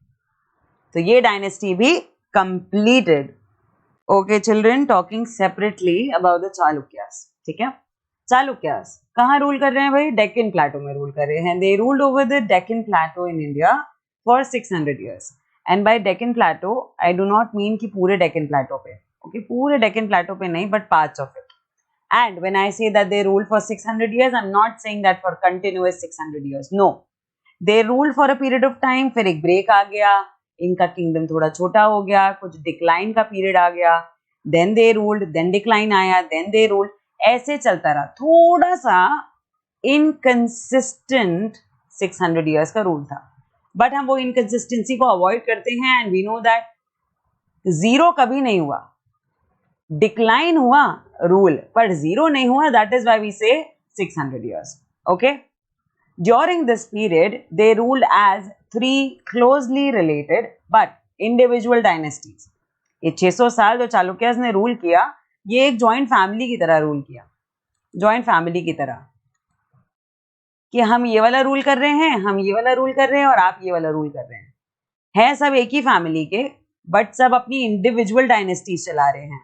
तो ये डायनेस्टी भी completed. Okay children, talking separately about the Chalukyas. ठीक है, चालुक्यास कहाँ रूल कर रहे हैं भाई? डेक्कन प्लेटो में रूल कर रहे हैं. They ruled over the Deccan Plateau in India for 600 years. And by Deccan Plateau, I do not mean कि पूरे डेक्कन प्लेटो पे, okay, पूरे डेक्कन प्लेटो पे नहीं, but parts of it. And when I say that they ruled for 600 years, I'm not saying that for continuous 600 years. No, they ruled for a period of time. फिर एक break आ गया, इनका किंगडम थोड़ा छोटा हो गया, कुछ डिक्लाइन का पीरियड आ गया, then they ruled, then decline आया, देन दे रूल्ड, ऐसे चलता रहा. थोड़ा सा इनकंसिस्टेंट 600 इयर्स का रूल था, बट हम वो इनकंसिस्टेंसी को अवॉइड करते हैं. And we know that zero कभी नहीं हुआ, डिक्लाइन हुआ रूल, पर जीरो नहीं हुआ. दैट इज व्हाई वी से 600 years. Okay, during this period they ruled as three closely related but individual dynasties. ये 600 साल जो चालुक्यास ने रूल किया, ये एक जॉइंट फैमिली की तरह रूल किया, जॉइंट फैमिली की तरह, कि हम ये वाला रूल कर रहे हैं, हम ये वाला रूल कर रहे हैं और आप ये वाला रूल कर रहे हैं. है सब एक ही फैमिली के, बट सब अपनी इंडिविजुअल डायनेस्टीज चला रहे हैं.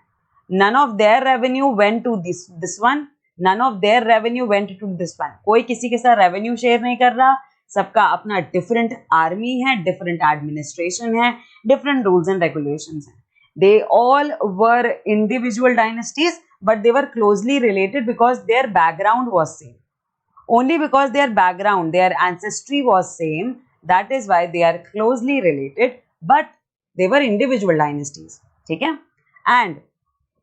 none of their revenue went to this one, none of their revenue went to this one. कोई किसी के साथ रेवेन्यू शेयर नहीं कर रहा, सबका अपना डिफरेंट आर्मी है, डिफरेंट एडमिनिस्ट्रेशन है, डिफरेंट रूल्स एंड रेगुलेशंस हैं. They all were individual dynasties, but they were closely related because their background was same. Only because their background, their ancestry was same, that is why they are closely related, but they were individual dynasties. ठीक है? And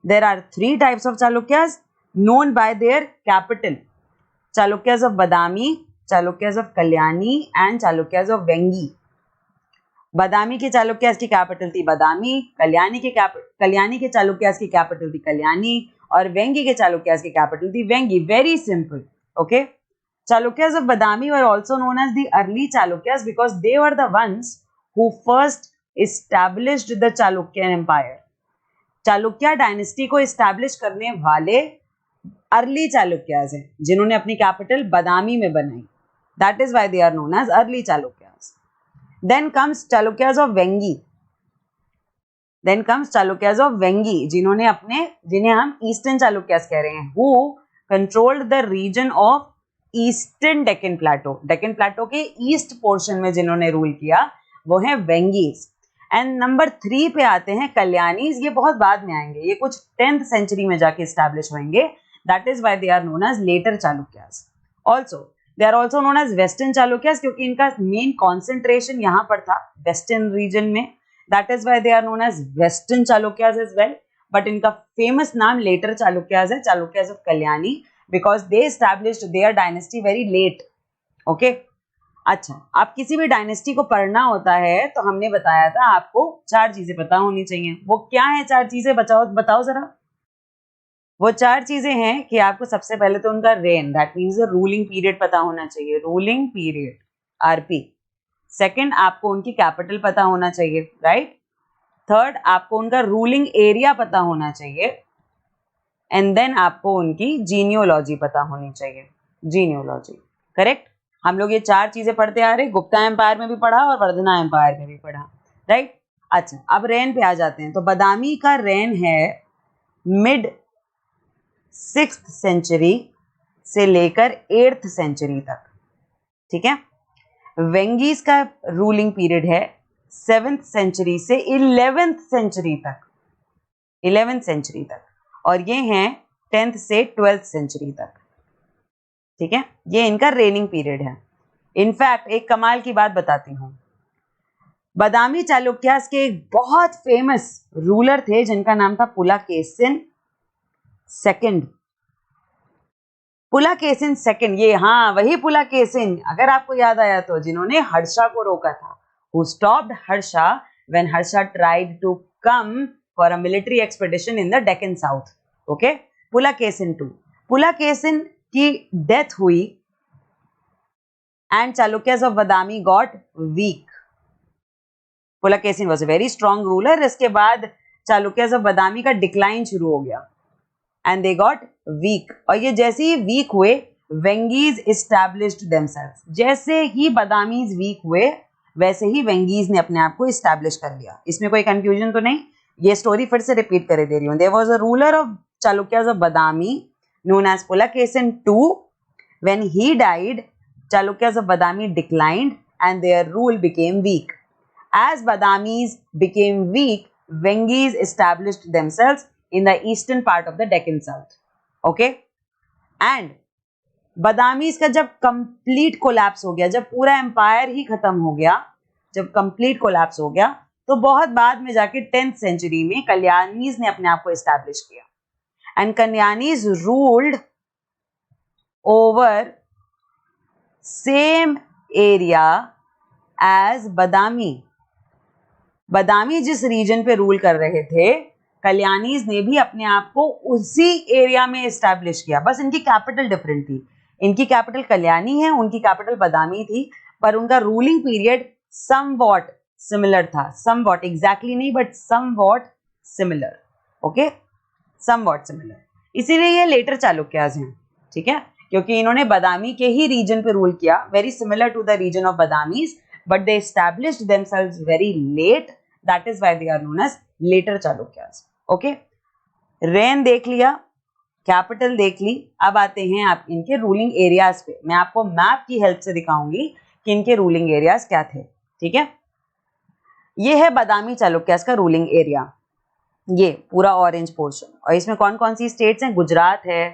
there are three types of Chalukyas known by their capital. Chalukyas of Badami, Chalukyas of Kalyani and Chalukyas of Vengi. बादामी के चालुक्यास की capital थी बादामी, कल्याणी के चालुक्यास की capital थी कल्याणी और वेंगी के चालुक्यास की कैपिटल थी Vengi. Very simple. Okay, Chalukyas of Badami were also known as the early Chalukyas because they were the ones who first established the Chalukyan Empire. Chalukya dynasty को एस्टैब्लिश करने वाले अर्ली चालुक्यास हैं, जिन्होंने अपनी कैपिटल बादामी में बनाई. That is why they are known as early Chalukyas. Then comes Chalukyas of Vengi. Then comes Chalukyas of Vengi, जिन्हें हम ईस्टर्न चालुक्यास कह रहे हैं, who controlled the region of eastern Deccan plateau. Deccan plateau के ईस्ट पोर्शन में जिन्होंने रूल किया वो है वेंगीज. एंड नंबर 3 पे आते हैं कल्याणीज. ये बहुत बाद में आएंगे, ये कुछ 10th सेंचुरी में जाके एस्टैब्लिश होंगे. That is why they are known as later Chalukyas. Also they are also known as western Chalukyas, क्योंकि इनका मेन कॉन्सेंट्रेशन यहाँ पर था वेस्टर्न रीजन में. That is why they are known as western Chalukyas as well, but इनका famous नाम later Chalukyas है, Chalukyas of Kalyani, because they established their dynasty very late. Okay, अच्छा, आप किसी भी डायनेस्टी को पढ़ना होता है तो हमने बताया था आपको 4 चीजें पता होनी चाहिए। वो क्या है 4 चीजें, बताओ जरा। वो 4 चीजें हैं कि आपको सबसे पहले तो उनका rain, that means ruling period पता होना चाहिए, रूलिंग पीरियड, आरपी। सेकंड, आपको उनकी कैपिटल पता होना चाहिए, राइट। थर्ड, आपको उनका रूलिंग एरिया पता होना चाहिए, एंड देन आपको उनकी जीनियोलॉजी पता होनी चाहिए, जीनियोलॉजी, करेक्ट। हम लोग ये 4 चीजें पढ़ते आ रहे, गुप्ता एम्पायर में भी पढ़ा और वर्धना एम्पायर में भी पढ़ा, राइट। अच्छा, अब रेन पे आ जाते हैं। तो बादामी का रेन है मिड 6th सेंचुरी से लेकर 8th सेंचुरी तक, ठीक है। वेंगीज का रूलिंग पीरियड है 7th सेंचुरी से 11th सेंचुरी तक, 11th सेंचुरी तक, और ये हैं 10th से 12th सेंचुरी तक, ठीक है। ये इनका रेनिंग पीरियड है। इनफैक्ट एक कमाल की बात बताती हूं, बादामी चालुक्यास के एक बहुत फेमस रूलर थे जिनका नाम था पुलाकेशिन सेकंड। पुलाकेशिन सेकंड, ये हाँ वही पुलाकेशिन, अगर आपको याद आया तो, जिन्होंने हर्षा को रोका था, who stopped Harsha when Harsha tried to come for a military expedition in the Deccan South. Okay, पुलाकेशिन II, पुलाकेशिन की डेथ हुई and Chalukyas of Badami got weak. पुलाकेशिन was a very strong ruler. इसके बाद Chalukyas of Badami का decline शुरू हो गया and they got weak. और ये जैसे ही वीक हुए, वेंगीज established themselves. जैसे ही बादामीज वीक हुए वैसे ही वेंगीज ने अपने आप को एस्टैब्लिश कर लिया। इसमें कोई कंफ्यूजन तो नहीं, ये स्टोरी फिर से रिपीट करे दे रही हूँ। There was a ruler of Chalukyas of Badami known as Pulakeshin II. When he died, Chalukyas of Badami declined and their rule became weak. As Badamis became weak, Vengis established themselves in the eastern part of the Deccan South. Okay? And Badamis का जब complete collapse हो गया, जब पूरा empire ही खत्म हो गया, जब कंप्लीट कोलैप्स हो गया, तो बहुत बाद में जाके 10th सेंचुरी में कल्याणीज ने अपने आप को एस्टैब्लिश किया। And Kalyanis ruled over same area as Badami. Badami जिस रीजन पे रूल कर रहे थे, कल्याणीज ने भी अपने आप को उसी एरिया में एस्टैब्लिश किया, बस इनकी कैपिटल डिफरेंट थी। इनकी कैपिटल कल्याणी है, उनकी कैपिटल बादामी थी, पर उनका रूलिंग पीरियड समवॉट सिमिलर था, समवॉट एग्जैक्टली नहीं but somewhat similar. Okay, somewhat similar, इसीलिए ये लेटर चालुक्याज हैं, ठीक है, क्योंकि इन्होंने बादामी के ही रीजन पे रूल किया, very similar to the region of Badamis, but they established themselves very late, that is why they are known as later Chalukyas. Okay, रेन देख लिया, कैपिटल देख ली, अब आते हैं आप इनके रूलिंग एरियाज पे। मैं आपको मैप की हेल्प से दिखाऊंगी कि इनके रूलिंग एरियाज क्या थे, ठीक है। ये है बादामी चालुक्याज का रूलिंग एरिया, ये पूरा ऑरेंज पोर्शन, और इसमें कौन कौन सी स्टेट्स हैं? गुजरात है,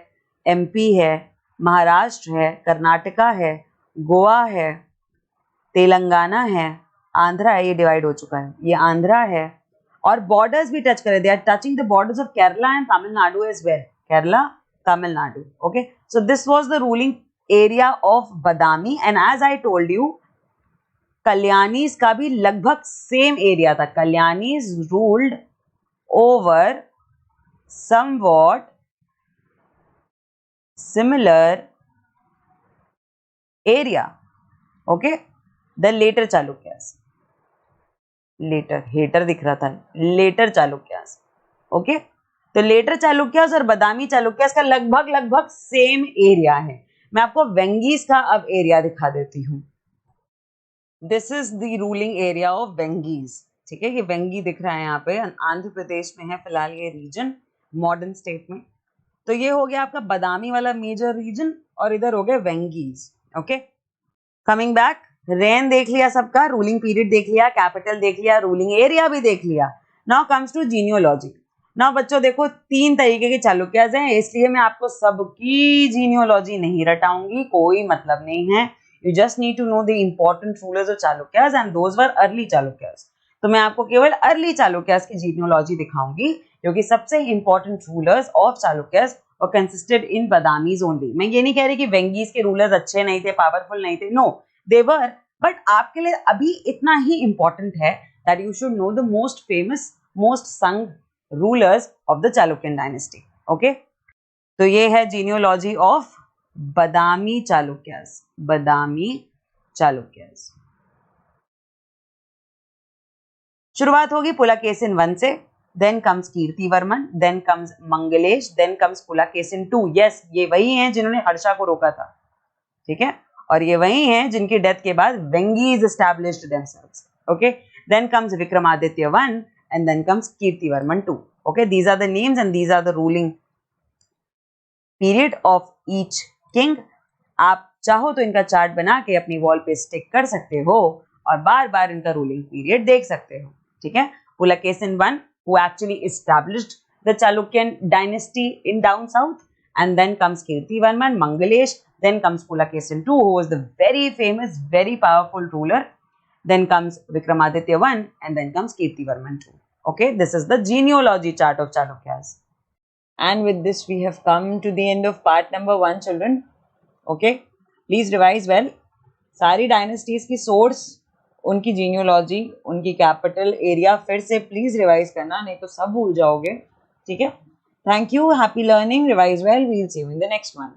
एमपी है, महाराष्ट्र है, कर्नाटका है, गोवा है, तेलंगाना है, आंध्रा है, ये डिवाइड हो चुका है, ये आंध्रा है, और बॉर्डर्स भी टच करे, they are touching the borders of Kerala and Tamil Nadu as well, Kerala, Tamil Nadu. Okay, so this was the ruling area of Badami, and as I told you, Kalyanis का भी लगभग सेम एरिया था। Kalyanis ruled over somewhat similar area. Okay, the later Chalukyas, later hater दिख रहा था, later Chalukyas. Okay, तो later Chalukyas और बादामी चालुक्यास का लगभग सेम एरिया है। मैं आपको वेंगीज का अब एरिया दिखा देती हूँ। This is the ruling area of Vengis, ठीक है, ये वेंगी दिख रहा है यहाँ पे, आंध्र प्रदेश में है फिलहाल ये रीजन, मॉडर्न स्टेट में। तो ये हो गया आपका बादामी वाला मेजर रीजन, और इधर हो गया वेंगीज। ओके, कमिंग बैक, रेन देख लिया सबका, रूलिंग पीरियड देख लिया, कैपिटल देख लिया, रूलिंग एरिया भी देख लिया। Now comes to genealogy. Now बच्चों देखो, 3 तरीके के चालुक्याज हैं, इसलिए मैं आपको सबकी जीनियोलॉजी नहीं रटाऊंगी, कोई मतलब नहीं है। You just need to know the important rulers of Chalukyas, and those were early Chalukyas. तो मैं आपको केवल अर्ली चालुक्यास की जीनियोलॉजी दिखाऊंगी, क्योंकि सबसे इंपॉर्टेंट रूलर्स ऑफ चालुक्यास और कंसिस्टेड इन बादामीज ओनली। मैं ये नहीं कह रही कि वेंगीज के रूलर्स अच्छे नहीं थे, पावरफुल नहीं थे, नो दे वर, बट आपके लिए अभी इतना ही इंपॉर्टेंट है that you should know the most famous, most sung rulers of the Chalukyan dynasty. Okay, तो ये है जीनियोलॉजी ऑफ बादामी चालुक्यास, बादामी चालुक्यास। शुरुआत होगी पुलकेशिन 1 से, then comes Kirtivarman, then comes Mangalesha, then comes Pulakeshin 2। Yes, ये वही हैं जिन्होंने हर्षा को रोका था, ठीक है, और ये वही हैं जिनकी डेथ के बाद Vengis established themselves. Okay, then comes Vikramaditya 1 and then comes Kirtivarman 2। Okay, these are the names and these are the ruling period of each king. आप चाहो तो इनका चार्ट बना के अपनी वॉल पे स्टिक कर सकते हो और बार बार इनका रूलिंग पीरियड देख सकते हो, ठीक है। Pulakeshin 1 who actually established the Chalukyan dynasty in down south, and then comes Kirtivarman, Mangalesh, then comes Pulakeshin 2 who was the very famous, very powerful ruler, then comes Vikramaditya 1 and then comes Kirtivarman 2. Okay, this is the genealogy chart of Chalukyas. And with this we have come to the end of part number 1, children. Okay, please revise well. सारी dynasties की source, उनकी genealogy, उनकी capital, area फिर से please revise करना, नहीं तो सब भूल जाओगे, ठीक है। Thank you, happy learning, revise well, we'll see you in the next one.